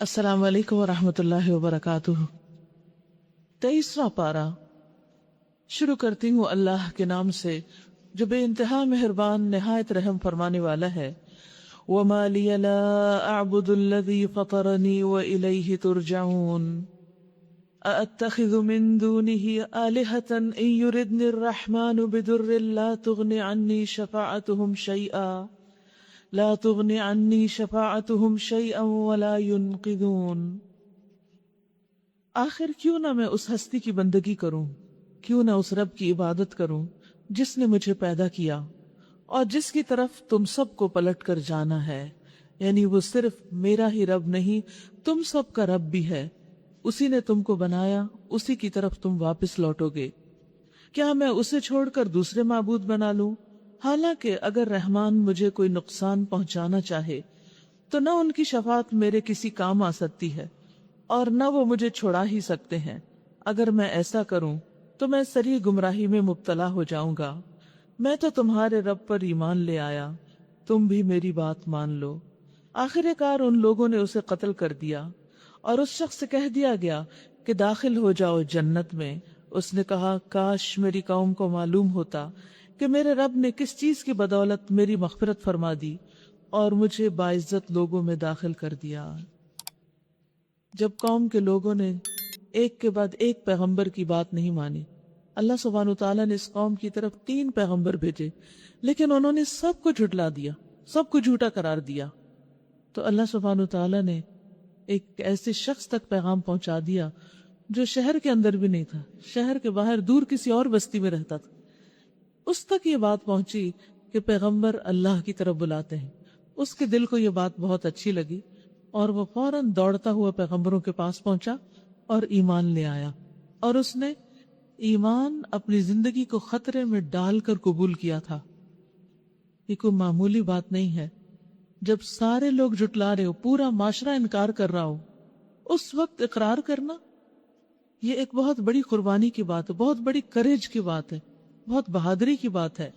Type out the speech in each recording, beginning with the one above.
السلام علیکم ورحمۃ اللہ وبرکاتہ۔ 23واں پارہ شروع کرتی ہوں اللہ کے نام سے جو بے انتہا مہربان نہایت رحم فرمانے والا ہے۔ وما لی لا اعبد الذی فطرنی والیہ ترجعون ااتخذ من دونہ آلہۃ ان یردنی الرحمن بضر لا تغن عنی شیئا ولا ينقذون۔ آخر کیوں نہ میں اس ہستی کی بندگی کروں، کیوں نہ اس رب کی عبادت کروں جس نے مجھے پیدا کیا اور جس کی طرف تم سب کو پلٹ کر جانا ہے، یعنی وہ صرف میرا ہی رب نہیں، تم سب کا رب بھی ہے، اسی نے تم کو بنایا، اسی کی طرف تم واپس لوٹو گے۔ کیا میں اسے چھوڑ کر دوسرے معبود بنا لوں؟ حالانکہ اگر رحمان مجھے کوئی نقصان پہنچانا چاہے تو نہ ان کی شفاعت میرے کسی کام آ سکتی ہے اور نہ وہ مجھے چھڑا ہی سکتے ہیں۔ اگر میں ایسا کروں تو میں سری گمراہی میں مبتلا ہو جاؤں گا۔ میں تو تمہارے رب پر ایمان لے آیا، تم بھی میری بات مان لو۔ آخر کار ان لوگوں نے اسے قتل کر دیا اور اس شخص سے کہہ دیا گیا کہ داخل ہو جاؤ جنت میں۔ اس نے کہا کاش میری قوم کو معلوم ہوتا کہ میرے رب نے کس چیز کی بدولت میری مغفرت فرما دی اور مجھے باعزت لوگوں میں داخل کر دیا۔ جب قوم کے لوگوں نے ایک کے بعد ایک پیغمبر کی بات نہیں مانی، اللہ سبحانہ وتعالیٰ نے اس قوم کی طرف 3 پیغمبر بھیجے، لیکن انہوں نے سب کو جھٹلا دیا، سب کو جھوٹا قرار دیا۔ تو اللہ سبحانہ وتعالیٰ نے ایک ایسے شخص تک پیغام پہنچا دیا جو شہر کے اندر بھی نہیں تھا، شہر کے باہر دور کسی اور بستی میں رہتا تھا۔ اس تک یہ بات پہنچی کہ پیغمبر اللہ کی طرف بلاتے ہیں۔ اس کے دل کو یہ بات بہت اچھی لگی اور وہ فوراً دوڑتا ہوا پیغمبروں کے پاس پہنچا اور ایمان لے آیا، اور اس نے ایمان اپنی زندگی کو خطرے میں ڈال کر قبول کیا تھا۔ یہ کوئی معمولی بات نہیں ہے۔ جب سارے لوگ جھٹلا رہے ہو، پورا معاشرہ انکار کر رہا ہو، اس وقت اقرار کرنا یہ ایک بہت بڑی قربانی کی بات ہے، بہت بڑی کریج کی بات ہے، بہت بہادری کی بات ہے۔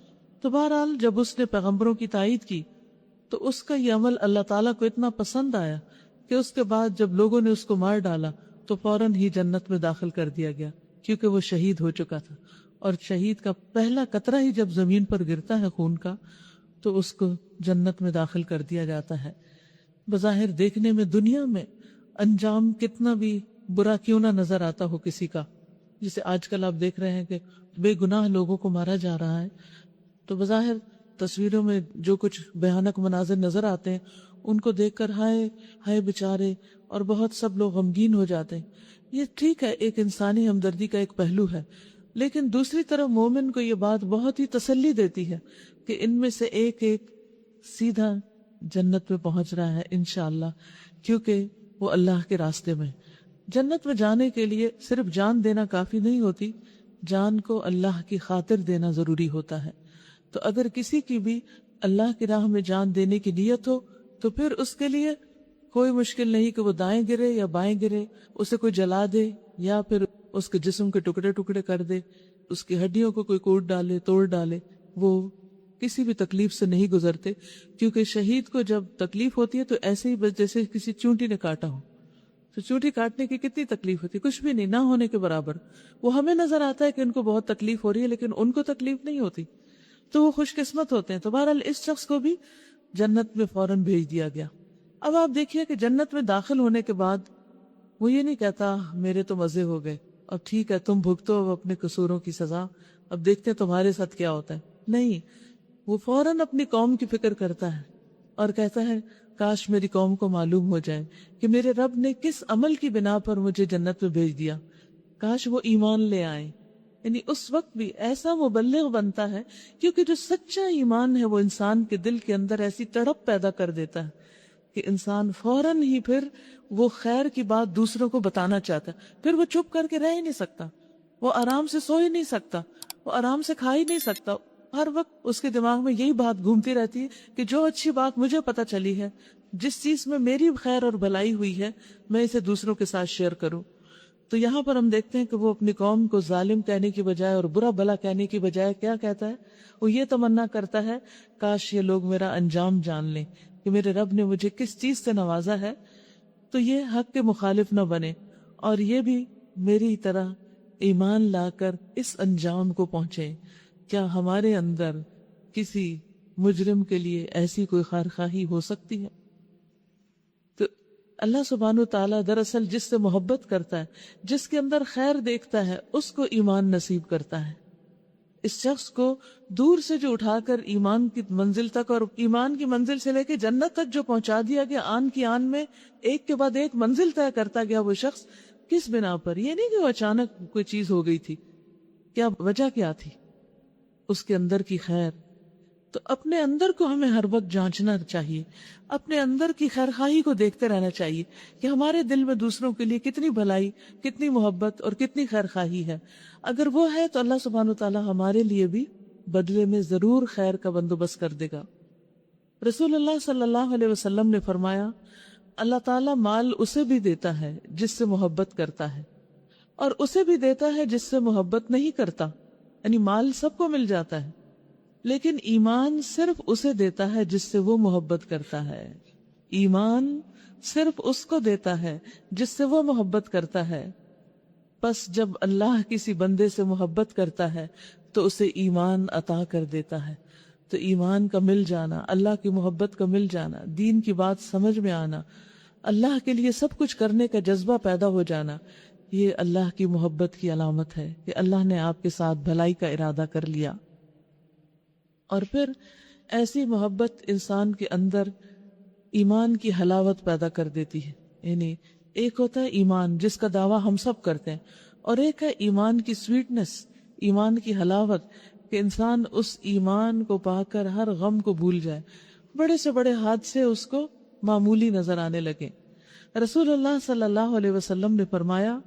تو بہرحال جب اس نے پیغمبروں کی تائید کی تو اس کا یہ عمل اللہ تعالیٰ کو اتنا پسند آیا کہ اس کے بعد جب لوگوں نے اس کو مار ڈالا تو فوراً ہی جنت میں داخل کر دیا گیا، کیونکہ وہ شہید ہو چکا تھا۔ اور شہید کا پہلا قطرہ ہی جب زمین پر گرتا ہے خون کا تو اس کو جنت میں داخل کر دیا جاتا ہے۔ بظاہر دیکھنے میں دنیا میں انجام کتنا بھی برا کیوں نہ نظر آتا ہو کسی کا، جسے آج کل آپ دیکھ رہے ہیں کہ بے گناہ لوگوں کو مارا جا رہا ہے، تو بظاہر تصویروں میں جو کچھ بھیانک مناظر نظر آتے ہیں ان کو دیکھ کر ہائے ہائے بیچارے، اور بہت سب لوگ غمگین ہو جاتے ہیں۔ یہ ٹھیک ہے، ایک انسانی ہمدردی کا ایک پہلو ہے، لیکن دوسری طرف مومن کو یہ بات بہت ہی تسلی دیتی ہے کہ ان میں سے ایک ایک سیدھا جنت میں پہنچ رہا ہے انشاءاللہ، کیونکہ وہ اللہ کے راستے میں۔ جنت میں جانے کے لیے صرف جان دینا کافی نہیں ہوتی، جان کو اللہ کی خاطر دینا ضروری ہوتا ہے۔ تو اگر کسی کی بھی اللہ کی راہ میں جان دینے کی نیت ہو تو پھر اس کے لیے کوئی مشکل نہیں کہ وہ دائیں گرے یا بائیں گرے، اسے کوئی جلا دے یا پھر اس کے جسم کے ٹکڑے ٹکڑے کر دے، اس کی ہڈیوں کو کوئی کوٹ ڈالے، توڑ ڈالے، وہ کسی بھی تکلیف سے نہیں گزرتے، کیونکہ شہید کو جب تکلیف ہوتی ہے تو ایسے ہی بس جیسے کسی چونٹی نے کاٹا ہو۔ تو چونٹی کاٹنے کی کتنی تکلیف ہوتی ہے؟ کچھ بھی نہیں، نہ ہونے کے برابر۔ وہ ہمیں نظر آتا ہے کہ ان کو بہت تکلیف ہو رہی ہے، لیکن ان کو تکلیف نہیں ہوتی، تو وہ خوش قسمت ہوتے ہیں۔ تو بہرحال اس شخص کو بھی جنت میں فوراً بھیج دیا گیا۔ اب آپ دیکھیے کہ جنت میں داخل ہونے کے بعد وہ یہ نہیں کہتا میرے تو مزے ہو گئے، اب ٹھیک ہے تم بھگتو اب اپنے قصوروں کی سزا، اب دیکھتے ہیں تمہارے ساتھ کیا ہوتا ہے۔ نہیں، وہ فوراً اپنی قوم کی فکر کرتا ہے اور کہتا ہے کاش میری قوم کو معلوم ہو جائے کہ میرے رب نے کس عمل کی بنا پر مجھے جنت میں بھیج دیا، کاش وہ ایمان لے آئیں۔ یعنی اس وقت بھی ایسا مبلغ بنتا ہے، کیونکہ جو سچا ایمان ہے وہ انسان کے دل کے اندر ایسی تڑپ پیدا کر دیتا ہے کہ انسان فوراً ہی پھر وہ خیر کی بات دوسروں کو بتانا چاہتا ہے، پھر وہ چپ کر کے رہ ہی نہیں سکتا، وہ آرام سے سو ہی نہیں سکتا، وہ آرام سے کھا ہی نہیں سکتا۔ ہر وقت اس کے دماغ میں یہی بات گھومتی رہتی ہے کہ جو اچھی بات مجھے پتہ چلی ہے، جس چیز میں میری خیر اور بھلائی ہوئی ہے، میں اسے دوسروں کے ساتھ شیئر کروں۔ تو یہاں پر ہم دیکھتے ہیں کہ وہ اپنی قوم کو ظالم کہنے کی بجائے اور برا بھلا کہنے کی بجائے کیا کہتا ہے؟ وہ یہ تمنا کرتا ہے کاش یہ لوگ میرا انجام جان لیں کہ میرے رب نے مجھے کس چیز سے نوازا ہے۔ تو یہ حق کے مخالف نہ بنے اور یہ بھی میری طرح ایمان لا کر اس انجام کو پہنچے۔ کیا ہمارے اندر کسی مجرم کے لیے ایسی کوئی خیرخواہی ہو سکتی ہے؟ تو اللہ سبحانہ و تعالیٰ دراصل جس سے محبت کرتا ہے، جس کے اندر خیر دیکھتا ہے، اس کو ایمان نصیب کرتا ہے۔ اس شخص کو دور سے جو اٹھا کر ایمان کی منزل تک اور ایمان کی منزل سے لے کے جنت تک جو پہنچا دیا گیا، آن کی آن میں ایک کے بعد ایک منزل طے کرتا گیا، وہ شخص کس بنا پر؟ یہ نہیں کہ وہ اچانک کوئی چیز ہو گئی تھی، کیا وجہ کیا تھی؟ اس کے اندر کی خیر۔ تو اپنے اندر کو ہمیں ہر وقت جانچنا چاہیے، اپنے اندر کی خیرخواہی کو دیکھتے رہنا چاہیے کہ ہمارے دل میں دوسروں کے لیے کتنی بھلائی، کتنی محبت اور کتنی خیرخواہی ہے۔ اگر وہ ہے تو اللہ سبحانہ وتعالی ہمارے لیے بھی بدلے میں ضرور خیر کا بندوبست کر دے گا۔ رسول اللہ صلی اللہ علیہ وسلم نے فرمایا، اللہ تعالیٰ مال اسے بھی دیتا ہے جس سے محبت کرتا ہے، اور اسے بھی دیتا ہے جس سے محبت نہیں کرتا۔ یعنی مال سب کو مل جاتا ہے، لیکن ایمان صرف اسے دیتا ہے جس سے وہ محبت کرتا ہے۔ ایمان صرف اس کو دیتا ہے جس سے وہ محبت کرتا ہے۔ پس جب اللہ کسی بندے سے محبت کرتا ہے تو اسے ایمان عطا کر دیتا ہے۔ تو ایمان کا مل جانا، اللہ کی محبت کا مل جانا، دین کی بات سمجھ میں آنا، اللہ کے لیے سب کچھ کرنے کا جذبہ پیدا ہو جانا، یہ اللہ کی محبت کی علامت ہے کہ اللہ نے آپ کے ساتھ بھلائی کا ارادہ کر لیا۔ اور پھر ایسی محبت انسان کے اندر ایمان کی حلاوت پیدا کر دیتی ہے۔ یعنی ایک ہوتا ہے ایمان جس کا دعویٰ ہم سب کرتے ہیں، اور ایک ہے ایمان کی سویٹنس، ایمان کی حلاوت، کہ انسان اس ایمان کو پا کر ہر غم کو بھول جائے، بڑے سے بڑے حادثے اس کو معمولی نظر آنے لگے۔ رسول اللہ صلی اللہ علیہ وسلم نے فرمایا،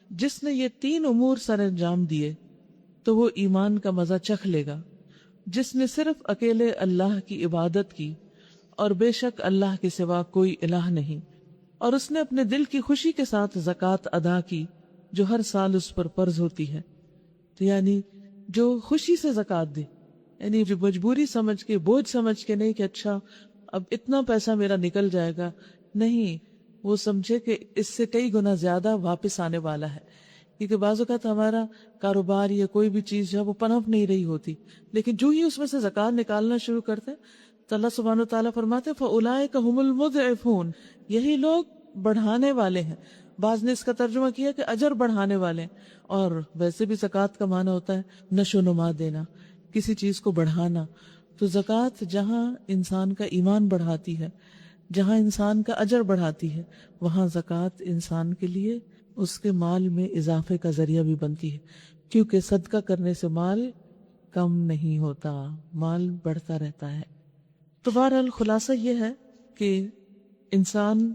جس نے یہ 3 امور سر انجام دیے تو وہ ایمان کا مزہ چکھ لے گا۔ جس نے صرف اکیلے اللہ کی عبادت کی اور بے شک اللہ کے سوا کوئی الہ نہیں، اور اس نے اپنے دل کی خوشی کے ساتھ زکوٰۃ ادا کی جو ہر سال اس پر فرض ہوتی ہے۔ تو یعنی جو خوشی سے زکوٰۃ دے، یعنی جو مجبوری سمجھ کے، بوجھ سمجھ کے نہیں کہ اچھا اب اتنا پیسہ میرا نکل جائے گا، نہیں، وہ سمجھے کہ اس سے کئی گنا زیادہ واپس آنے والا ہے۔ کیونکہ بعض اوقات ہمارا کاروبار یا کوئی بھی چیز جو ہے وہ پنپ نہیں رہی ہوتی، لیکن جو ہی اس میں سے زکوٰۃ نکالنا شروع کرتے تو اللہ سبحانہ وتعالیٰ فرماتے فَأُولَئِكَ هُمُ الْمُضْعِفُونَ، یہی لوگ بڑھانے والے ہیں۔ بعض نے اس کا ترجمہ کیا کہ اجر بڑھانے والے ہیں، اور ویسے بھی زکوٰۃ کا معنی ہوتا ہے نشو نما دینا، کسی چیز کو بڑھانا۔ تو زکوٰۃ جہاں انسان کا ایمان بڑھاتی ہے، جہاں انسان کا اجر بڑھاتی ہے، وہاں زکوٰۃ انسان کے لیے اس کے مال میں اضافے کا ذریعہ بھی بنتی ہے، کیونکہ صدقہ کرنے سے مال کم نہیں ہوتا، مال بڑھتا رہتا ہے۔ تو بہرحال خلاصہ یہ ہے کہ انسان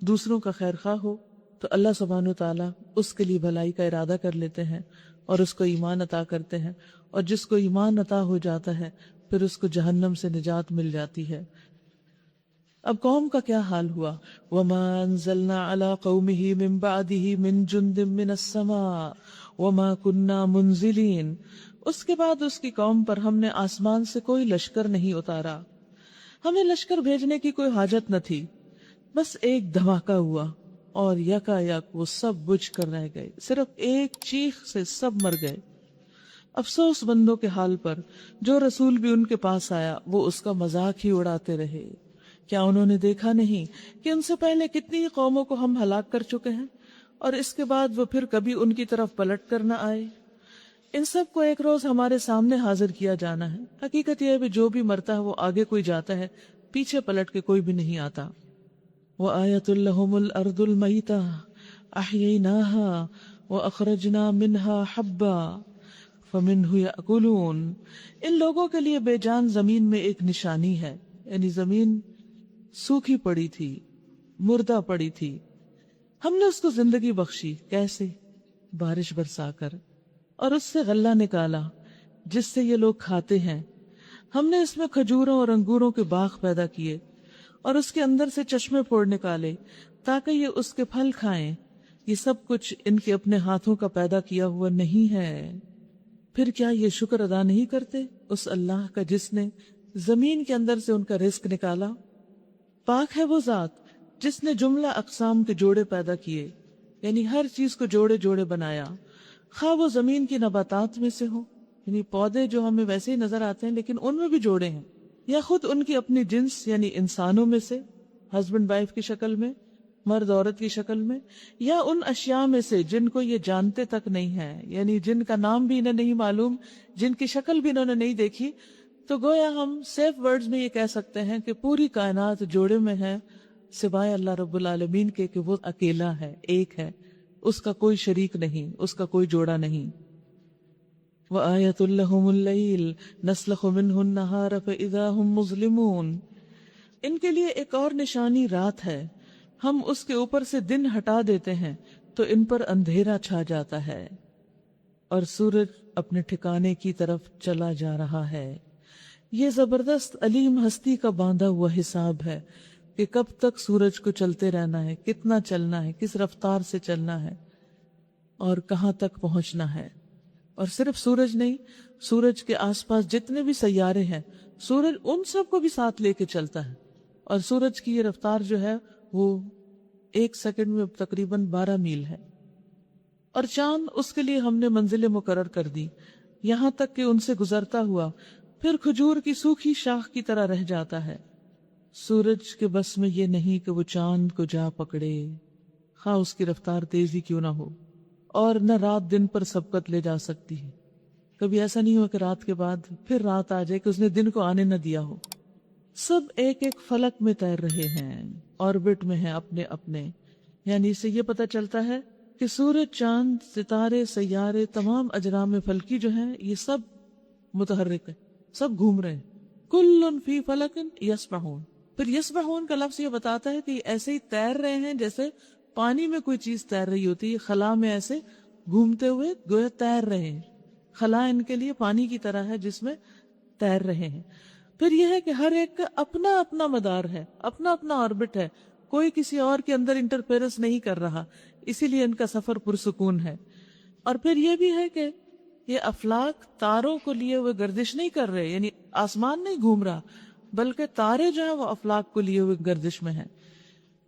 دوسروں کا خیر خواہ ہو تو اللہ سبحانہ وتعالیٰ اس کے لیے بھلائی کا ارادہ کر لیتے ہیں اور اس کو ایمان عطا کرتے ہیں، اور جس کو ایمان عطا ہو جاتا ہے پھر اس کو جہنم سے نجات مل جاتی ہے۔ اب قوم کا کیا حال ہوا؟ وَمَا أَنزَلْنَا عَلَىٰ قَوْمِهِ مِن بَعْدِهِ مِن جُندٍ مِّنَ السَّمَاءِ وَمَا كُنَّا مُنزِلِينَ۔ اس کے بعد اس کی قوم پر ہم نے آسمان سے کوئی لشکر نہیں اتارا، ہمیں لشکر بھیجنے کی کوئی حاجت نہ تھی، بس ایک دھماکہ ہوا اور یکا یک وہ سب بجھ کر رہ گئے، صرف ایک چیخ سے سب مر گئے۔ افسوس بندوں کے حال پر، جو رسول بھی ان کے پاس آیا وہ اس کا مذاق ہی اڑاتے رہے۔ کیا انہوں نے دیکھا نہیں کہ ان سے پہلے کتنی قوموں کو ہم ہلاک کر چکے ہیں، اور اس کے بعد وہ پھر کبھی ان کی طرف پلٹ کر نہ آئے۔ ان سب کو ایک روز ہمارے سامنے حاضر کیا جانا ہے۔ حقیقت یہ ہے کہ جو بھی مرتا ہے وہ آگے کوئی جاتا ہے، پیچھے پلٹ کے کوئی بھی نہیں آتا۔ وَآيَةٌ لَهُمُ الْأَرْضُ الْمَيْتَةُ أَحْيَيْنَاهَا وَأَخْرَجْنَا مِنْهَا حَبًّا فَمِنْهُ يَأْكُلُونَ۔ ان لوگوں کے لیے بے جان زمین میں ایک نشانی ہے، یعنی زمین سوکھی پڑی تھی، مردہ پڑی تھی، ہم نے اس کو زندگی بخشی۔ کیسے؟ بارش برسا کر، اور اس سے غلہ نکالا جس سے یہ لوگ کھاتے ہیں۔ ہم نے اس میں کھجوروں اور انگوروں کے باغ پیدا کیے، اور اس کے اندر سے چشمے پھوڑ نکالے تاکہ یہ اس کے پھل کھائیں۔ یہ سب کچھ ان کے اپنے ہاتھوں کا پیدا کیا ہوا نہیں ہے، پھر کیا یہ شکر ادا نہیں کرتے اس اللہ کا جس نے زمین کے اندر سے ان کا رزق نکالا؟ پاک ہے وہ ذات جس نے جملہ اقسام کے جوڑے پیدا کیے، یعنی ہر چیز کو جوڑے جوڑے بنایا، خواہ وہ زمین کی نباتات میں سے ہو، یعنی پودے جو ہمیں ویسے ہی نظر آتے ہیں لیکن ان میں بھی جوڑے ہیں، یا خود ان کی اپنی جنس یعنی انسانوں میں سے، ہسبینڈ وائف کی شکل میں، مرد عورت کی شکل میں، یا ان اشیاء میں سے جن کو یہ جانتے تک نہیں ہیں، یعنی جن کا نام بھی انہیں نہیں معلوم، جن کی شکل بھی انہوں نے نہیں دیکھی. تو گویا ہم سیف ورڈز میں یہ کہہ سکتے ہیں کہ پوری کائنات جوڑے میں ہے سوائے اللہ رب العالمین کے، کہ وہ اکیلا ہے، ایک ہے، اس کا کوئی شریک نہیں، اس کا کوئی جوڑا نہیں. وَآيَةٌ لَهُمُ اللَّيْلُ نَسْلَخُ مِنْهُ النَّهَارَ فَإِذَا هُمْ مُظْلِمُونَ. ان کے لیے ایک اور نشانی رات ہے، ہم اس کے اوپر سے دن ہٹا دیتے ہیں تو ان پر اندھیرا چھا جاتا ہے، اور سورج اپنے ٹھکانے کی طرف چلا جا رہا ہے. یہ زبردست علیم ہستی کا باندھا ہوا حساب ہے کہ کب تک سورج کو چلتے رہنا ہے، کتنا چلنا ہے، کس رفتار سے چلنا ہے، اور کہاں تک پہنچنا ہے. اور صرف سورج نہیں، سورج کے آس پاس جتنے بھی سیارے ہیں، سورج ان سب کو بھی ساتھ لے کے چلتا ہے. اور سورج کی یہ رفتار جو ہے وہ 1 سیکنڈ میں تقریباً 12 میل ہے. اور چاند، اس کے لیے ہم نے منزلیں مقرر کر دی، یہاں تک کہ ان سے گزرتا ہوا پھر کھجور کی سوکھی شاخ کی طرح رہ جاتا ہے. سورج کے بس میں یہ نہیں کہ وہ چاند کو جا پکڑے، خواہ اس کی رفتار تیزی کیوں نہ ہو، اور نہ رات دن پر سبقت لے جا سکتی ہے. کبھی ایسا نہیں ہوا کہ رات کے بعد پھر رات آ جائے کہ اس نے دن کو آنے نہ دیا ہو. سب ایک ایک فلک میں تیر رہے ہیں، آربٹ میں ہیں اپنے اپنے. یعنی اس سے یہ پتہ چلتا ہے کہ سورج، چاند، ستارے، سیارے، تمام اجرام فلکی جو ہیں یہ سب متحرک ہیں، سب گھوم رہے ہیں. کل فی فلک یسبحون. پھر یسبحون کا لفظ یہ بتاتا ہے کہ یہ ایسے ہی تیر رہے ہیں جیسے پانی میں کوئی چیز تیر رہی ہوتی ہے، خلا میں ایسے گھومتے ہوئے گویا تیر رہے ہیں. خلا ان کے لیے پانی کی طرح ہے جس میں تیر رہے ہیں. پھر یہ ہے کہ ہر ایک کا اپنا اپنا مدار ہے، اپنا اپنا آربٹ ہے، کوئی کسی اور کے اندر انٹرفیئرنس نہیں کر رہا، اسی لیے ان کا سفر پرسکون ہے. اور پھر یہ بھی ہے کہ یہ افلاک تاروں کو لیے ہوئے گردش نہیں کر رہے، یعنی آسمان نہیں گھوم رہا، بلکہ تارے جو ہیں وہ افلاک کو لیے ہوئے گردش میں ہیں.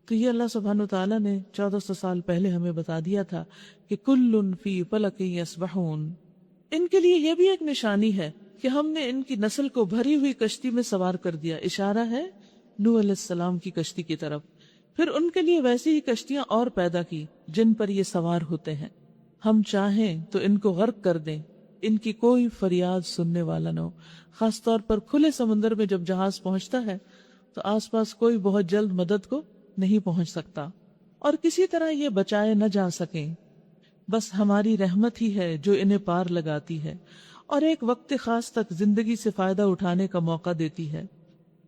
تو یہ اللہ سبحانہ وتعالیٰ نے 1400 سال پہلے ہمیں بتا دیا تھا کہ کل فی فلک یسبحون. ان کے لیے یہ بھی ایک نشانی ہے کہ ہم نے ان کی نسل کو بھری ہوئی کشتی میں سوار کر دیا. اشارہ ہے نوح علیہ السلام کی کشتی کی طرف. پھر ان کے لیے ویسی ہی کشتیاں اور پیدا کی جن پر یہ سوار ہوتے ہیں. ہم چاہیں تو ان کو غرق کر دیں، ان کی کوئی فریاد سننے والا نہ ہو. خاص طور پر کھلے سمندر میں جب جہاز پہنچتا ہے تو آس پاس کوئی بہت جلد مدد کو نہیں پہنچ سکتا، اور کسی طرح یہ بچائے نہ جا سکیں. بس ہماری رحمت ہی ہے جو انہیں پار لگاتی ہے اور ایک وقت خاص تک زندگی سے فائدہ اٹھانے کا موقع دیتی ہے.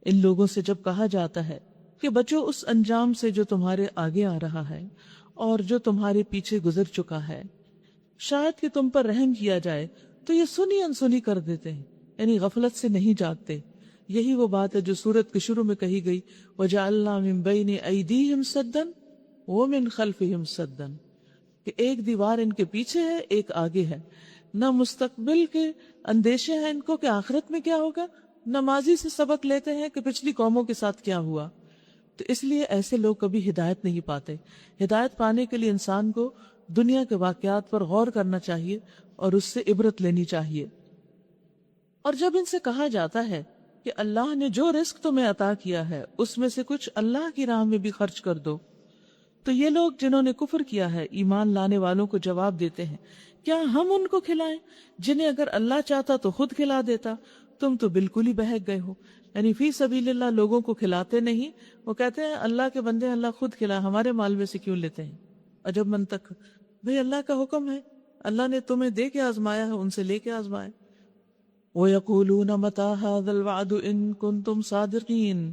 ان لوگوں سے جب کہا جاتا ہے کہ بچو اس انجام سے جو تمہارے آگے آ رہا ہے اور جو تمہارے پیچھے گزر چکا ہے، شاید کہ تم پر رحم کیا جائے، تو یہ سنی انسنی کر دیتے ہیں، یعنی غفلت سے نہیں جاگتے. یہی وہ بات ہے جو سورت کے شروع میں کہی گئی، وَجَعَلْنَا مِن بَيْنِ أَيْدِيهِمْ سَدًّا وَمِن خَلْفِهِمْ سَدًّا، کہ ایک دیوار ان کے پیچھے ہے، ایک آگے ہے. نہ مستقبل کے اندیشے ہیں ان کو کہ آخرت میں کیا ہوگا، نہ ماضی سے سبق لیتے ہیں کہ پچھلی قوموں کے ساتھ کیا ہوا. تو اس لیے ایسے لوگ کبھی ہدایت نہیں پاتے. ہدایت پانے کے لیے انسان کو دنیا کے واقعات پر غور کرنا چاہیے اور اس سے عبرت لینی چاہیے. اور جب ان سے کہا جاتا ہے کہ اللہ نے جو رزق تمہیں عطا کیا ہے اس میں سے کچھ اللہ کی راہ میں بھی خرچ کر دو، تو یہ لوگ جنہوں نے کفر کیا ہے ایمان لانے والوں کو جواب دیتے ہیں، کیا ہم ان کو کھلائیں جنہیں اگر اللہ چاہتا تو خود کھلا دیتا؟ تم تو بالکل ہی بہک گئے ہو. یعنی فی سبیل اللہ لوگوں کو کھلاتے نہیں، وہ کہتے ہیں اللہ کے بندے اللہ خود کھلا، ہمارے مال میں سے کیوں لیتے ہیں؟ عجب منطق. بھئی اللہ کا حکم ہے، اللہ نے تمہیں دے کے آزمایا ہے، ان سے لے کے آزمائے. وَيَقُولُونَ مَتَى هَذَا الْوَعْدُ إِن كُنتُمْ صَادِقِينَ.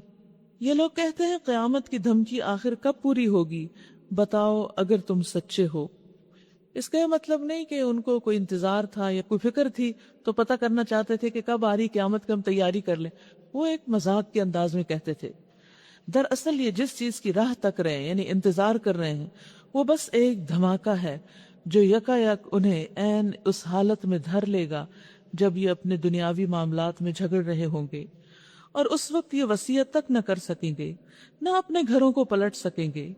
یہ لوگ کہتے ہیں قیامت کی دھمکی آخر کب پوری ہوگی، بتاؤ اگر تم سچے ہو. اس کا یہ مطلب نہیں کہ ان کو کوئی انتظار تھا یا کوئی فکر تھی تو پتہ کرنا چاہتے تھے کہ کب آ رہی قیامت کی ہم تیاری کر لیں. وہ ایک مذاق کے انداز میں کہتے تھے. دراصل یہ جس چیز کی راہ تک رہے ہیں، یعنی انتظار کر رہے ہیں، وہ بس ایک دھماکہ ہے جو یکا یک انہیں عین اس حالت میں دھر لے گا جب یہ اپنے دنیاوی معاملات میں جھگڑ رہے ہوں گے. اور اس وقت یہ وصیت تک نہ کر سکیں گے، نہ اپنے گھروں کو پلٹ سکیں گے۔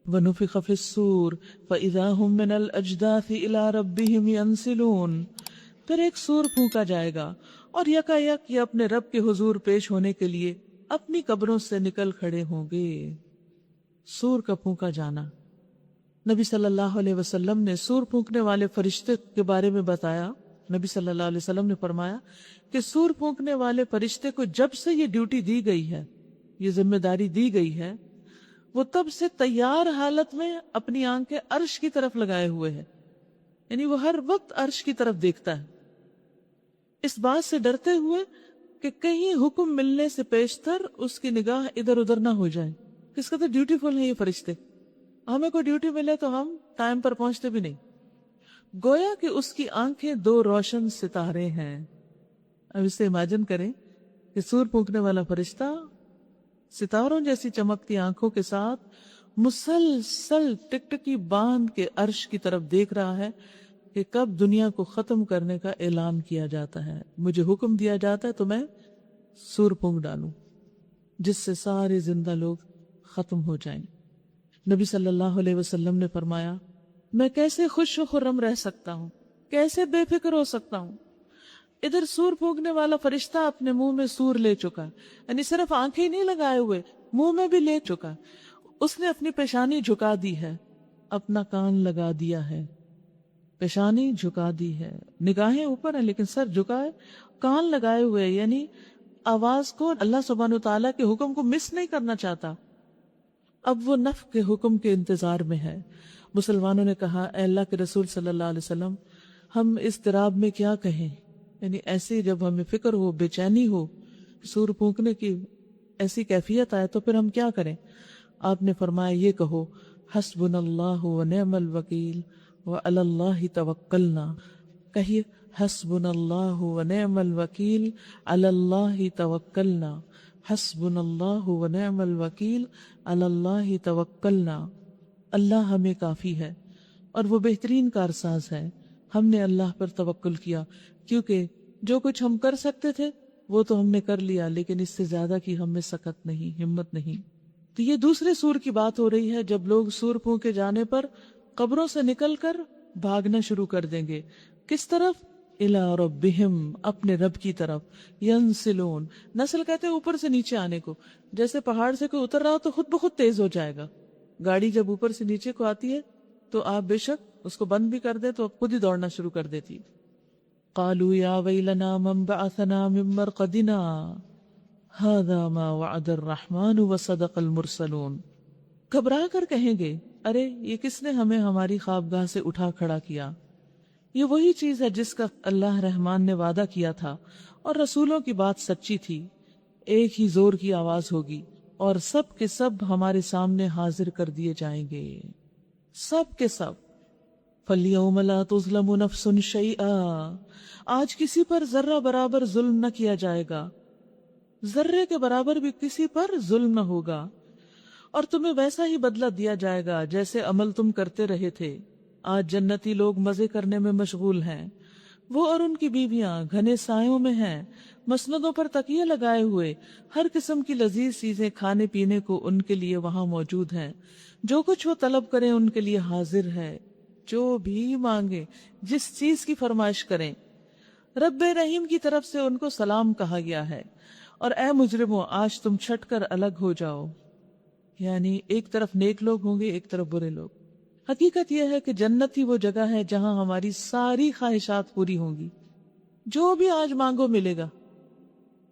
وَنُفِخَ فِي الصُّورِ فَإِذَا هُم مِّنَ الْأَجْدَاثِ إِلَىٰ رَبِّهِمْ يَنْسِلُونَ، پھر ایک سور پھونکا جائے گا اور یکا یک یہ اپنے رب کے حضور پیش ہونے کے لیے اپنی قبروں سے نکل کھڑے ہوں گے۔ سور کا پھونکا جانا۔ نبی صلی اللہ علیہ وسلم نے سور پھونکنے والے فرشتے کے بارے میں بتایا۔ نبی صلی اللہ علیہ وسلم نے فرمایا کہ سور پھونکنے والے فرشتے کو جب سے یہ ڈیوٹی دی گئی ہے، یہ ذمہ داری دی گئی ہے، وہ تب سے تیار حالت میں اپنی آنکھیں عرش کی طرف لگائے ہوئے ہے، یعنی وہ ہر وقت عرش کی طرف دیکھتا ہے، اس بات سے ڈرتے ہوئے کہ کہیں حکم ملنے سے پیشتر اس کی نگاہ ادھر ادھر نہ ہو جائے۔ کس قدر ڈیوٹیفل ہیں یہ فرشتے، ہمیں کوئی ڈیوٹی ملے تو ہم ٹائم پر پہنچتے بھی نہیں، گویا کہ اس کی آنکھیں دو روشن ستارے ہیں۔ اب اسے امیجن کریں کہ سور پھونکنے والا فرشتہ ستاروں جیسی چمکتی آنکھوں کے ساتھ مسلسل ٹکٹکی باندھ کے عرش کی طرف دیکھ رہا ہے کہ کب دنیا کو ختم کرنے کا اعلان کیا جاتا ہے، مجھے حکم دیا جاتا ہے تو میں سور پھونک ڈالوں جس سے سارے زندہ لوگ ختم ہو جائیں۔ نبی صلی اللہ علیہ وسلم نے فرمایا، میں کیسے خوش و خرم رہ سکتا ہوں، کیسے بے فکر ہو سکتا ہوں؟ ادھر سور پھونکنے والا فرشتہ اپنے منہ میں سور لے چکا، یعنی صرف آنکھیں نہیں لگائے ہوئے، منہ میں بھی لے چکا۔ اس نے اپنی پیشانی جھکا دی ہے، اپنا کان لگا دیا ہے، پیشانی جھکا دی ہے، نگاہیں اوپر ہیں لیکن سر جھکائے، کان لگائے ہوئے، یعنی آواز کو، اللہ سبحانہ وتعالیٰ کے حکم کو مس نہیں کرنا چاہتا۔ اب وہ نفخ کے حکم کے انتظار میں ہے۔ مسلمانوں نے کہا، اے اللہ کے رسول صلی اللہ علیہ وسلم، ہم اضطراب میں کیا کہیں، یعنی ایسی جب ہمیں فکر ہو، بے چینی ہو، سور پھونکنے کی ایسی کیفیت آئے تو پھر ہم کیا کریں؟ آپ نے فرمایا، یہ کہو، حسبنا اللہ ونعم الوکیل وعلی اللہ توکلنا۔ کہیے، حسبنا اللہ ونعم الوکیل علی اللہ توکلنا، حسبنا اللہ ونعم الوکیل علی اللہ توکلنا۔ اللہ ہمیں کافی ہے اور وہ بہترین کارساز ہے، ہم نے اللہ پر توکل کیا، کیونکہ جو کچھ ہم کر سکتے تھے وہ تو ہم نے کر لیا، لیکن اس سے زیادہ کی ہم میں سکت نہیں، ہمت نہیں۔ تو یہ دوسرے سور کی بات ہو رہی ہے، جب لوگ سور پھونکے جانے پر قبروں سے نکل کر بھاگنا شروع کر دیں گے۔ کس طرف؟ الی ربہم، اپنے رب کی طرف۔ ینسلون، نسل کہتے ہیں اوپر سے نیچے آنے کو، جیسے پہاڑ سے کوئی اتر رہا ہو تو خود بخود تیز ہو جائے گا۔ گاڑی جب اوپر سے نیچے کو آتی ہے تو آپ بے شک اس کو بند بھی کر دے تو خود ہی دوڑنا شروع کر دیتی۔ قالوا یا ویلنا من بعثنا من مرقدنا هذا ما وعد الرحمن وصدق المرسلون۔ گھبرا کر کہیں گے، ارے یہ کس نے ہمیں ہماری خوابگاہ سے اٹھا کھڑا کیا؟ یہ وہی چیز ہے جس کا اللہ رحمان نے وعدہ کیا تھا اور رسولوں کی بات سچی تھی۔ ایک ہی زور کی آواز ہوگی اور سب کے سب ہمارے سامنے حاضر کر دیے جائیں گے، سب کے سب۔ فَالْيَوْمَ لَا تُظْلَمُ نَفْسٌ شَيْئًا، آج کسی پر ذرہ برابر ظلم نہ کیا جائے گا، ذرے کے برابر بھی کسی پر ظلم نہ ہوگا، اور تمہیں ویسا ہی بدلہ دیا جائے گا جیسے عمل تم کرتے رہے تھے۔ آج جنتی لوگ مزے کرنے میں مشغول ہیں، وہ اور ان کی بیویاں گھنے سایوں میں ہیں، مسندوں پر تکیے لگائے ہوئے، ہر قسم کی لذیذ چیزیں کھانے پینے کو ان کے لیے وہاں موجود ہیں، جو کچھ وہ طلب کریں ان کے لیے حاضر ہے، جو بھی مانگے، جس چیز کی فرمائش کریں۔ رب رحیم کی طرف سے ان کو سلام کہا گیا ہے، اور اے مجرموں، آج تم چھٹ کر الگ ہو جاؤ، یعنی ایک طرف نیک لوگ ہوں گے، ایک طرف برے لوگ۔ حقیقت یہ ہے کہ جنت ہی وہ جگہ ہے جہاں ہماری ساری خواہشات پوری ہوں گی، جو بھی آج مانگو ملے گا۔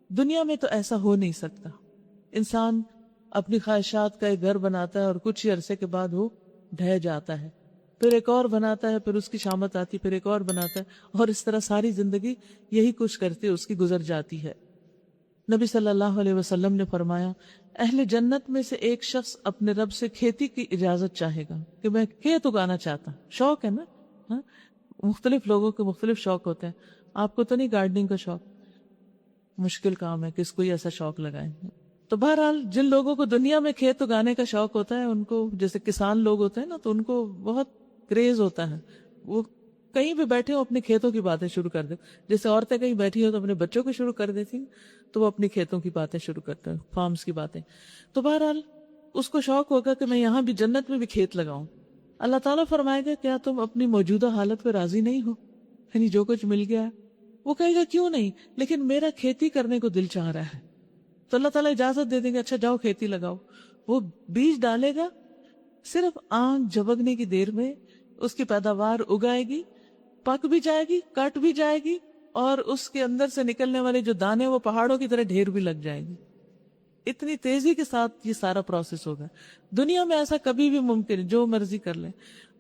دنیا میں تو ایسا ہو نہیں سکتا، انسان اپنی خواہشات کا ایک گھر بناتا ہے اور کچھ ہی عرصے کے بعد وہ ڈھہ جاتا ہے، پھر ایک اور بناتا ہے، پھر اس کی شامت آتی، پھر ایک اور بناتا ہے، اور اس طرح ساری زندگی یہی کچھ کرتے اس کی گزر جاتی ہے۔ نبی صلی اللہ علیہ وسلم نے فرمایا، اہل جنت میں سے ایک شخص اپنے رب سے کھیتی کی اجازت چاہے گا کہ میں کھیت اگانا چاہتا ہوں، شوق ہے نا، ہاں؟ مختلف لوگوں کے مختلف شوق ہوتے ہیں، آپ کو تو نہیں گارڈننگ کا شوق، مشکل کام ہے کس کوئی ایسا شوق لگائے۔ تو بہرحال جن لوگوں کو دنیا میں کھیت اگانے کا شوق ہوتا ہے، ان کو، جیسے کسان لوگ ہوتے ہیں نا، تو ان کو بہت کریز ہوتا ہے، وہ کہیں بھی بیٹھے ہو اپنے کھیتوں کی باتیں شروع کر دے، جیسے عورتیں کہیں بیٹھی ہو تو اپنے بچوں کو شروع کر دیتی ہیں، تو وہ اپنی کھیتوں کی باتیں شروع کرتا ہے، فارمز کی باتیں. تو بہرحال اس کو شوق ہوگا کہ میں یہاں بھی جنت میں بھی کھیت لگاؤں. اللہ تعالیٰ فرمائے گا کیا تم اپنی موجودہ حالت پہ راضی نہیں ہو؟ یعنی جو کچھ مل گیا ہے. وہ کہے گا کیوں نہیں، لیکن میرا کھیتی کرنے کو دل چاہ رہا ہے. تو اللہ تعالیٰ اجازت دے دیں گے، اچھا جاؤ کھیتی لگاؤ. وہ بیج ڈالے گا، صرف آنکھ جھپکنے کی دیر میں اس کی پیداوار اگائے گی، پک بھی جائے گی، کٹ بھی جائے گی، اور اس کے اندر سے نکلنے والے جو دانے وہ پہاڑوں کی طرح ڈھیر بھی لگ جائیں گی. اتنی تیزی کے ساتھ یہ سارا پروسیس ہوگا. دنیا میں ایسا کبھی بھی ممکن ہے، جو مرضی کر لیں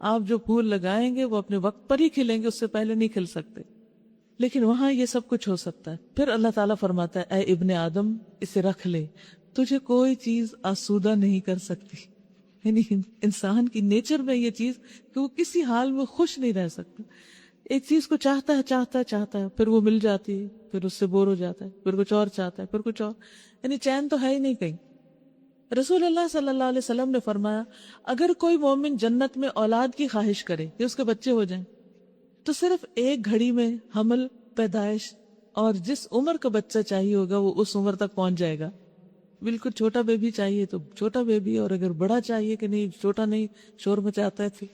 آپ، جو پھول لگائیں گے وہ اپنے وقت پر ہی کھلیں گے، اس سے پہلے نہیں کھل سکتے. لیکن وہاں یہ سب کچھ ہو سکتا ہے. پھر اللہ تعالیٰ فرماتا ہے اے ابن آدم اسے رکھ لے، تجھے کوئی چیز آسودہ نہیں کر سکتی. یعنی انسان کی نیچر میں یہ چیز کہ وہ کسی حال میں خوش نہیں رہ سکتا. ایک چیز کو چاہتا ہے، پھر وہ مل جاتی ہے، پھر اس سے بور ہو جاتا ہے، پھر کچھ اور چاہتا ہے، پھر کچھ اور. یعنی چین تو ہے ہی نہیں کہیں. رسول اللہ صلی اللہ علیہ وسلم نے فرمایا اگر کوئی مومن جنت میں اولاد کی خواہش کرے کہ اس کے بچے ہو جائیں، تو صرف ایک گھڑی میں حمل، پیدائش اور جس عمر کا بچہ چاہیے ہوگا وہ اس عمر تک پہنچ جائے گا. بالکل چھوٹا بیبی چاہیے تو چھوٹا بیبی، اور اگر بڑا چاہیے کہ نہیں چھوٹا نہیں شور مچاتا ہے تو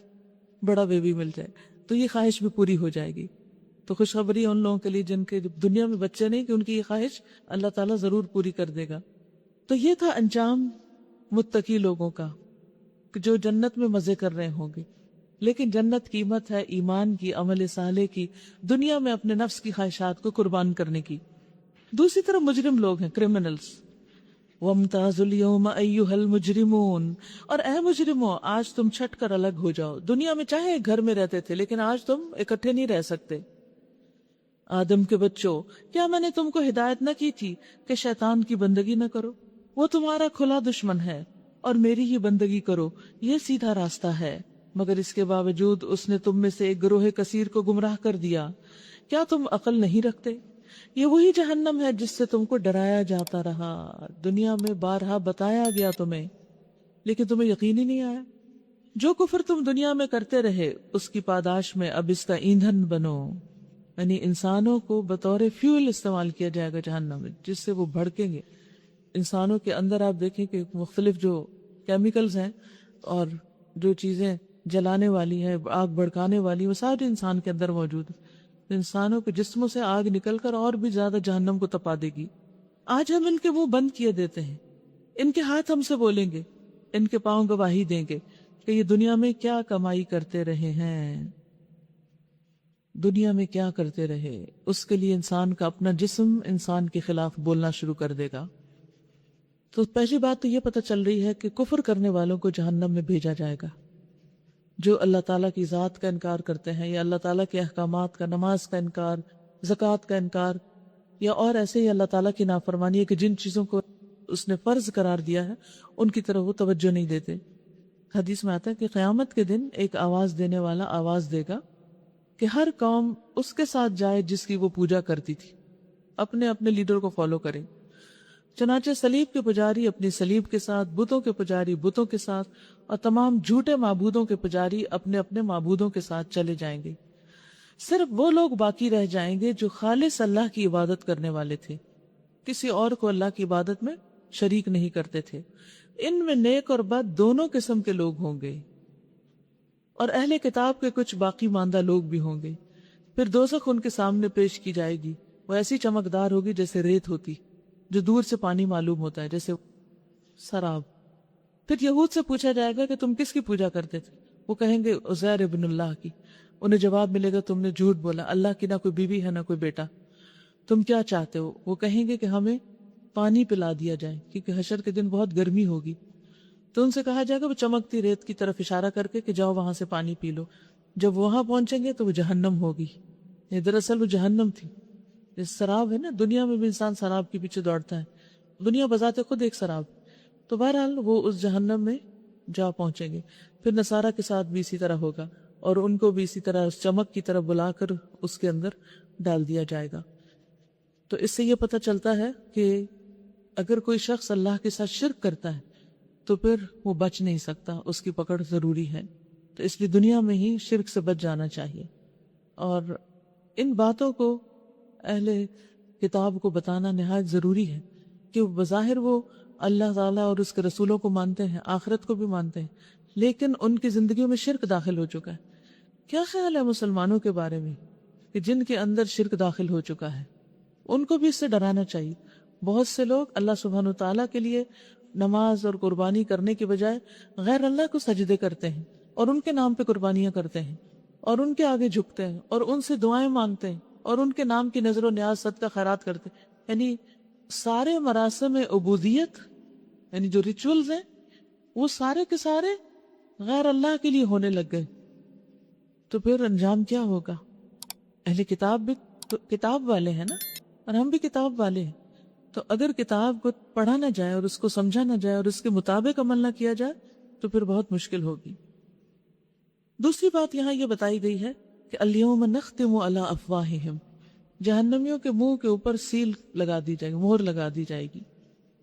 بڑا بیبی مل جائے تو یہ خواہش بھی پوری ہو جائے گی. تو خوشخبری ان لوگوں کے لیے جن کے دنیا میں بچے نہیں کہ ان کی یہ خواہش اللہ تعالیٰ ضرور پوری کر دے گا. تو یہ تھا انجام متقی لوگوں کا کہ جو جنت میں مزے کر رہے ہوں گے. لیکن جنت قیمت ہے ایمان کی، عمل صالح کی، دنیا میں اپنے نفس کی خواہشات کو قربان کرنے کی. دوسری طرف مجرم لوگ ہیں، کرمنلز. وَامْتَازُوا الْيَوْمَ أَيُّهَا الْمُجْرِمُونَ، اور اے مجرموں آج تم چھٹ کر الگ ہو جاؤ. دنیا میں چاہے گھر میں رہتے تھے لیکن آج تم اکٹھے نہیں رہ سکتے. آدم کے بچوں، کیا میں نے تم کو ہدایت نہ کی تھی کہ شیطان کی بندگی نہ کرو؟ وہ تمہارا کھلا دشمن ہے، اور میری ہی بندگی کرو، یہ سیدھا راستہ ہے. مگر اس کے باوجود اس نے تم میں سے ایک گروہ کثیر کو گمراہ کر دیا. کیا تم عقل نہیں رکھتے؟ یہ وہی جہنم ہے جس سے تم کو ڈرایا جاتا رہا. دنیا میں بارہا بتایا گیا تمہیں، لیکن تمہیں یقین ہی نہیں آیا. جو کفر تم دنیا میں کرتے رہے اس کی پاداش میں اب اس کا ایندھن بنو. یعنی انسانوں کو بطور فیول استعمال کیا جائے گا جہنم میں، جس سے وہ بھڑکیں گے. انسانوں کے اندر آپ دیکھیں کہ مختلف جو کیمیکلز ہیں اور جو چیزیں جلانے والی ہیں، آگ بھڑکانے والی، وہ ساری انسان کے اندر موجود ہیں. انسانوں کے جسموں سے آگ نکل کر اور بھی زیادہ جہنم کو تپا دے گی. آج ہم ان کے منہ بند کیے دیتے ہیں، ان کے ہاتھ ہم سے بولیں گے، ان کے پاؤں گواہی دیں گے کہ یہ دنیا میں کیا کمائی کرتے رہے ہیں، دنیا میں کیا کرتے رہے. اس کے لیے انسان کا اپنا جسم انسان کے خلاف بولنا شروع کر دے گا. تو پہلی بات تو یہ پتہ چل رہی ہے کہ کفر کرنے والوں کو جہنم میں بھیجا جائے گا. جو اللہ تعالیٰ کی ذات کا انکار کرتے ہیں، یا اللہ تعالیٰ کے احکامات کا، نماز کا انکار، زکوٰۃ کا انکار، یا اور ایسے ہی اللہ تعالیٰ کی نافرمانی ہے کہ جن چیزوں کو اس نے فرض قرار دیا ہے ان کی طرف وہ توجہ نہیں دیتے. حدیث میں آتا ہے کہ قیامت کے دن ایک آواز دینے والا آواز دے گا کہ ہر قوم اس کے ساتھ جائے جس کی وہ پوجا کرتی تھی، اپنے اپنے لیڈر کو فالو کرے. چنانچہ صلیب کے پجاری اپنی صلیب کے ساتھ، بتوں کے پجاری بتوں کے ساتھ، اور تمام جھوٹے معبودوں کے پجاری اپنے اپنے معبودوں کے ساتھ چلے جائیں گے. صرف وہ لوگ باقی رہ جائیں گے جو خالص اللہ کی عبادت کرنے والے تھے، کسی اور کو اللہ کی عبادت میں شریک نہیں کرتے تھے. ان میں نیک اور بد دونوں قسم کے لوگ ہوں گے، اور اہل کتاب کے کچھ باقی ماندہ لوگ بھی ہوں گے. پھر دوزخ ان کے سامنے پیش کی جائے گی. وہ ایسی چمکدار ہوگی جیسے ریت ہوتی، جو دور سے پانی معلوم ہوتا ہے، جیسے سراب. پھر یہود سے پوچھا جائے گا کہ تم کس کی پوجا کرتے تھے؟ وہ کہیں گے عزیر ابن اللہ کی. انہیں جواب ملے گا تم نے جھوٹ بولا، اللہ کی نہ کوئی بیوی ہے نہ کوئی بیٹا. تم کیا چاہتے ہو؟ وہ کہیں گے کہ ہمیں پانی پلا دیا جائے کیونکہ حشر کے دن بہت گرمی ہوگی. تو ان سے کہا جائے گا وہ چمکتی ریت کی طرف اشارہ کر کے کہ جاؤ وہاں سے پانی پی لو. جب وہاں پہنچیں گے تو وہ جہنم ہوگی. یہ دراصل وہ جہنم تھی. سراب ہے نا، دنیا میں بھی انسان سراب کے پیچھے دوڑتا ہے، دنیا بذات خود ایک سراب. تو بہرحال وہ اس جہنم میں جا پہنچیں گے. پھر نصارہ کے ساتھ بھی اسی طرح ہوگا، اور ان کو بھی اسی طرح اس چمک کی طرف بلا کر اس کے اندر ڈال دیا جائے گا. تو اس سے یہ پتہ چلتا ہے کہ اگر کوئی شخص اللہ کے ساتھ شرک کرتا ہے تو پھر وہ بچ نہیں سکتا، اس کی پکڑ ضروری ہے. تو اس لیے دنیا میں ہی شرک سے بچ جانا چاہیے. اور ان باتوں کو اہل کتاب کو بتانا نہایت ضروری ہے کہ بظاہر وہ اللہ تعالیٰ اور اس کے رسولوں کو مانتے ہیں، آخرت کو بھی مانتے ہیں، لیکن ان کی زندگیوں میں شرک داخل ہو چکا ہے۔ کیا خیال ہے مسلمانوں کے بارے میں کہ جن کے اندر شرک داخل ہو چکا ہے؟ ان کو بھی اس سے ڈرانا چاہیے۔ بہت سے لوگ اللہ سبحانہ و تعالیٰ کے لیے نماز اور قربانی کرنے کی بجائے غیر اللہ کو سجدے کرتے ہیں اور ان کے نام پہ قربانیاں کرتے ہیں اور ان کے آگے جھکتے ہیں اور ان سے دعائیں مانگتے ہیں اور ان کے نام کی نظر و نیاز صدقہ خیرات کرتے ہیں۔ یعنی سارے مراسم عبودیت، یعنی جو ریچولز ہیں، وہ سارے کے سارے غیر اللہ کے لیے ہونے لگ گئے۔ تو پھر انجام کیا ہوگا؟ اہل کتاب بھی تو کتاب والے ہیں نا، اور ہم بھی کتاب والے ہیں۔ تو اگر کتاب کو پڑھا نہ جائے اور اس کو سمجھا نہ جائے اور اس کے مطابق عمل نہ کیا جائے تو پھر بہت مشکل ہوگی۔ دوسری بات یہاں یہ بتائی گئی ہے کہ الیوم نختم علی افواہہم، جہنمیوں کے منہ کے اوپر سیل لگا دی جائے گی، مہر لگا دی جائے گی۔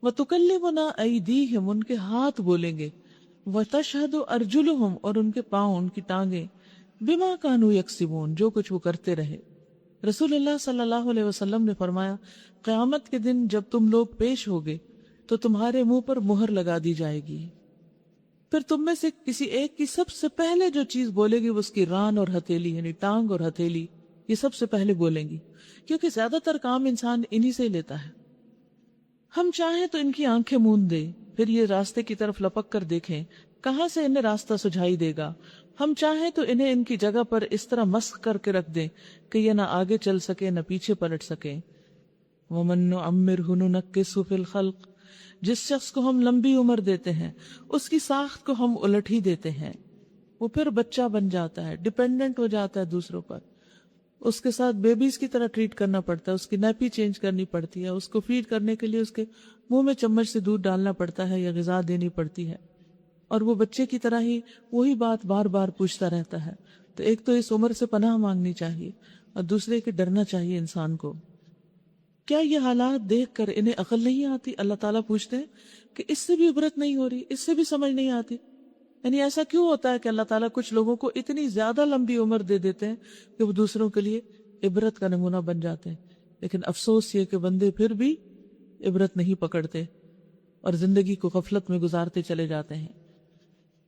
وتکلمنا ایدیہم، ان کے ہاتھ بولیں گے، وتشہد ارجلہم، اور ان کے پاؤں، ان کی ٹانگیں، بما کانوا یکسبون، جو کچھ وہ کرتے رہے۔ رسول اللہ صلی اللہ علیہ وسلم نے فرمایا، قیامت کے دن جب تم لوگ پیش ہوگے تو تمہارے منہ پر مہر لگا دی جائے گی، پھر تم میں سے کسی ایک کی سب سے پہلے جو چیز بولے گی وہ اس کی ران اور ہتھیلی، یعنی ٹانگ اور ہتھیلی، یہ سب سے پہلے بولیں گی، کیونکہ زیادہ تر کام انسان انہی سے لیتا ہے۔ ہم چاہیں تو ان کی آنکھیں موند دیں، پھر یہ راستے کی طرف لپک کر دیکھیں کہاں سے انہیں راستہ سجھائی دے گا۔ ہم چاہیں تو انہیں ان کی جگہ پر اس طرح مسخ کر کے رکھ دیں کہ یہ نہ آگے چل سکے نہ پیچھے پلٹ سکیں۔ وَمَن نُعَمِّرْهُ نُنَكِّسْهُ فِي الْخَلْقِ، جس شخص کو ہم لمبی عمر دیتے ہیں اس کی ساخت کو ہم الٹ ہی دیتے ہیں، وہ پھر بچہ بن جاتا ہے، ڈیپینڈنٹ ہو جاتا ہے دوسروں پر، اس کے ساتھ بیبیز کی طرح ٹریٹ کرنا پڑتا ہے، اس کی نیپی چینج کرنی پڑتی ہے، اس کو فیڈ کرنے کے لیے اس کے منہ میں چمچ سے دودھ ڈالنا پڑتا ہے یا غذا دینی پڑتی ہے، اور وہ بچے کی طرح ہی وہی بات بار بار پوچھتا رہتا ہے۔ تو ایک تو اس عمر سے پناہ مانگنی چاہیے اور دوسرے کہ ڈرنا چاہیے انسان کو۔ کیا یہ حالات دیکھ کر انہیں عقل نہیں آتی؟ اللہ تعالیٰ پوچھتے ہیں کہ اس سے بھی عبرت نہیں ہو رہی، اس سے بھی سمجھ نہیں آتی؟ یعنی ایسا کیوں ہوتا ہے کہ اللہ تعالیٰ کچھ لوگوں کو اتنی زیادہ لمبی عمر دے دیتے ہیں کہ وہ دوسروں کے لیے عبرت کا نمونہ بن جاتے ہیں، لیکن افسوس یہ کہ بندے پھر بھی عبرت نہیں پکڑتے اور زندگی کو غفلت میں گزارتے چلے جاتے ہیں۔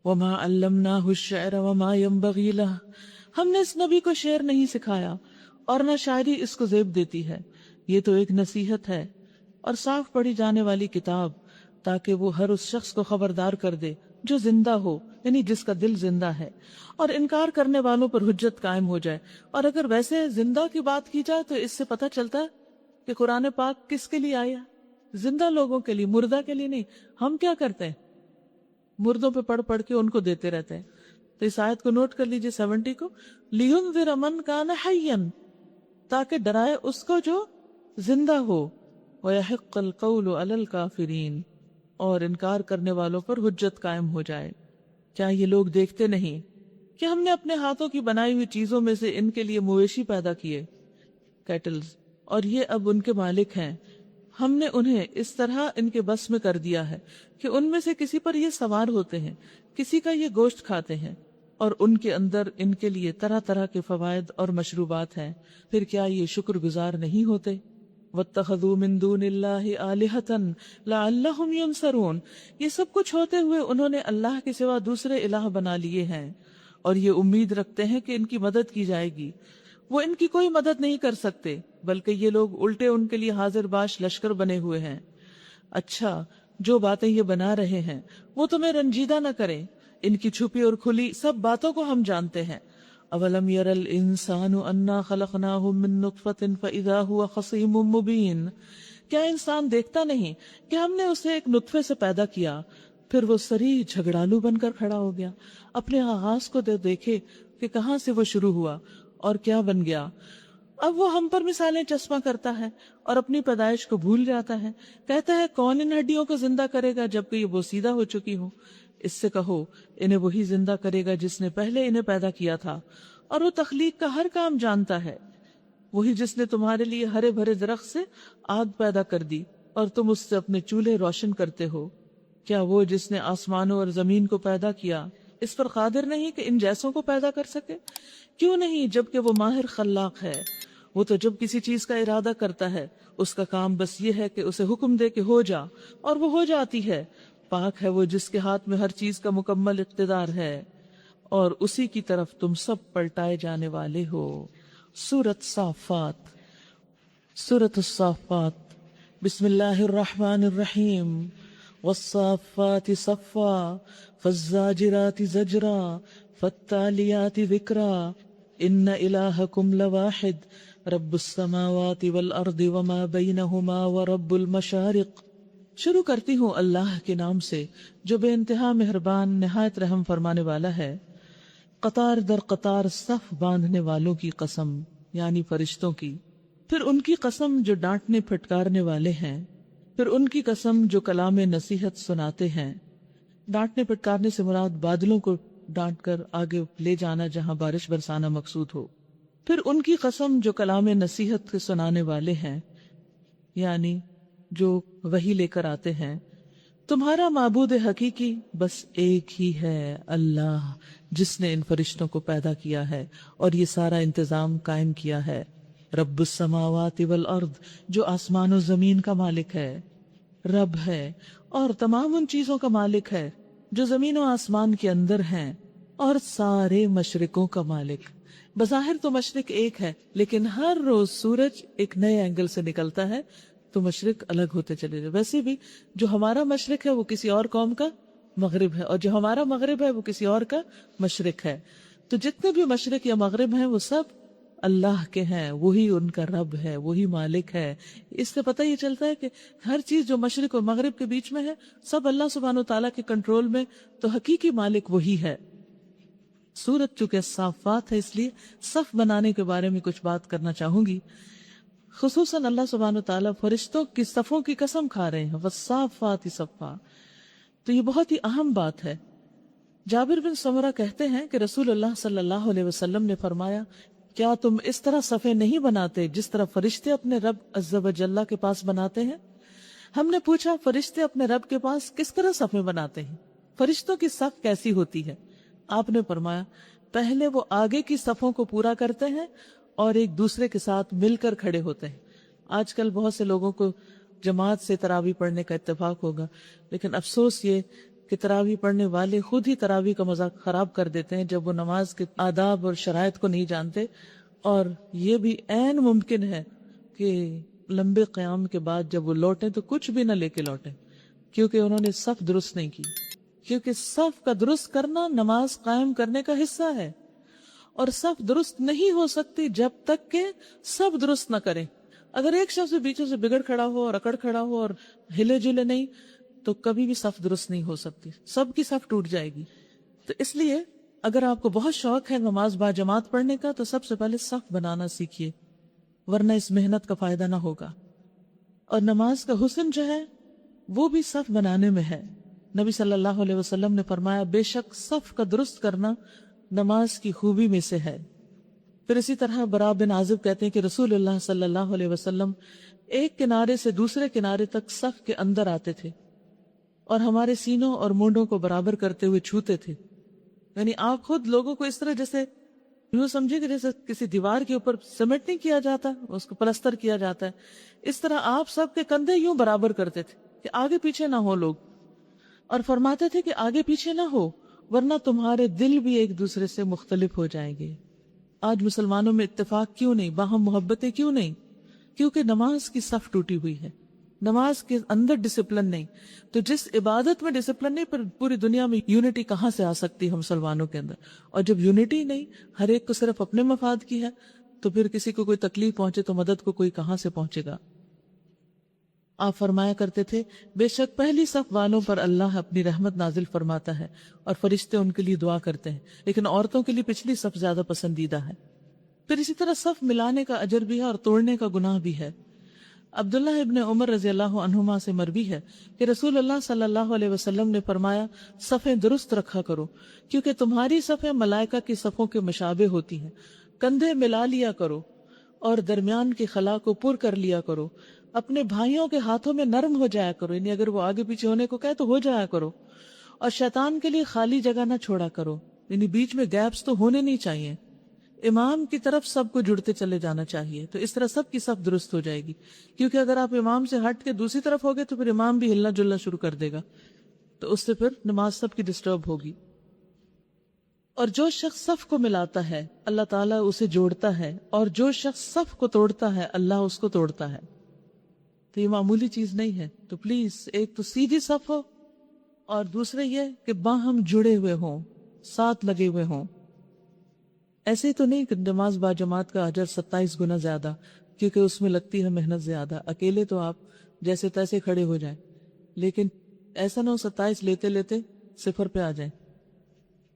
وَمَا عَلَّمْنَاهُ الشِّعْرَ وَمَا يَنبَغِي لَهُ، ہم نے اس نبی کو شعر نہیں سکھایا اور نہ شاعری اس کو زیب دیتی ہے، یہ تو ایک نصیحت ہے اور صاف پڑھی جانے والی کتاب، تاکہ وہ ہر اس شخص کو خبردار کر دے جو زندہ ہو، یعنی جس کا دل زندہ ہے، اور انکار کرنے والوں پر حجت قائم ہو جائے۔ اور اگر ویسے زندہ کی بات کی جائے تو اس سے پتہ چلتا ہے کہ قرآن پاک کس کے لیے آیا؟ زندہ لوگوں کے لیے، مردہ کے لیے نہیں۔ ہم کیا کرتے ہیں؟ مردوں پہ پڑھ پڑھ کے ان کو دیتے رہتے ہیں۔ تو اس آیت کو نوٹ کر لیجئے 70 کو، لِيُنذِرَ مَنْ كَانَ حَيًّا، تاکہ ڈرائے اس کو جو زندہ ہو، وَيَحِقَّ الْقَوْلُ عَلَى الْكَافِرِينَ، اور انکار کرنے والوں پر حجت قائم ہو جائے۔ کیا یہ لوگ دیکھتے نہیں کہ ہم نے اپنے ہاتھوں کی بنائی ہوئی چیزوں میں سے ان کے لیے مویشی پیدا کیے، کیٹلز، اور یہ اب ان کے مالک ہیں۔ ہم نے انہیں اس طرح ان کے بس میں کر دیا ہے کہ ان میں سے کسی پر یہ سوار ہوتے ہیں، کسی کا یہ گوشت کھاتے ہیں، اور ان کے اندر ان کے لیے طرح طرح کے فوائد اور مشروبات ہیں، پھر کیا یہ شکر گزار نہیں ہوتے؟ وَاتَّخَذُوا مِن دُونِ اللَّهِ آلِهَةً لَعَلَّهُمْ يُنصَرُونَ، یہ سب کچھ ہوتے ہوئے انہوں نے اللہ کے سوا دوسرے الہ بنا لیے ہیں اور یہ امید رکھتے ہیں کہ ان کی مدد کی جائے گی۔ وہ ان کی کوئی مدد نہیں کر سکتے، بلکہ یہ لوگ الٹے ان کے لیے حاضر باش لشکر بنے ہوئے ہیں۔ اچھا، جو باتیں یہ بنا رہے ہیں وہ تمہیں رنجیدہ نہ کریں، ان کی چھپی اور کھلی سب باتوں کو ہم جانتے ہیں۔ اولم یر الانسان انا خلقناہ من نطفۃ فاذا هو خصیم مبین، کیا انسان دیکھتا نہیں کہ ہم نے اسے ایک نطفے سے پیدا کیا، پھر وہ صریح جھگڑالو بن کر کھڑا ہو گیا۔ اپنے آغاز کو دیکھے کہ کہاں سے وہ شروع ہوا اور کیا بن گیا۔ اب وہ ہم پر مثالیں چسپاں کرتا ہے اور اپنی پیدائش کو بھول جاتا ہے، کہتا ہے کون ان ہڈیوں کو زندہ کرے گا جبکہ یہ بوسیدہ ہو چکی ہوں۔ اس سے کہو انہیں وہی زندہ کرے گا جس نے پہلے انہیں پیدا کیا تھا، اور وہ تخلیق کا ہر کام جانتا ہے۔ وہی جس نے تمہارے لیے ہرے بھرے درخت سے آگ پیدا کر دی اور تم اس سے اپنے چولہے روشن کرتے ہو۔ کیا وہ جس نے آسمانوں اور زمین کو پیدا کیا اس پر قادر نہیں کہ ان جیسوں کو پیدا کر سکے؟ کیوں نہیں، جبکہ وہ ماہر خلاق ہے۔ وہ تو جب کسی چیز کا ارادہ کرتا ہے اس کا کام بس یہ ہے کہ اسے حکم دے کہ ہو جا، اور وہ ہو جاتی ہے۔ پاک ہے وہ جس کے ہاتھ میں ہر چیز کا مکمل اقتدار ہے، اور اسی کی طرف تم سب پلٹائے جانے والے ہو۔ سورۃ صافات۔ سورۃ الصافات۔ بسم اللہ الرحمن الرحیم۔ والصافات صفا فالزاجرات زجرا فالتالیات ذکرا ان الہکم لواحد رب السماوات والارض وما بینہما ورب المشارق۔ شروع کرتی ہوں اللہ کے نام سے جو بے انتہا مہربان نہایت رحم فرمانے والا ہے۔ قطار در قطار صف باندھنے والوں کی قسم، یعنی فرشتوں کی، پھر ان کی قسم جو ڈانٹنے پھٹکارنے والے ہیں، پھر ان کی قسم جو کلام نصیحت سناتے ہیں۔ ڈانٹنے پھٹکارنے سے مراد بادلوں کو ڈانٹ کر آگے لے جانا جہاں بارش برسانا مقصود ہو۔ پھر ان کی قسم جو کلام نصیحت کے سنانے والے ہیں، یعنی جو وحی لے کر آتے ہیں۔ تمہارا معبود حقیقی بس ایک ہی ہے، اللہ، جس نے ان فرشتوں کو پیدا کیا ہے اور یہ سارا انتظام قائم کیا ہے۔ رب السماوات والارض، جو آسمان و زمین کا مالک ہے، رب ہے، اور تمام ان چیزوں کا مالک ہے جو زمین و آسمان کے اندر ہیں، اور سارے مشرقوں کا مالک۔ بظاہر تو مشرق ایک ہے، لیکن ہر روز سورج ایک نئے اینگل سے نکلتا ہے تو مشرق الگ ہوتے چلے جائے۔ ویسے بھی جو ہمارا مشرق ہے وہ کسی اور قوم کا مغرب ہے، اور جو ہمارا مغرب ہے وہ کسی اور کا مشرق ہے۔ تو جتنے بھی مشرق یا مغرب ہیں وہ سب اللہ کے ہیں، وہی ان کا رب ہے، وہی مالک ہے۔ اس سے پتہ یہ چلتا ہے کہ ہر چیز جو مشرق اور مغرب کے بیچ میں ہے سب اللہ سبحانہ و تعالیٰ کے کنٹرول میں، تو حقیقی مالک وہی ہے۔ سورت چونکہ صافات ہے اس لیے صف بنانے کے بارے میں کچھ بات کرنا چاہوں گی۔ خصوصاً اللہ سبحانہ و تعالیٰ فرشتوں کی صفوں کی قسم کھا رہے ہیں، والصافات صفا، تو یہ بہت ہی اہم بات ہے۔ جابر بن سمرہ کہتے ہیں کہ رسول اللہ صلی اللہ علیہ وسلم نے فرمایا، کیا تم اس طرح صفیں نہیں بناتے جس طرح فرشتے اپنے رب عز و جل کے پاس بناتے ہیں؟ ہم نے پوچھا، فرشتے اپنے رب کے پاس کس طرح صفیں بناتے ہیں؟ فرشتوں کی صف کیسی ہوتی ہے؟ آپ نے فرمایا، پہلے وہ آگے کی صفوں کو پورا کرتے ہیں اور ایک دوسرے کے ساتھ مل کر کھڑے ہوتے ہیں۔ آج کل بہت سے لوگوں کو جماعت سے تراویح پڑھنے کا اتفاق ہوگا، لیکن افسوس یہ کہ تراویح پڑھنے والے خود ہی تراویح کا مذاق خراب کر دیتے ہیں جب وہ نماز کے آداب اور شرائط کو نہیں جانتے۔ اور یہ بھی عین ممکن ہے کہ لمبے قیام کے بعد جب وہ لوٹیں تو کچھ بھی نہ لے کے لوٹیں، کیونکہ انہوں نے صف درست نہیں کی۔ کیونکہ صف کا درست کرنا نماز قائم کرنے کا حصہ ہے، اور صف درست نہیں ہو سکتی جب تک کہ سب درست نہ کریں۔ اگر ایک شخص بیچوں سے بگڑ کھڑا ہو اور اکڑ کھڑا ہو اور ہلے جلے نہیں تو کبھی بھی صف درست نہیں ہو سکتی، سب کی صف ٹوٹ جائے گی۔ تو اس لیے اگر آپ کو بہت شوق ہے نماز با جماعت پڑھنے کا تو سب سے پہلے صف بنانا سیکھیے، ورنہ اس محنت کا فائدہ نہ ہوگا۔ اور نماز کا حسن جو ہے وہ بھی صف بنانے میں ہے۔ نبی صلی اللہ علیہ وسلم نے فرمایا، بے شک صف کا درست کرنا نماز کی خوبی میں سے ہے۔ پھر اسی طرح برا بن عازب کہتے ہیں کہ رسول اللہ صلی اللہ علیہ وسلم ایک کنارے سے دوسرے کنارے تک صف کے اندر آتے تھے اور ہمارے سینوں اور مونڈوں کو برابر کرتے ہوئے چھوتے تھے۔ یعنی آپ خود لوگوں کو اس طرح جیسے یوں سمجھے کہ جیسے کسی دیوار کے اوپر سیمنٹ نہیں کیا جاتا، اس کو پلستر کیا جاتا ہے، اس طرح آپ سب کے کندھے یوں برابر کرتے تھے کہ آگے پیچھے نہ ہو لوگ، اور فرماتے تھے کہ آگے پیچھے نہ ہو ورنہ تمہارے دل بھی ایک دوسرے سے مختلف ہو جائیں گے۔ آج مسلمانوں میں اتفاق کیوں نہیں، باہم محبتیں کیوں نہیں؟ کیونکہ نماز کی صف ٹوٹی ہوئی ہے، نماز کے اندر ڈسپلن نہیں۔ تو جس عبادت میں ڈسپلن نہیں، پھر پوری دنیا میں یونٹی کہاں سے آ سکتی ہے ہم مسلمانوں کے اندر؟ اور جب یونٹی نہیں، ہر ایک کو صرف اپنے مفاد کی ہے، تو پھر کسی کو کوئی تکلیف پہنچے تو مدد کو کوئی کہاں سے پہنچے گا؟ آپ فرمایا کرتے تھے، بے شک پہلی صف والوں پر اللہ اپنی رحمت نازل فرماتا ہے اور فرشتے ان کے لیے دعا کرتے ہیں، لیکن عورتوں کے لیے پچھلی صف زیادہ پسندیدہ ہے۔ پھر اسی طرح صف ملانے کا اجر بھی ہے اور توڑنے کا گناہ بھی ہے۔ عبداللہ ابن عمر رضی اللہ عنہما سے مروی ہے کہ رسول اللہ صلی اللہ علیہ وسلم نے فرمایا، صفیں درست رکھا کرو کیونکہ تمہاری صفیں ملائکہ کی صفوں کے مشابہ ہوتی ہیں۔ کندھے ملا لیا کرو اور درمیان کی خلا کو پر کر لیا کرو۔ اپنے بھائیوں کے ہاتھوں میں نرم ہو جایا کرو، یعنی اگر وہ آگے پیچھے ہونے کو کہے تو ہو جایا کرو، اور شیطان کے لیے خالی جگہ نہ چھوڑا کرو، یعنی بیچ میں گیپس تو ہونے نہیں چاہیے۔ امام کی طرف سب کو جڑتے چلے جانا چاہیے، تو اس طرح سب کی صف درست ہو جائے گی. کیونکہ اگر آپ امام سے ہٹ کے دوسری طرف ہوگے تو پھر امام بھی ہلنا جلنا شروع کر دے گا، تو اس سے پھر نماز سب کی ڈسٹرب ہوگی. اور جو شخص صف کو ملاتا ہے اللہ تعالیٰ اسے جوڑتا ہے، اور جو شخص صف کو توڑتا ہے اللہ اس کو توڑتا ہے. تو یہ معمولی چیز نہیں ہے. تو پلیز ایک تو سیدھی صف ہو، اور دوسرے یہ کہ باہم جڑے ہوئے ہوں، ساتھ لگے ہوئے ہوں. ایسے ہی تو نہیں کہ نماز با جماعت کا اجر 27 گنا زیادہ، کیونکہ اس میں لگتی ہے محنت زیادہ. اکیلے تو آپ جیسے تیسے کھڑے ہو جائیں، لیکن ایسا نہ ہو 27 لیتے لیتے صفر پہ آ جائیں.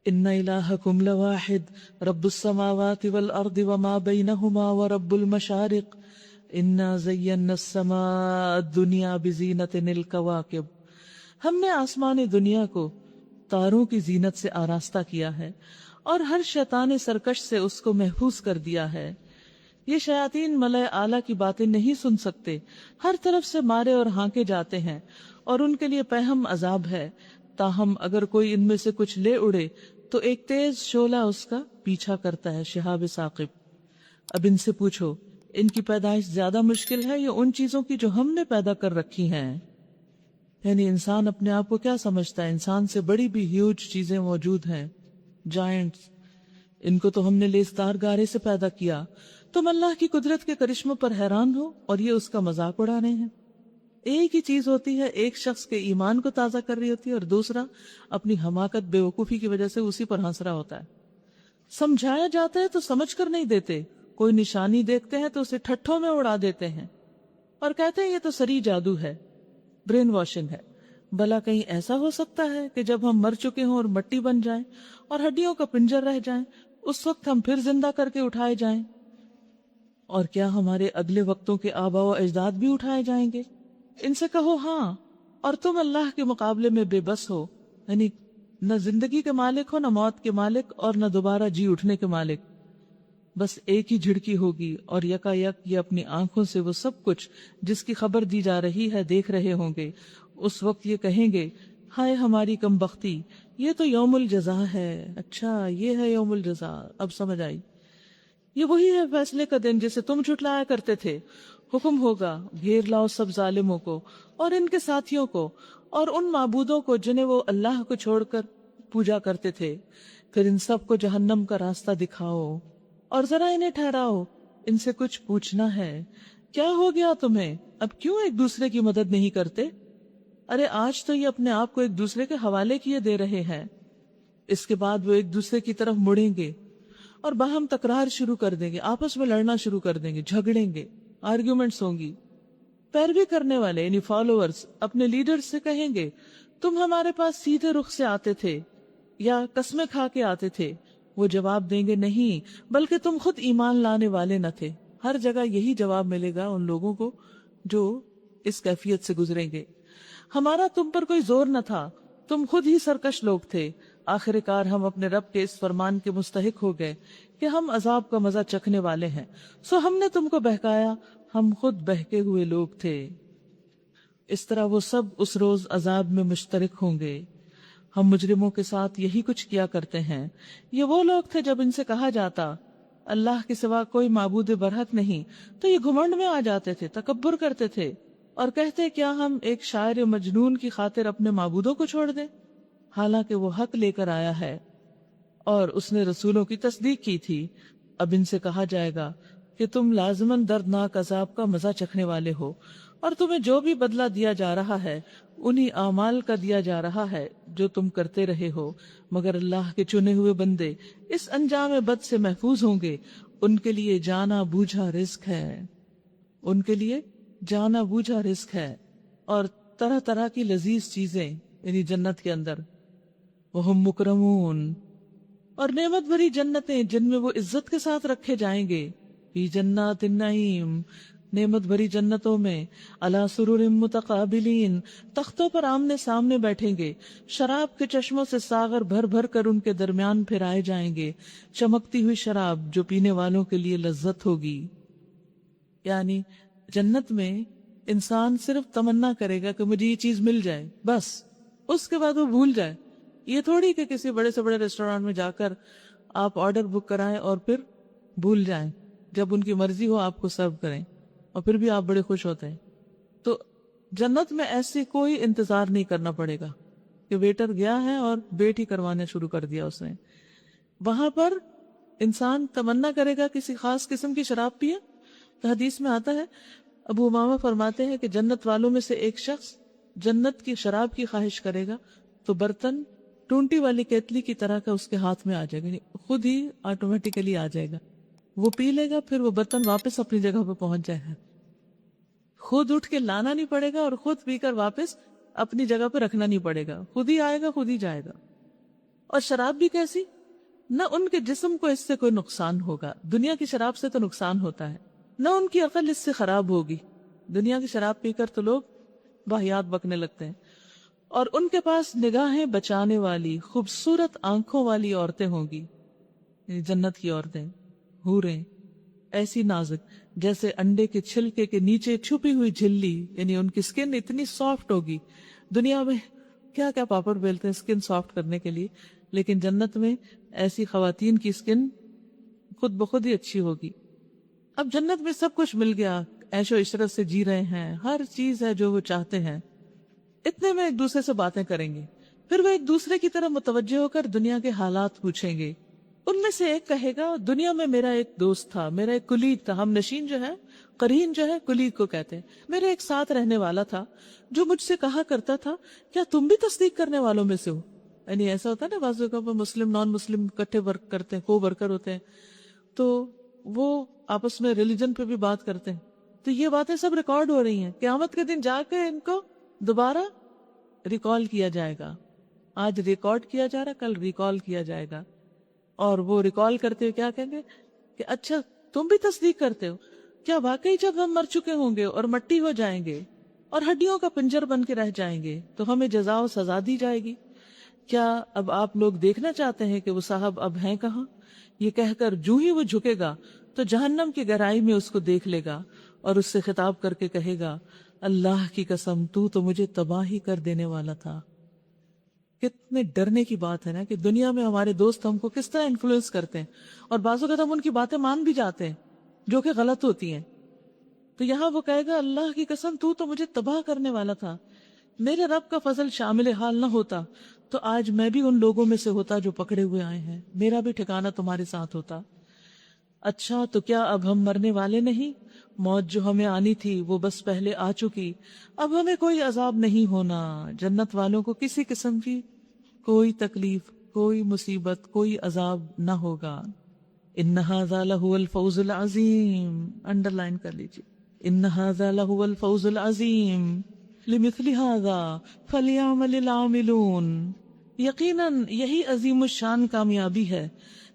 ان الہکم لواحد رب السماوات والارض وما بینہما ورب المشارق انا زینا السماء الدنیا بزینت الکواکب. ہم نے آسمان دنیا کو تاروں کی زینت سے آراستہ کیا ہے، اور ہر شیطان سرکش سے اس کو محفوظ کر دیا ہے. یہ شیاطین ملائے اعلیٰ کی باتیں نہیں سن سکتے، ہر طرف سے مارے اور ہانکے جاتے ہیں، اور ان کے لیے پہم عذاب ہے. تاہم اگر کوئی ان میں سے کچھ لے اڑے تو ایک تیز شعلہ اس کا پیچھا کرتا ہے، شہاب ثاقب. اب ان سے پوچھو ان کی پیدائش زیادہ مشکل ہے یا ان چیزوں کی جو ہم نے پیدا کر رکھی ہیں؟ یعنی انسان اپنے آپ کو کیا سمجھتا ہے؟ انسان سے بڑی بھی ہیوج چیزیں موجود ہیں، جائنٹس. ان کو تو ہم نے لیسدار گارے سے پیدا کیا. تم اللہ کی قدرت کے کرشموں پر حیران ہو اور یہ اس کا مذاق اڑا رہے ہیں. ایک ہی چیز ہوتی ہے، ایک شخص کے ایمان کو تازہ کر رہی ہوتی ہے، اور دوسرا اپنی حماقت بے وقوفی کی وجہ سے اسی پر ہنس رہا ہوتا ہے. سمجھایا جاتا ہے تو سمجھ کر نہیں دیتے، کوئی نشانی دیکھتے ہیں تو اسے ٹھٹھوں میں اڑا دیتے ہیں اور کہتے ہیں یہ تو سری جادو ہے، برین واشنگ ہے. بھلا کہیں ایسا ہو سکتا ہے کہ جب ہم مر چکے ہوں اور مٹی بن جائیں اور ہڈیوں کا پنجر رہ جائیں، اس وقت ہم پھر زندہ کر کے اٹھائے جائیں؟ اور کیا ہمارے اگلے وقتوں کے آباء و اجداد بھی اٹھائے جائیں گے؟ ان سے کہو ہاں، اور تم اللہ کے مقابلے میں بے بس ہو، یعنی نہ زندگی کے مالک ہو، نہ موت کے مالک، اور نہ دوبارہ جی اٹھنے کے مالک. بس ایک ہی جھڑکی ہوگی اور یکا یک یہ اپنی آنکھوں سے وہ سب کچھ جس کی خبر دی جا رہی ہے دیکھ رہے ہوں گے. اس وقت یہ کہیں گے ہائے ہماری کم بختی، یہ تو یوم الجزا ہے. اچھا یہ ہے یوم الجزا، اب سمجھ آئی. یہ وہی ہے فیصلے کا دن جسے تم جھٹلایا کرتے تھے. حکم ہوگا گھیر لاؤ سب ظالموں کو اور ان کے ساتھیوں کو اور ان معبودوں کو جنہیں وہ اللہ کو چھوڑ کر پوجا کرتے تھے. پھر ان سب کو جہنم کا راستہ دکھاؤ اور ذرا انہیں ٹھہراؤ، ان سے کچھ پوچھنا ہے. کیا ہو گیا تمہیں؟ اب کیوں ایک دوسرے کی مدد نہیں کرتے؟ ارے آج تو یہ اپنے آپ کو ایک دوسرے کے حوالے کیے دے رہے ہیں، اس کے بعد وہ ایک دوسرے کی طرف مڑیں گے اور باہم تکرار شروع کر دیں گے، آپس میں لڑنا شروع کر دیں گے، جھگڑیں گے، آرگیومنٹس ہوں گی. پیروی کرنے والے یعنی فالوورز اپنے لیڈر سے کہیں گے تم ہمارے پاس سیدھے رخ سے آتے تھے یا قسمیں کھا کے آتے تھے؟ وہ جواب دیں گے نہیں، بلکہ تم خود ایمان لانے والے نہ تھے. ہر جگہ یہی جواب ملے گا ان لوگوں کو جو اس کیفیت سے گزریں گے. ہمارا تم پر کوئی زور نہ تھا، تم خود ہی سرکش لوگ تھے. آخر کار ہم اپنے رب کے اس فرمان کے مستحق ہو گئے کہ ہم عذاب کا مزہ چکھنے والے ہیں، سو ہم نے تم کو بہکایا، ہم خود بہکے ہوئے لوگ تھے. اس طرح وہ سب اس روز عذاب میں مشترک ہوں گے. ہم مجرموں کے ساتھ یہی کچھ کیا کرتے ہیں. یہ وہ لوگ تھے جب ان سے کہا جاتا اللہ کے سوا کوئی معبود برحق نہیں تو یہ گھمنڈ میں آ جاتے تھے، تکبر کرتے تھے اور کہتے کیا ہم ایک شاعر مجنون کی خاطر اپنے معبودوں کو چھوڑ دیں؟ حالانکہ وہ حق لے کر آیا ہے اور اس نے رسولوں کی تصدیق کی تھی. اب ان سے کہا جائے گا کہ تم لازماً دردناک عذاب کا مزہ چکھنے والے ہو، اور تمہیں جو بھی بدلہ دیا جا رہا ہے انہی اعمال کا دیا جا رہا ہے جو تم کرتے رہے ہو. مگر اللہ کے چنے ہوئے بندے اس انجام بد سے محفوظ ہوں گے. ان کے لیے جانا بوجھا رزق ہے، ان کے لیے جانا بوجھا رزق ہے اور طرح طرح کی لذیذ چیزیں یعنی جنت کے اندر. وہم مکرمون، اور نعمت بھری جنتیں جن میں وہ عزت کے ساتھ رکھے جائیں گے. فی جنات النعیم، نعمت بھری جنتوں میں. علی سرر متقابلین، تختوں پر آمنے سامنے بیٹھیں گے. شراب کے چشموں سے ساغر بھر بھر کر ان کے درمیان پھرائے جائیں گے. چمکتی ہوئی شراب جو پینے والوں کے لیے لذت ہوگی. یعنی جنت میں انسان صرف تمنا کرے گا کہ مجھے یہ چیز مل جائے، بس اس کے بعد وہ بھول جائے. یہ تھوڑی کہ کسی بڑے سے بڑے ریسٹورانٹ میں جا کر آپ آرڈر بک کرائیں اور پھر بھول جائیں، جب ان کی مرضی ہو آپ کو سرو کریں اور پھر بھی آپ بڑے خوش ہوتے ہیں. تو جنت میں ایسے کوئی انتظار نہیں کرنا پڑے گا کہ ویٹر گیا ہے اور ویٹ ہی کروانا شروع کر دیا اس نے. وہاں پر انسان تمنا کرے گا کسی خاص قسم کی شراب پیے. تو حدیث میں آتا ہے، ابو امامہ فرماتے ہیں کہ جنت والوں میں سے ایک شخص جنت کی شراب کی خواہش کرے گا تو برتن ٹونٹی والی کیتلی کی طرح کا اس کے ہاتھ میں آ جائے گا، یعنی خود ہی آٹومیٹیکلی آ جائے گا. وہ پی لے گا، پھر وہ برتن واپس اپنی جگہ پہ پہنچ جائے گا. خود اٹھ کے لانا نہیں پڑے گا اور خود پی کر واپس اپنی جگہ پہ رکھنا نہیں پڑے گا، خود ہی آئے گا، خود ہی جائے گا. اور شراب بھی کیسی؟ نہ ان کے جسم کو اس سے کوئی نقصان ہوگا، دنیا کی شراب سے تو نقصان ہوتا ہے، نہ ان کی عقل اس سے خراب ہوگی. دنیا کی شراب پی کر تو لوگ واہیات بکنے لگتے ہیں. اور ان کے پاس نگاہیں بچانے والی خوبصورت آنکھوں والی عورتیں ہوں گی، یعنی جنت کی عورتیں، حوریں ایسی نازک جیسے انڈے کے چھلکے کے نیچے چھپی ہوئی جھلی، یعنی ان کی سکن اتنی سافٹ ہوگی. دنیا میں کیا کیا پاپڑ بیلتے ہیں سکن سافٹ کرنے کے لیے، لیکن جنت میں ایسی خواتین کی سکن خود بخود ہی اچھی ہوگی. اب جنت میں سب کچھ مل گیا، عیش و عشرت سے جی رہے ہیں، ہر چیز ہے جو وہ چاہتے ہیں. اتنے میں ایک دوسرے سے باتیں کریں گے، پھر وہ ایک دوسرے کی طرف متوجہ ہو کر دنیا کے حالات پوچھیں گے. ان میں سے ایک کہے گا دنیا میں میرا ایک دوست تھا، میرا ایک کلید تھا، ہم نشین جو ہے، قرین جو ہے کلید کو کہتے ہیں، میرے ایک ساتھ رہنے والا تھا جو مجھ سے کہا کرتا تھا کیا تم بھی تصدیق کرنے والوں میں سے ہو. یعنی ایسا ہوتا ہے نا بعض جگہوں پہ مسلم نان مسلم اکٹھے ورک کرتے ہیں، کو ورکر ہوتے ہیں، تو وہ آپس میں ریلیجن پہ بھی بات کرتے ہیں. تو یہ باتیں سب ریکارڈ ہو رہی ہیں، قیامت کے دن جا کے ان کو دوبارہ ریکال کیا جائے گا. آج ریکارڈ کیا جا رہا، کل ریکال کیا جائے گا. اور وہ ریکال کرتے ہوئے کیا کہیں گے کہ اچھا تم بھی تصدیق کرتے ہو، کیا واقعی جب ہم مر چکے ہوں گے اور مٹی ہو جائیں گے اور ہڈیوں کا پنجر بن کے رہ جائیں گے تو ہمیں جزا و سزا دی جائے گی، کیا اب آپ لوگ دیکھنا چاہتے ہیں کہ وہ صاحب اب ہیں کہاں؟ یہ کہہ کر جو ہی وہ جھکے گا تو جہنم کی گہرائی میں اس کو دیکھ لے گا اور اس سے خطاب کر کے کہے گا اللہ کی قسم تو مجھے تباہی کر دینے والا تھا. کتنے ڈرنے کی بات ہے نا کہ دنیا میں ہمارے دوست ہم کو کس طرح انفلوئنس کرتے ہیں اور بعض اوقات ہم ان کی باتیں مان بھی جاتے ہیں جو کہ غلط ہوتی ہیں. تو یہاں وہ کہے گا اللہ کی قسم تو مجھے تباہ کرنے والا تھا، میرے رب کا فضل شامل حال نہ ہوتا تو آج میں بھی ان لوگوں میں سے ہوتا جو پکڑے ہوئے آئے ہیں، میرا بھی ٹھکانہ تمہارے ساتھ ہوتا. اچھا تو کیا اب ہم مرنے والے نہیں؟ موت جو ہمیں آنی تھی وہ بس پہلے آ چکی، اب ہمیں کوئی عذاب نہیں ہونا. جنت والوں کو کسی قسم کی کوئی تکلیف، کوئی مصیبت، کوئی عذاب نہ ہوگا. ان ھذا لہو الفوز العظیم، انڈر لائن کر لیجیے، ان ھذا لہو الفوز العظیم لمثل ھذا فلیعمل العاملون. یقیناً یہی عظیم الشان کامیابی ہے،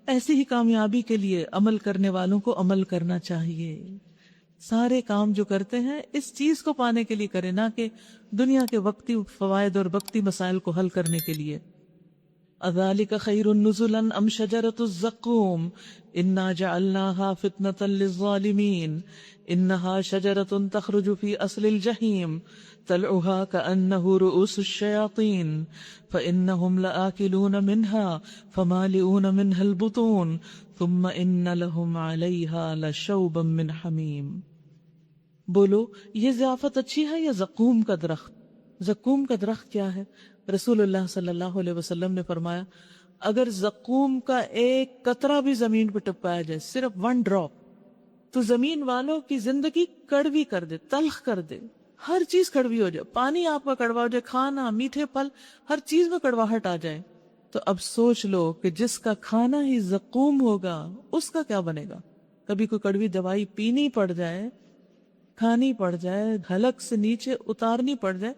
ایسی ہی کامیابی کے لیے عمل کرنے والوں کو عمل کرنا چاہیے. سارے کام جو کرتے ہیں اس چیز کو پانے کے لیے کریں، نہ کہ دنیا کے وقتی فوائد اور وقتی مسائل کو حل کرنے کے لیے. اذالک خیر نزلا ام شجرۃ الزقوم انا جعلناها فتنة للظالمین انها شجرۃ تخرج فی اصل الجحیم طلعها كأنه رؤوس الشیاطین فإنهم لآکلون منها فمالئون منها البطون ثم ان لهم علیها لشوبا من حمیم. بولو یہ ضیافت اچھی ہے یا زقوم کا درخت؟ زقوم کا درخت کیا ہے؟ رسول اللہ صلی اللہ علیہ وسلم نے فرمایا اگر زقوم کا ایک قطرہ بھی زمین پہ ٹپکایا جائے، صرف 1 ڈراپ، تو زمین والوں کی زندگی کڑوی کر دے، تلخ کر دے، ہر چیز کڑوی ہو جائے، پانی آپ کا کڑوا ہو جائے، کھانا، میٹھے پھل، ہر چیز میں کڑواہٹ آ جائے. تو اب سوچ لو کہ جس کا کھانا ہی زقوم ہوگا اس کا کیا بنے گا؟ کبھی کوئی کڑوی دوائی پینی پڑ جائے، کھانی پڑ جائے، حلق سے نیچے اتارنی پڑ جائے،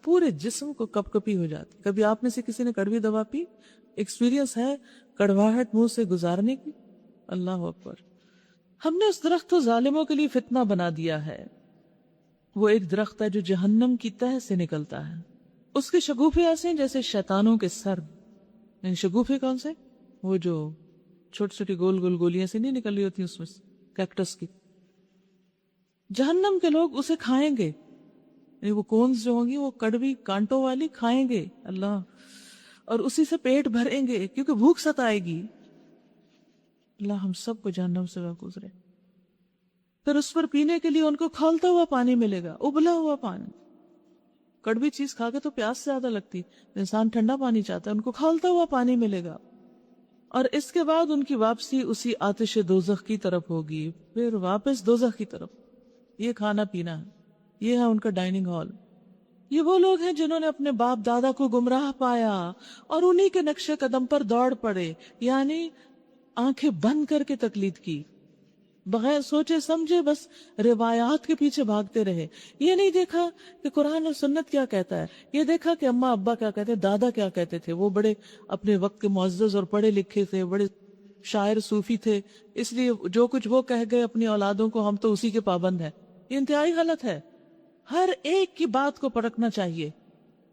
پورے جسم کو کپ کپی ہو جاتی. کبھی آپ میں سے کسی نے کڑوی دوا پی؟ ایکسپیرینس ہے کڑواہٹ منہ سے گزارنے کی؟ اللہ اکبر. ہم نے اس درخت کو ظالموں کے لیے فتنہ بنا دیا ہے. وہ ایک درخت ہے جو جہنم کی تہ سے نکلتا ہے، اس کے شگوفے ایسے ہیں جیسے شیطانوں کے سر. یعنی شگوفے کون سے؟ وہ جو چھوٹی چھوٹی گول گول گولیاں سے نہیں نکل رہی ہوتی اس میں سے، کیکٹس کی. جہنم کے لوگ اسے کھائیں گے، یعنی وہ کونز جو ہوں گی وہ کڑوی کانٹوں والی کھائیں گے اللہ، اور اسی سے پیٹ بھریں گے کیونکہ بھوک ستائے گی. اللہ ہم سب کو جہنم سے محفوظ رہے. پھر اس پر پینے کے لیے ان کو کھولتا ہوا پانی ملے گا، ابلا ہوا پانی. کڑوی چیز کھا کے تو پیاس سے زیادہ لگتی، انسان ٹھنڈا پانی چاہتا ہے، ان کو کھولتا ہوا پانی ملے گا. اور اس کے بعد ان کی واپسی اسی آتش دوزخ کی طرف ہوگی، پھر واپس دوزخ کی طرف. یہ کھانا پینا ہے، یہ ہے ان کا ڈائننگ ہال. یہ وہ لوگ ہیں جنہوں نے اپنے باپ دادا کو گمراہ پایا اور انہی کے نقش قدم پر دوڑ پڑے، یعنی آنکھیں بند کر کے تقلید کی، بغیر سوچے سمجھے بس روایات کے پیچھے بھاگتے رہے. یہ نہیں دیکھا کہ قرآن اور سنت کیا کہتا ہے، یہ دیکھا کہ اماں ابا کیا کہتے، دادا کیا کہتے تھے. وہ بڑے اپنے وقت کے معزز اور پڑھے لکھے تھے، بڑے شاعر صوفی تھے، اس لیے جو کچھ وہ کہہ گئے اپنی اولادوں کو ہم تو اسی کے پابند ہیں. یہ انتہائی غلط ہے. ہر ایک کی بات کو پرکھنا چاہیے،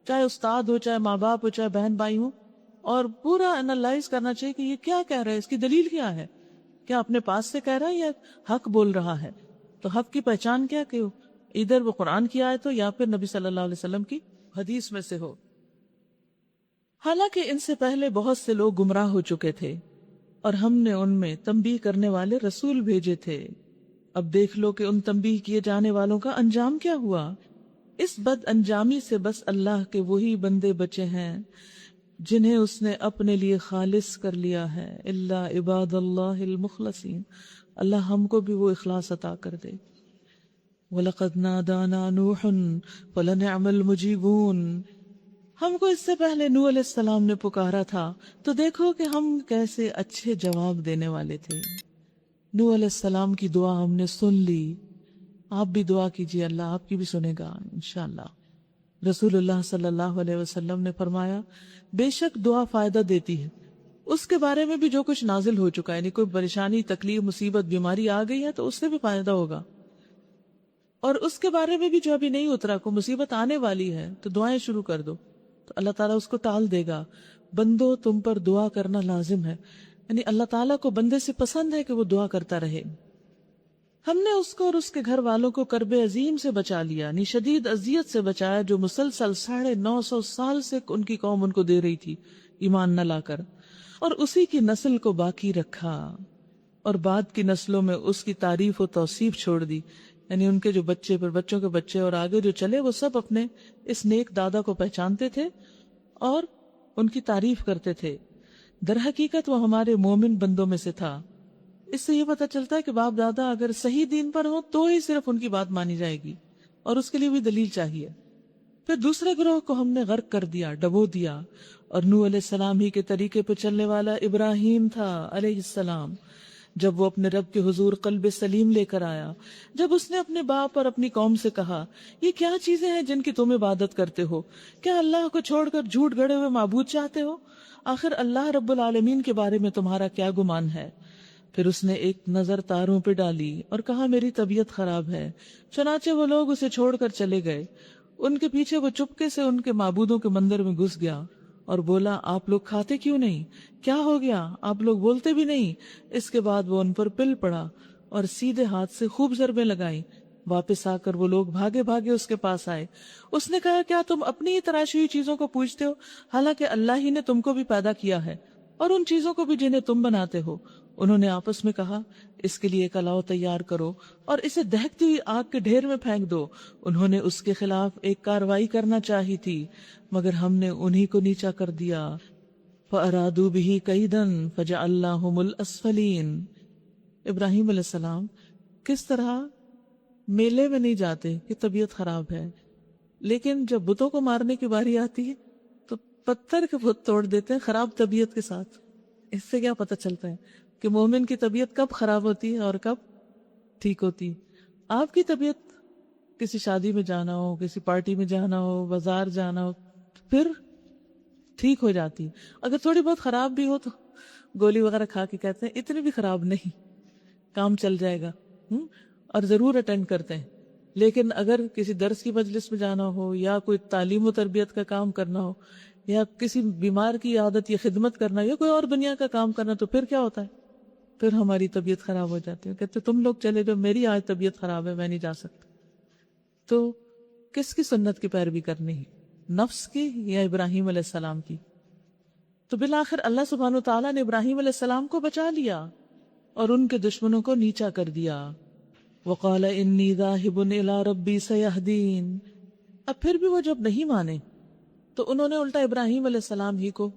چاہے استاد ہو، چاہے ماں باپ ہو، چاہے بہن بھائی ہوں، اور پورا انالائز کرنا چاہیے کہ یہ کیا کہہ رہا ہے، اس کی دلیل کیا ہے، کیا اپنے پاس سے کہہ رہا ہے یا حق بول رہا ہے. تو حق کی پہچان کیا کہ ادھر وہ قرآن کی آیت ہو یا پھر نبی صلی اللہ علیہ وسلم کی حدیث میں سے ہو. حالانکہ ان سے پہلے بہت سے لوگ گمراہ ہو چکے تھے اور ہم نے ان میں تنبیہ کرنے والے رسول بھیجے تھے. اب دیکھ لو کہ ان تنبیہ کیے جانے والوں کا انجام کیا ہوا. اس بد انجامی سے بس اللہ کے وہی بندے بچے ہیں جنہیں اس نے اپنے لیے خالص کر لیا ہے. الا عباد اللہ المخلصین. اللہ ہم کو بھی وہ اخلاص عطا کر دے. وَلَقَدْ نَادَانَا نُوحٌ فَلَنِعْمَ الْمُجِيبُونَ. ہم کو اس سے پہلے نوح علیہ السلام نے پکارا تھا تو دیکھو کہ ہم کیسے اچھے جواب دینے والے تھے. نوح علیہ السلام کی دعا ہم نے سن لی. آپ بھی دعا کیجئے، اللہ آپ کی بھی سنے گا انشاءاللہ. رسول اللہ صلی اللہ علیہ وسلم نے فرمایا بے شک دعا فائدہ دیتی ہے. اس کے بارے میں بھی جو کچھ نازل ہو چکا ہے، یعنی کوئی پریشانی، تکلیف، مصیبت، بیماری آ گئی ہے تو اس سے بھی فائدہ ہوگا. اور اس کے بارے میں بھی جو ابھی نہیں اترا، کوئی مصیبت آنے والی ہے تو دعائیں شروع کر دو تو اللہ تعالیٰ اس کو ٹال دے گا. بندو تم پر دعا کرنا لازم ہے، یعنی اللہ تعالیٰ کو بندے سے پسند ہے کہ وہ دعا کرتا رہے. ہم نے اس کو اور اس کے گھر والوں کو کرب عظیم سے بچا لیا، یعنی شدید اذیت سے بچایا جو مسلسل 950 سال سے ان کی قوم ان کو دے رہی تھی ایمان نہ لا کر، اور اسی کی نسل کو باقی رکھا اور بعد کی نسلوں میں اس کی تعریف و توصیف چھوڑ دی. یعنی ان کے جو بچے پھر بچوں کے بچے اور آگے جو چلے وہ سب اپنے اس نیک دادا کو پہچانتے تھے اور ان کی تعریف کرتے تھے. در حقیقت وہ ہمارے مومن بندوں میں سے تھا. اس سے یہ پتہ چلتا ہے کہ باپ دادا اگر صحیح دین پر ہوں تو ہی صرف ان کی بات مانی جائے گی اور اس کے لیے بھی دلیل چاہیے. پھر دوسرے گروہ کو ہم نے غرق کر دیا، ڈبو دیا، اور نوح علیہ السلام ہی کے طریقے پہ چلنے والا ابراہیم تھا علیہ السلام. جب وہ اپنے رب کے حضور قلب سلیم لے کر آیا، جب اس نے اپنے باپ اور اپنی قوم سے کہا یہ کیا چیزیں ہیں جن کی تم عبادت کرتے ہو؟ کیا اللہ کو چھوڑ کر جھوٹ گڑے ہوئے معبود چاہتے ہو؟ آخر اللہ رب العالمین کے بارے میں تمہارا کیا گمان ہے؟ پھر اس نے ایک نظر تاروں پہ ڈالی اور کہا میری طبیعت خراب ہے. چنانچہ وہ لوگ اسے چھوڑ کر چلے گئے. ان کے پیچھے وہ چپکے سے ان کے معبودوں کے مندر میں گھس گیا اور بولا آپ لوگ کھاتے کیوں نہیں؟ کیا ہو گیا؟ آپ لوگ بولتے بھی نہیں. اس کے بعد وہ ان پر پل پڑا اور سیدھے ہاتھ سے خوب ضربیں لگائیں. واپس آ کر وہ لوگ بھاگے بھاگے اس کے پاس آئے. اس نے کہا کیا تم اپنی ہی تراشی ہوئی چیزوں کو پوجتے ہو حالانکہ اللہ ہی نے تم کو بھی پیدا کیا ہے اور ان چیزوں کو بھی جنہیں تم بناتے ہو. انہوں نے آپس میں کہا اس کے لیے ایک الاؤ تیار کرو اور اسے دہکتی ہوئی آگ کے ڈھیر میں پھینک دو. انہوں نے اس کے خلاف ایک کاروائی کرنا چاہی تھی مگر ہم نے انہی کو نیچا کر دیا. فَأَرَادُوا بِهِ كَيْدًا فَجَعَلْنَاهُمُ الْأَسْفَلِينَ. ابراہیم علیہ السلام کس طرح میلے میں نہیں جاتے کہ طبیعت خراب ہے، لیکن جب بتوں کو مارنے کی باری آتی ہے تو پتھر کے بت توڑ دیتے ہیں خراب طبیعت کے ساتھ. اس سے کیا پتہ چلتا ہے کہ مومن کی طبیعت کب خراب ہوتی ہے اور کب ٹھیک ہوتی ہے. آپ کی طبیعت کسی شادی میں جانا ہو، کسی پارٹی میں جانا ہو، بازار جانا ہو، پھر ٹھیک ہو جاتی ہے. اگر تھوڑی بہت خراب بھی ہو تو گولی وغیرہ کھا کے کہتے ہیں اتنی بھی خراب نہیں، کام چل جائے گا، اور ضرور اٹینڈ کرتے ہیں. لیکن اگر کسی درس کی مجلس میں جانا ہو یا کوئی تعلیم و تربیت کا کام کرنا ہو یا کسی بیمار کی عادت یا خدمت کرنا یا کوئی اور دنیا کا کام کرنا تو پھر کیا ہوتا ہے؟ پھر ہماری طبیعت خراب ہو جاتی ہے. کہتے تم لوگ چلے جاؤ، میری آج طبیعت خراب ہے، میں نہیں جا سکتا. تو کس کی سنت کی پیروی کرنی ہے، نفس کی یا ابراہیم علیہ السلام کی؟ تو بالآخر اللہ سبحانہ و تعالیٰ نے ابراہیم علیہ السلام کو بچا لیا اور ان کے دشمنوں کو نیچا کر دیا. وقال انی ذاہب الی ربی سیہدین. اب پھر بھی وہ جب نہیں مانے تو انہوں نے الٹا ابراہیم علیہ السلام ہی کو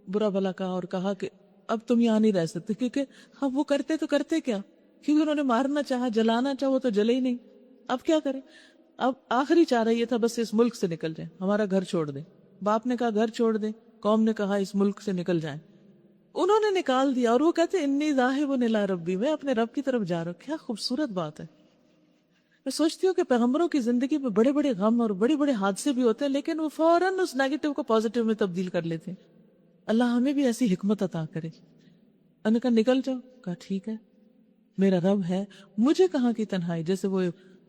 برا بھلا کہا اور کہا کہ اب تم یہاں نہیں رہ سکتے، کیونکہ اب وہ کرتے تو کرتے کیا، کیونکہ انہوں نے مارنا چاہا، جلانا چاہا، وہ تو جلے ہی نہیں. اب کیا کریں؟ اب آخری چارہ یہ تھا بس اس ملک سے نکل جائیں، ہمارا گھر چھوڑ دیں. باپ نے کہا گھر چھوڑ دیں، قوم نے کہا اس ملک سے نکل جائیں. انہوں نے نکال دیا اور وہ کہتے انی ذاہب الی ربی، میں اپنے رب کی طرف جا رہا ہوں. کیا خوبصورت بات ہے. میں سوچتی ہوں کہ پیغمبروں کی زندگی میں بڑے بڑے غم اور بڑے بڑے حادثے بھی ہوتے ہیں، لیکن وہ فوراً اس نیگیٹو کو پازیٹیو میں تبدیل کر لیتے ہیں. اللہ ہمیں بھی ایسی حکمت عطا کرے. انہوں نے کہا نکل جاؤ. کہا ٹھیک ہے، میرا رب ہے، مجھے کہاں کی تنہائی. جیسے وہ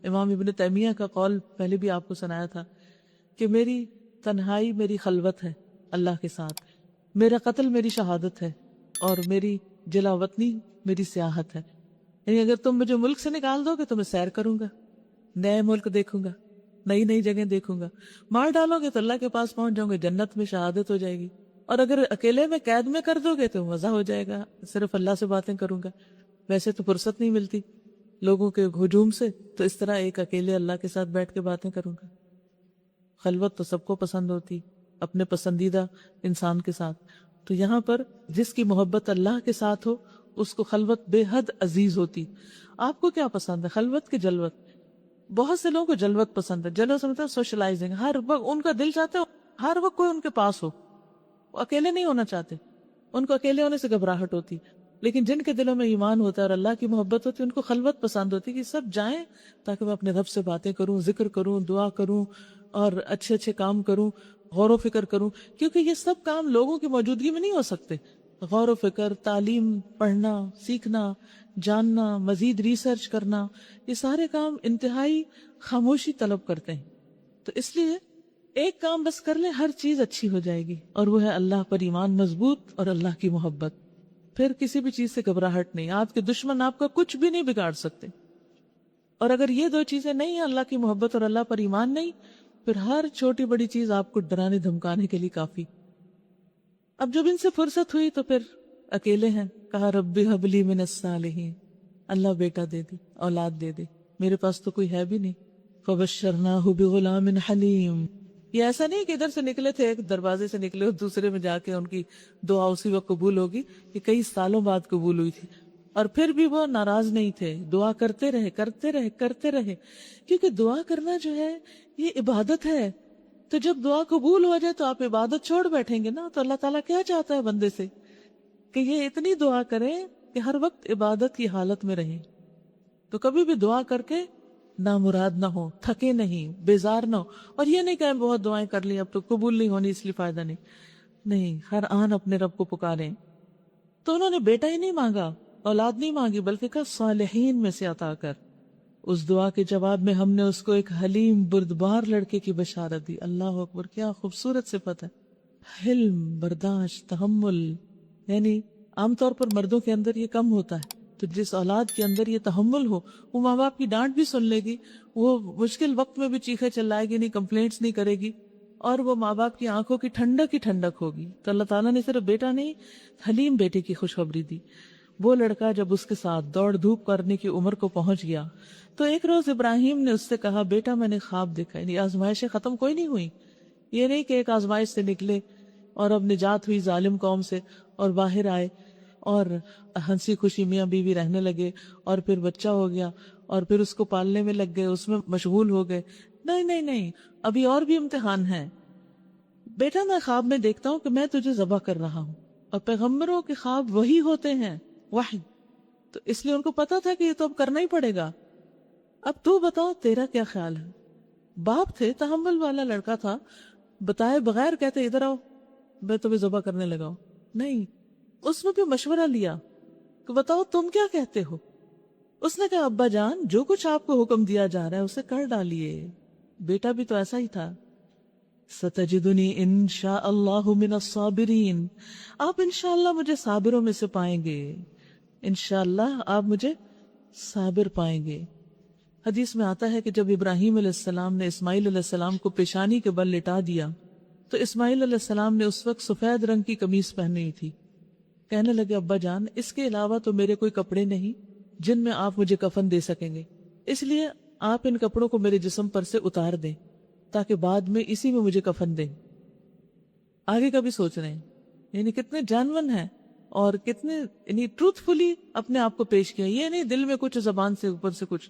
امام ابن تیمیہ کا قول پہلے بھی آپ کو سنایا تھا کہ میری تنہائی میری خلوت ہے اللہ کے ساتھ، میرا قتل میری شہادت ہے، اور میری جلا وطنی میری سیاحت ہے. یعنی اگر تم مجھے ملک سے نکال دو گے تو میں سیر کروں گا، نئے ملک دیکھوں گا، نئی نئی جگہ دیکھوں گا. مار ڈالو گے تو اللہ کے پاس پہنچ جاؤں گے، جنت میں شہادت ہو جائے گی. اور اگر اکیلے میں قید میں کر دو گے تو مزہ ہو جائے گا، صرف اللہ سے باتیں کروں گا. ویسے تو فرصت نہیں ملتی لوگوں کے ہجوم سے، تو اس طرح ایک اکیلے اللہ کے ساتھ بیٹھ کے باتیں کروں گا. خلوت تو سب کو پسند ہوتی، اپنے پسندیدہ انسان کے ساتھ. تو یہاں پر جس کی محبت اللہ کے ساتھ ہو اس کو خلوت بے حد عزیز ہوتی. آپ کو کیا پسند ہے، خلوت کی جلوت؟ بہت سے لوگوں کو جلوت پسند ہے. جلوت سے مطلب سوشلائزنگ، ہر وقت ان کا دل چاہتا ہے ہر وقت کوئی ان کے پاس ہو. وہ اکیلے نہیں ہونا چاہتے، ان کو اکیلے ہونے سے گھبراہٹ ہوتی. لیکن جن کے دلوں میں ایمان ہوتا ہے اور اللہ کی محبت ہوتی ہے ان کو خلوت پسند ہوتی کہ سب جائیں تاکہ میں اپنے رب سے باتیں کروں، ذکر کروں، دعا کروں اور اچھے اچھے کام کروں، غور و فکر کروں. کیونکہ یہ سب کام لوگوں کی موجودگی میں نہیں ہو سکتے. غور و فکر، تعلیم، پڑھنا، سیکھنا، جاننا، مزید ریسرچ کرنا، یہ سارے کام انتہائی خاموشی طلب کرتے ہیں. تو اس لیے ایک کام بس کر لیں، ہر چیز اچھی ہو جائے گی، اور وہ ہے اللہ پر ایمان مضبوط اور اللہ کی محبت. پھر کسی بھی چیز سے گھبراہٹ نہیں. آپ کے دشمن آپ کا کچھ بھی نہیں بگاڑ سکتے. اور اگر یہ دو چیزیں نہیں ہیں، اللہ کی محبت اور اللہ پر ایمان نہیں، پھر ہر چھوٹی بڑی چیز آپ کو ڈرانے دھمکانے کے لیے کافی. اب جب ان سے فرصت ہوئی تو پھر اکیلے ہیں. کہا ربی حب لی من الصالحین، اللہ بیٹا دے دے، اولاد دے دے، میرے پاس تو کوئی ہے بھی نہیں. فبشرناہ بغلام حلیم. یہ ایسا نہیں کہ ادھر سے نکلے تھے ایک دروازے سے نکلے اور دوسرے میں جا کے ان کی دعا اسی وقت قبول ہوگی. یہ کئی سالوں بعد قبول ہوئی تھی، اور پھر بھی وہ ناراض نہیں تھے. دعا کرتے رہے کرتے رہے کرتے رہے، کیونکہ دعا کرنا جو ہے یہ عبادت ہے. تو جب دعا قبول ہو جائے تو آپ عبادت چھوڑ بیٹھیں گے نا. تو اللہ تعالیٰ کیا چاہتا ہے بندے سے کہ یہ اتنی دعا کرے کہ ہر وقت عبادت کی حالت میں رہے. تو کبھی بھی دعا کر کے نامراد نہ ہو، تھکے نہیں، بیزار نہ ہو. اور یہ نہیں کہ بہت دعائیں کر لی اب تو قبول نہیں ہونی اس لیے فائدہ نہیں. نہیں، ہر آن اپنے رب کو پکاریں. تو انہوں نے بیٹا ہی نہیں مانگا، اولاد نہیں مانگی، بلکہ کہا صالحین میں سے عطا کر. اس دعا کے جواب میں ہم نے اس کو ایک حلیم بردبار لڑکے کی بشارت دی. اللہ اکبر، کیا خوبصورت صفت ہے. حلم، برداشت، تحمل. یعنی عام طور پر مردوں کے اندر یہ کم ہوتا ہے، تو جس اولاد کے اندر یہ تحمل ہو، وہ ماں باپ کی ڈانٹ بھی سن لے گی، وہ مشکل وقت میں بھی چیخے چلائے گی نہیں، کمپلینٹس نہیں کرے گی، اور وہ ماں باپ کی آنکھوں کی ٹھنڈک ہی ٹھنڈک ہوگی. تو اللہ تعالیٰ نے صرف بیٹا نہیں، حلیم بیٹے کی خوشخبری دی. وہ لڑکا جب اس کے ساتھ دوڑ دھوپ کرنے کی عمر کو پہنچ گیا تو ایک روز ابراہیم نے اس سے کہا بیٹا میں نے خواب دیکھا. یعنی آزمائشیں ختم کوئی نہیں ہوئی. یہ نہیں کہ ایک آزمائش سے نکلے اور اب نجات ہوئی ظالم قوم سے اور باہر آئے اور ہنسی خوشی میاں بیوی رہنے لگے اور پھر بچہ ہو گیا اور پھر اس کو پالنے میں لگ گئے، اس میں مشغول ہو گئے. نہیں نہیں نہیں، ابھی اور بھی امتحان ہے. بیٹا میں خواب میں دیکھتا ہوں کہ میں تجھے ذبح کر رہا ہوں، اور پیغمبروں کے خواب وہی ہوتے ہیں، وحی. تو اس لیے ان کو پتا تھا کہ یہ تو اب کرنا ہی پڑے گا. اب تو بتاؤ تیرا کیا خیال ہے؟ باپ تھے، تحمل والا لڑکا تھا، بتائے بغیر کہتے ادھر آؤ میں تمہیں ذبح کرنے لگا ہوں. نہیں، اس نے بھی مشورہ لیا کہ بتاؤ تم کیا کہتے ہو. اس نے کہا ابا جان جو کچھ آپ کو حکم دیا جا رہا ہے اسے کر ڈالیے. بیٹا بھی تو ایسا ہی تھا. ستجدنی انشاء اللہ من الصابرین، آپ انشاءاللہ مجھے صابروں میں سے پائیں گے. انشاءاللہ آپ مجھے صابر پائیں گے. حدیث میں آتا ہے کہ جب ابراہیم علیہ السلام نے اسماعیل علیہ السلام کو پیشانی کے بل لٹا دیا تو اسماعیل علیہ السلام نے اس وقت سفید رنگ کی قمیص پہنی تھی. کہنے لگے ابا جان اس کے علاوہ تو میرے کوئی کپڑے نہیں جن میں آپ مجھے کفن دے سکیں گے، اس لیے آپ ان کپڑوں کو میرے جسم پر سے اتار دیں تاکہ بعد میں اسی میں مجھے کفن دیں۔ آگے کا بھی سوچ رہے ہیں، یعنی کتنے جانون ہیں اور کتنے یعنی ٹروتفلی اپنے آپ کو پیش کیا، یہ نہیں دل میں کچھ زبان سے اوپر سے کچھ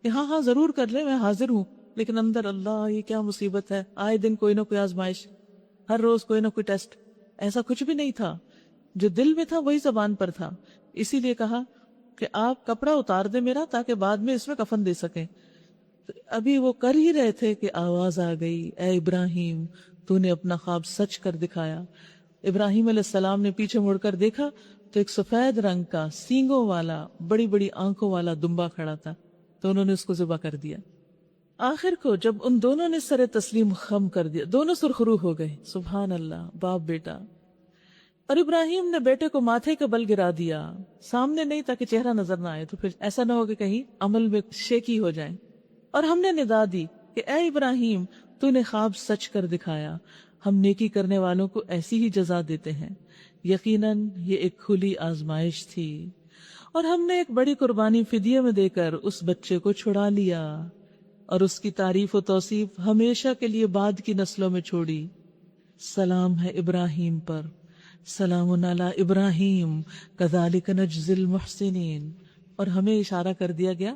کہ ہاں ہاں ضرور کر لیں میں حاضر ہوں، لیکن اندر اللہ یہ کیا مصیبت ہے، آئے دن کوئی نہ کوئی آزمائش، ہر روز کوئی نہ کوئی ٹیسٹ، ایسا کچھ بھی نہیں تھا، جو دل میں تھا وہی زبان پر تھا۔ اسی لیے کہا کہ آپ کپڑا اتار دیں میرا تاکہ بعد میں اس میں کفن دے سکیں۔ ابھی وہ کر ہی رہے تھے کہ آواز آ گئی، اے ابراہیم تو نے اپنا خواب سچ کر دکھایا۔ ابراہیم علیہ السلام نے پیچھے مڑ کر دیکھا تو ایک سفید رنگ کا سینگوں والا بڑی بڑی آنکھوں والا دمبا کھڑا تھا، تو انہوں نے اس کو ذبح کر دیا۔ آخر کو جب ان دونوں نے سر تسلیم خم کر دیا، دونوں سرخرو ہو گئے، سبحان اللہ، باپ بیٹا، اور ابراہیم نے بیٹے کو ماتھے کے بل گرا دیا، سامنے نہیں تاکہ چہرہ نظر نہ آئے، تو پھر ایسا نہ ہو کہ کہیں عمل میں شیکی ہو جائیں۔ اور ہم نے ندا دی کہ اے ابراہیم تو نے خواب سچ کر دکھایا، ہم نیکی کرنے والوں کو ایسی ہی جزا دیتے ہیں، یقیناً یہ ایک کھلی آزمائش تھی، اور ہم نے ایک بڑی قربانی فدیے میں دے کر اس بچے کو چھڑا لیا اور اس کی تعریف و توصیف ہمیشہ کے لیے بعد کی نسلوں میں چھوڑی۔ سلام ہے ابراہیم پر، سلام علی ابراہیم کذالک نجزی المحسنین، اور ہمیں اشارہ کر دیا گیا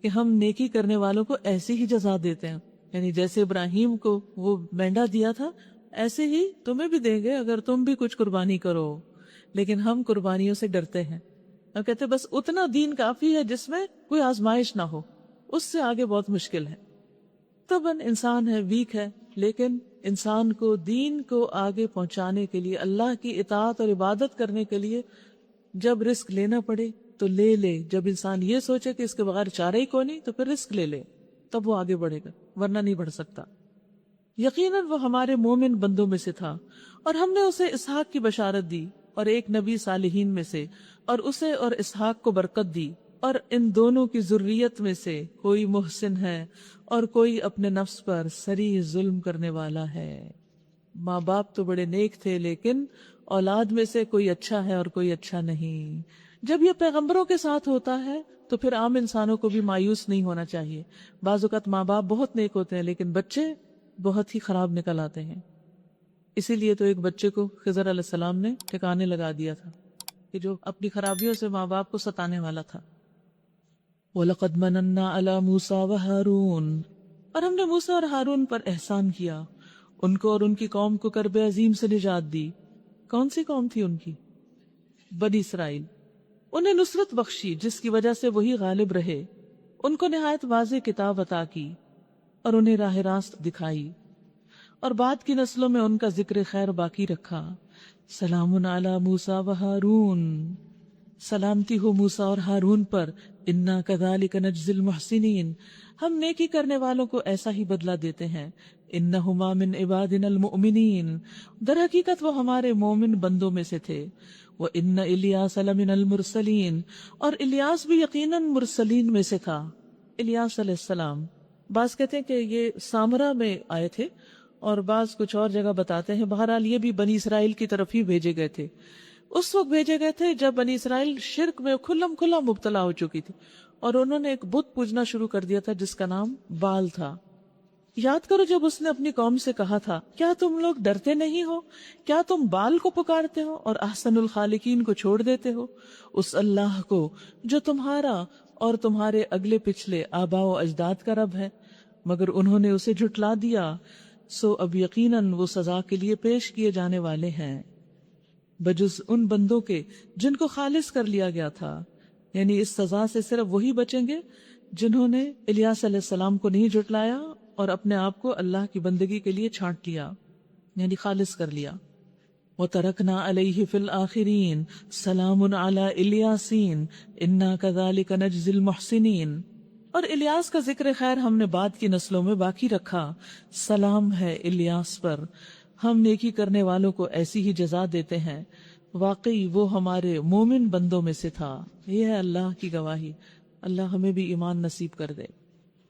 کہ ہم نیکی کرنے والوں کو ایسی ہی جزا دیتے ہیں، یعنی جیسے ابراہیم کو وہ مینڈا دیا تھا ایسے ہی تمہیں بھی دیں گے اگر تم بھی کچھ قربانی کرو، لیکن ہم قربانیوں سے ڈرتے ہیں اور کہتے بس اتنا دین کافی ہے جس میں کوئی آزمائش نہ ہو، اس سے آگے بہت مشکل ہے۔ طبعاً انسان ہے، ویک ہے، لیکن انسان کو دین کو آگے پہنچانے کے لیے، اللہ کی اطاعت اور عبادت کرنے کے لیے جب رسک لینا پڑے تو لے لے، جب انسان یہ سوچے کہ اس کے بغیر چارہ ہی کوئی نہیں تو پھر رسک لے لے، تب وہ آگے بڑھے گا، ورنہ نہیں بڑھ سکتا۔ یقیناً وہ ہمارے مومن بندوں میں سے تھا، اور ہم نے اسے اسحاق کی بشارت دی اور ایک نبی صالحین میں سے، اور اسے اور اسحاق کو برکت دی، اور ان دونوں کی ذریت میں سے کوئی محسن ہے اور کوئی اپنے نفس پر سری ظلم کرنے والا ہے۔ ماں باپ تو بڑے نیک تھے، لیکن اولاد میں سے کوئی اچھا ہے اور کوئی اچھا نہیں۔ جب یہ پیغمبروں کے ساتھ ہوتا ہے تو پھر عام انسانوں کو بھی مایوس نہیں ہونا چاہیے۔ بعض اوقات ماں باپ بہت نیک ہوتے ہیں لیکن بچے بہت ہی خراب نکل آتے ہیں۔ اسی لیے تو ایک بچے کو خضر علیہ السلام نے ٹھکانے لگا دیا تھا کہ جو اپنی خرابیوں سے ماں باپ کو ستانے والا تھا۔ وَلَقَدْ مَنَنَّا عَلَى مُوسَى وَهَارُونَ، اور ہم نے موسیٰ اور ہارون پر احسان کیا، ان کو اور ان کی قوم کو کرب عظیم سے نجات دی۔ کون سی قوم تھی ان کی؟ بنی اسرائیل۔ انہیں نصرت بخشی جس کی وجہ سے وہی غالب رہے، ان کو نہایت واضح کتاب عطا کی اور انہیں راہ راست دکھائی، اور بعد کی نسلوں میں ان کا ذکر خیر باقی رکھا۔ سلام علی موسیٰ و ہارون، سلامتی ہو موسیٰ اور ہارون پر، انا کذالک نجزی المحسنین، ہم نیکی کرنے والوں کو ایسا ہی بدلہ دیتے ہیں۔ انہما من عبادنا المؤمنین، در حقیقت وہ ہمارے مومن بندوں میں سے تھے۔ وَإِنَّ إِلْيَاسَ لَمِنَ الْمُرْسَلِينَ، اور الیاس بھی یقیناً مرسلین میں سے تھا۔ الیاس علیہ السلام، بعض کہتے ہیں کہ یہ سامرا میں آئے تھے اور بعض کچھ اور جگہ بتاتے ہیں، بہرحال یہ بھی بنی اسرائیل کی طرف ہی بھیجے گئے تھے۔ اس وقت بھیجے گئے تھے جب بنی اسرائیل شرک میں کھلم کھلا مبتلا ہو چکی تھی، اور انہوں نے ایک بت پوجنا شروع کر دیا تھا جس کا نام بال تھا۔ یاد کرو جب اس نے اپنی قوم سے کہا تھا، کیا تم لوگ ڈرتے نہیں ہو؟ کیا تم بال کو پکارتے ہو اور احسن الخالقین کو چھوڑ دیتے ہو؟ اس اللہ کو جو تمہارا اور تمہارے اگلے پچھلے آباء و اجداد کا رب ہے، مگر انہوں نے اسے جھٹلا دیا، سو اب یقیناً وہ سزا کے لیے پیش کیے جانے والے ہیں، بجز ان بندوں کے جن کو خالص کر لیا گیا تھا۔ یعنی اس سزا سے صرف وہی بچیں گے جنہوں نے الیاس علیہ السلام کو نہیں جھٹلایا اور اپنے آپ کو اللہ کی بندگی کے لیے چھانٹ لیا، یعنی خالص کر لیا۔ وَتَرَكْنَا عَلَيْهِ فِي الْآخِرِينَ سَلَامٌ عَلَى إِلْيَاسِينَ إِنَّا كَذَلِكَ نَجْزِي الْمُحْسِنِينَ، اور الیاس کا ذکر خیر ہم نے بعد کی نسلوں میں باقی رکھا۔ سلام ہے الیاس پر، ہم نیکی کرنے والوں کو ایسی ہی جزا دیتے ہیں، واقعی وہ ہمارے مومن بندوں میں سے تھا۔ یہ ہے اللہ کی گواہی، اللہ ہمیں بھی ایمان نصیب کر دے۔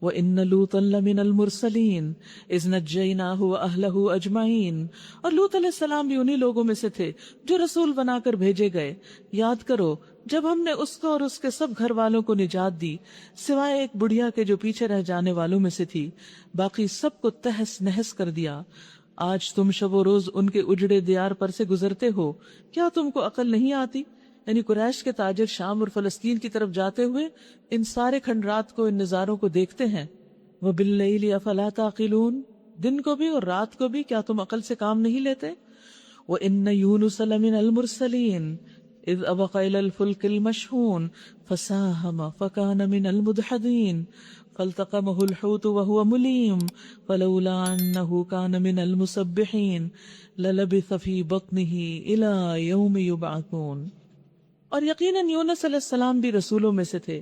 وَإِنَّ لُوطًا لَّمِنَ الْمُرْسَلِينَ إِذْ نَجَّيْنَاهُ وَأَهْلَهُ أَجْمَعِينَ، اور لوط علیہ السلام بھی انہی لوگوں میں سے تھے جو رسول بنا کر بھیجے گئے۔ یاد کرو جب ہم نے اس کو اور اس کے سب گھر والوں کو نجات دی، سوائے ایک بڑھیا کے جو پیچھے رہ جانے والوں میں سے تھی، باقی سب کو تہس نہس کر دیا۔ آج تم شب و روز ان کے اجڑے دیار پر سے گزرتے ہو، کیا تم کو عقل نہیں آتی؟ یعنی قریش کے تاجر شام اور فلسطین کی طرف جاتے ہوئے ان سارے کھنڈرات کو، ان نظاروں کو دیکھتے ہیں۔ وَبِاللَّيْلِ أَفَلَا تَعْقِلُونَ، دن کو بھی اور رات کو بھی کیا تم عقل سے کام نہیں لیتے؟ وَإِنَّ يُونُسَ لَمِنَ الْمُرْسَلِينَ إِذْ أَبَقَ إِلَى الْفُلْكِ الْمَشْحُونِ فَسَاهَمَ فَكَانَ مِنَ الْمُدْحَضِينَ فَالْتَقَمَهُ الْحُوتُ وَهُوَ مُلِيمٌ فَلَوْلَا أَنَّهُ كَانَ مِنَ الْمُسَبِّحِينَ لَلَبِثَ فِي بَطْنِهِ إِلَى يَوْمِ يُبْعَثُونَ۔ اور یقیناً یونس علیہ السلام بھی رسولوں میں سے تھے۔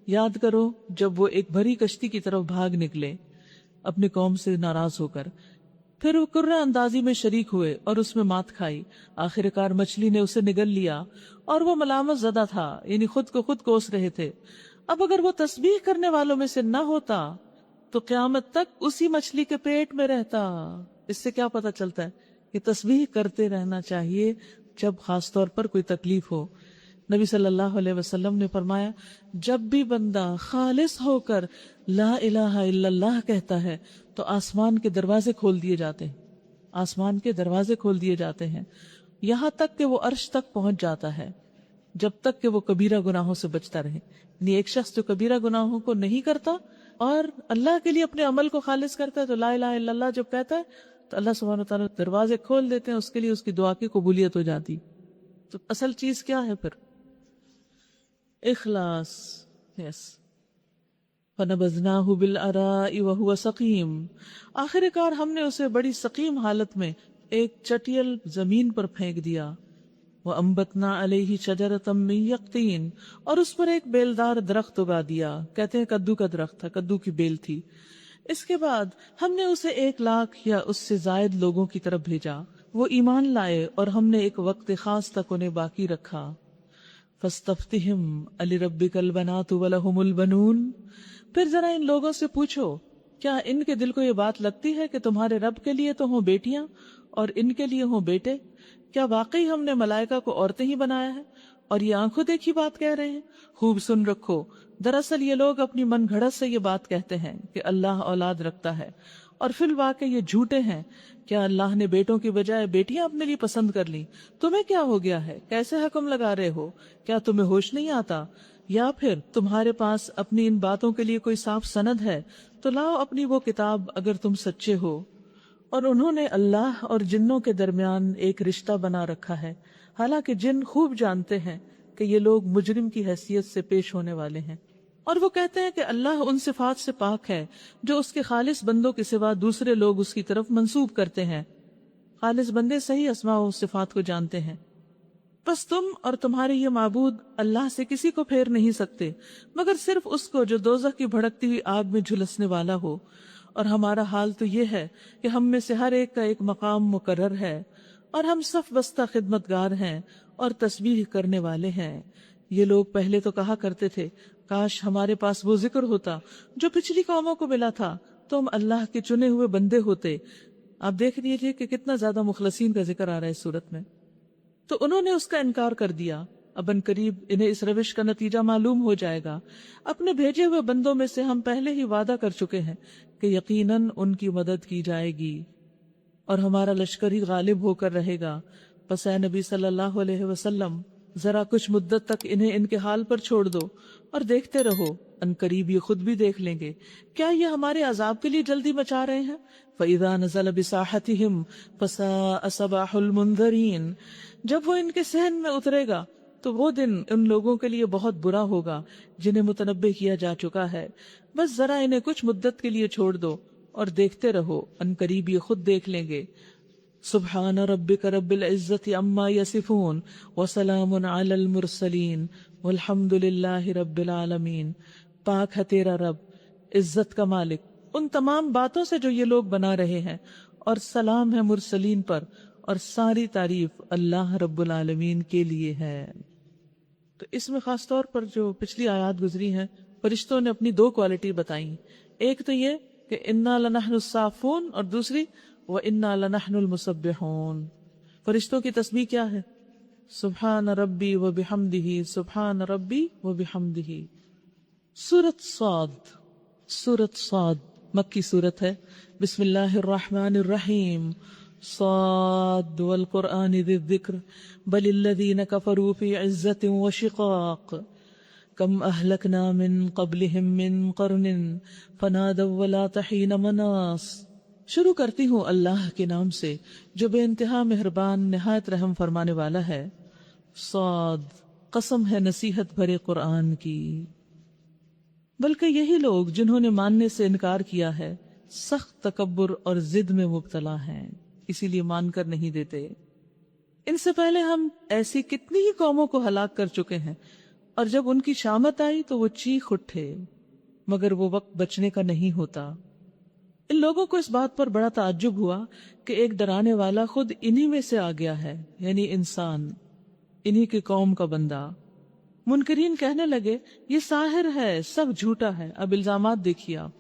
یاد کرو جب وہ ایک بھری کشتی کی طرف بھاگ نکلے اپنی قوم سے ناراض ہو کر، پھر وہ کرہ اندازی میں شریک ہوئے اور اس میں مات کھائی، آخر کار مچھلی نے اسے نگل لیا اور وہ ملامت زدہ تھا، یعنی خود کو خود کوس رہے تھے۔ اب اگر وہ تسبیح کرنے والوں میں سے نہ ہوتا تو قیامت تک اسی مچھلی کے پیٹ میں رہتا۔ اس سے کیا پتہ چلتا ہے کہ تسبیح کرتے رہنا چاہیے جب خاص طور پر کوئی تکلیف ہو۔ نبی صلی اللہ علیہ وسلم نے فرمایا جب بھی بندہ خالص ہو کر لا الہ الا اللہ کہتا ہے تو آسمان کے دروازے کھول دیے جاتے ہیں، آسمان کے دروازے کھول دیے جاتے ہیں، یہاں تک کہ وہ عرش تک پہنچ جاتا ہے، جب تک کہ وہ کبیرہ گناہوں سے بچتا رہے۔ یعنی ایک شخص جو کبیرہ گناہوں کو نہیں کرتا اور اللہ کے لیے اپنے عمل کو خالص کرتا ہے، تو لا الہ الا اللہ جب کہتا ہے تو اللہ سبحانہ وتعالیٰ دروازے کھول دیتے ہیں اس کے لیے، اس کی دعا کی قبولیت ہو جاتی۔ تو اصل چیز کیا ہے پھر؟ اخلاص۔ یس فَنَبَذْنَاهُ بِالْعَرَاءِ وَهُوَ سَقِيمٌ، آخر کار ہم نے اسے بڑی سقیم حالت میں ایک چٹیل زمین پر پھینک دیا۔ وَأَنبَتْنَا عَلَيْهِ شَجَرَةً مِّن يَقْطِينٍ، اور اس پر ایک بیلدار درخت اگا دیا، کہتے ہیں کدو کا درخت تھا، کدو کی بیل تھی۔ اس کے بعد ہم نے اسے 1,00,000 یا اس سے زائد لوگوں کی طرف بھیجا، وہ ایمان لائے اور ہم نے ایک وقت خاص تک انہیں باقی رکھا۔ فَاسْتَفْتِهِمْ أَلِرَبِّكَ الْبَنَاتُ وَلَهُمُ الْبَنُونَ، پھر ذرا ان لوگوں سے پوچھو کیا ان کے دل کو یہ بات لگتی ہے کہ تمہارے رب کے لیے تو ہوں بیٹیاں اور ان کے لیے ہوں بیٹے؟ کیا واقعی ہم نے ملائکہ کو عورتیں ہی بنایا ہے اور یہ آنکھوں دیکھی بات کہہ رہے ہیں؟ خوب سن رکھو، دراصل یہ لوگ اپنی من گھڑت سے یہ بات کہتے ہیں کہ اللہ اولاد رکھتا ہے، اور فی الواقع یہ جھوٹے ہیں۔ کیا اللہ نے بیٹوں کی بجائے بیٹیاں اپنے لیے پسند کر لی؟ تمہیں کیا ہو گیا ہے؟ کیسے حکم لگا رہے ہو؟ کیا تمہیں ہوش نہیں آتا؟ یا پھر تمہارے پاس اپنی ان باتوں کے لیے کوئی صاف سند ہے تو لاؤ اپنی وہ کتاب اگر تم سچے ہو۔ اور انہوں نے اللہ اور جنوں کے درمیان ایک رشتہ بنا رکھا ہے، حالانکہ جن خوب جانتے ہیں کہ یہ لوگ مجرم کی حیثیت سے پیش ہونے والے ہیں۔ اور وہ کہتے ہیں کہ اللہ ان صفات سے پاک ہے جو اس کے خالص بندوں کے سوا دوسرے لوگ اس کی طرف منسوب کرتے ہیں۔ خالص بندے صحیح اسماء و صفات کو جانتے ہیں۔ بس تم اور تمہارے یہ معبود اللہ سے کسی کو پھیر نہیں سکتے مگر صرف اس کو جو دوزخ کی بھڑکتی ہوئی آگ میں جھلسنے والا ہو۔ اور ہمارا حال تو یہ ہے کہ ہم میں سے ہر ایک کا ایک مقام مقرر ہے، اور ہم صف بستہ خدمتگار ہیں اور تسبیح کرنے والے ہیں۔ یہ لوگ پہلے تو کہا کرتے تھے کاش ہمارے پاس وہ ذکر ہوتا جو پچھلی قوموں کو ملا تھا تو ہم اللہ کے چنے ہوئے بندے ہوتے۔ آپ دیکھ لیجیے کہ کتنا زیادہ مخلصین کا ذکر آ رہا ہے اس صورت میں۔ تو انہوں نے اس کا انکار کر دیا، اب ان قریب انہیں اس روش کا نتیجہ معلوم ہو جائے گا۔ اپنے بھیجے ہوئے بندوں میں سے ہم پہلے ہی وعدہ کر چکے ہیں کہ یقیناً ان کی مدد کی جائے گی اور ہمارا لشکر ہی غالب ہو کر رہے گا۔ پس اے نبی صلی اللہ علیہ وسلم ذرا کچھ مدت تک انہیں ان کے حال پر چھوڑ دو اور دیکھتے رہو، ان قریب یہ خود بھی دیکھ لیں گے۔ کیا یہ ہمارے عذاب کے لیے جلدی مچا رہے ہیں؟ فَإِذَا نَزَلَ بِسَاحَتِهِمْ فَسَاءَ صَبَاحُ الْمُنذَرِينَ، جب وہ ان کے صحن میں اترے گا تو وہ دن ان لوگوں کے لیے بہت برا ہوگا جنہیں متنبہ کیا جا چکا ہے۔ بس ذرا انہیں کچھ مدت کے لیے چھوڑ دو اور دیکھتے رہو، ان قریب یہ خود دیکھ لیں گے۔ سبحان ربک رب العزت عما یصفون وسلام علی المرسلین والحمد للہ رب العالمین۔ پاک ہے تیرا رب، عزت کا مالک، ان تمام باتوں سے جو یہ لوگ بنا رہے ہیں، اور سلام ہے مرسلین پر، اور ساری تعریف اللہ رب العالمین کے لیے ہے۔ تو اس میں خاص طور پر جو پچھلی آیات گزری ہیں، فرشتوں نے اپنی 2 کوالٹی بتائیں، ایک تو یہ کہ انا لنحن الصافون، اور دوسری وانا لنحن المسبحون۔ فرشتوں کی تسبیح کیا ہے؟ سبحان ربی و بحمدہ، سبحان ربی و بحمدہ۔ سورۃ صاد، سورۃ صاد مکی سورت ہے۔ بسم اللہ الرحمن الرحیم۔ صاد والقرآن ذی الذکر بل الذین کفروا فی عزة وشقاق کم اہلکنا من قبلہم من قرن فنادوا ولا حین مناص۔ شروع کرتی ہوں اللہ کے نام سے جو بے انتہا مہربان نہایت رحم فرمانے والا ہے۔ صاد، قسم ہے نصیحت بھرے قرآن کی۔ بلکہ یہی لوگ جنہوں نے ماننے سے انکار کیا ہے سخت تکبر اور ضد میں مبتلا ہیں، اسی لیے مان کر نہیں دیتے۔ ان سے پہلے ہم ایسی کتنی ہی قوموں کو ہلاک کر چکے ہیں، اور جب ان کی شامت آئی تو وہ چیخ اٹھے، مگر وہ وقت بچنے کا نہیں ہوتا۔ ان لوگوں کو اس بات پر بڑا تعجب ہوا کہ ایک ڈرانے والا خود انہی میں سے آ گیا ہے، یعنی انسان، انہی کی قوم کا بندہ۔ منکرین کہنے لگے یہ ساحر ہے، سب جھوٹا ہے۔ اب الزامات دیکھیے آپ،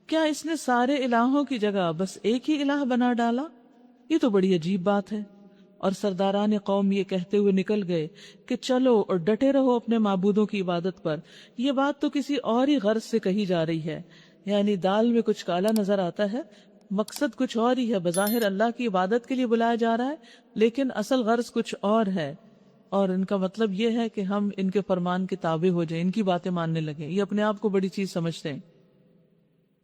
کیا اس نے سارے الہوں کی جگہ بس ایک ہی الہ بنا ڈالا؟ یہ تو بڑی عجیب بات ہے۔ اور سرداران قوم یہ کہتے ہوئے نکل گئے کہ چلو اور ڈٹے رہو اپنے معبودوں کی عبادت پر، یہ بات تو کسی اور ہی غرض سے کہی جا رہی ہے، یعنی دال میں کچھ کالا نظر آتا ہے، مقصد کچھ اور ہی ہے۔ بظاہر اللہ کی عبادت کے لیے بلایا جا رہا ہے، لیکن اصل غرض کچھ اور ہے، اور ان کا مطلب یہ ہے کہ ہم ان کے فرمان کے تابع ہو جائیں، ان کی باتیں ماننے لگیں۔ یہ اپنے آپ کو بڑی چیز سمجھتے ہیں۔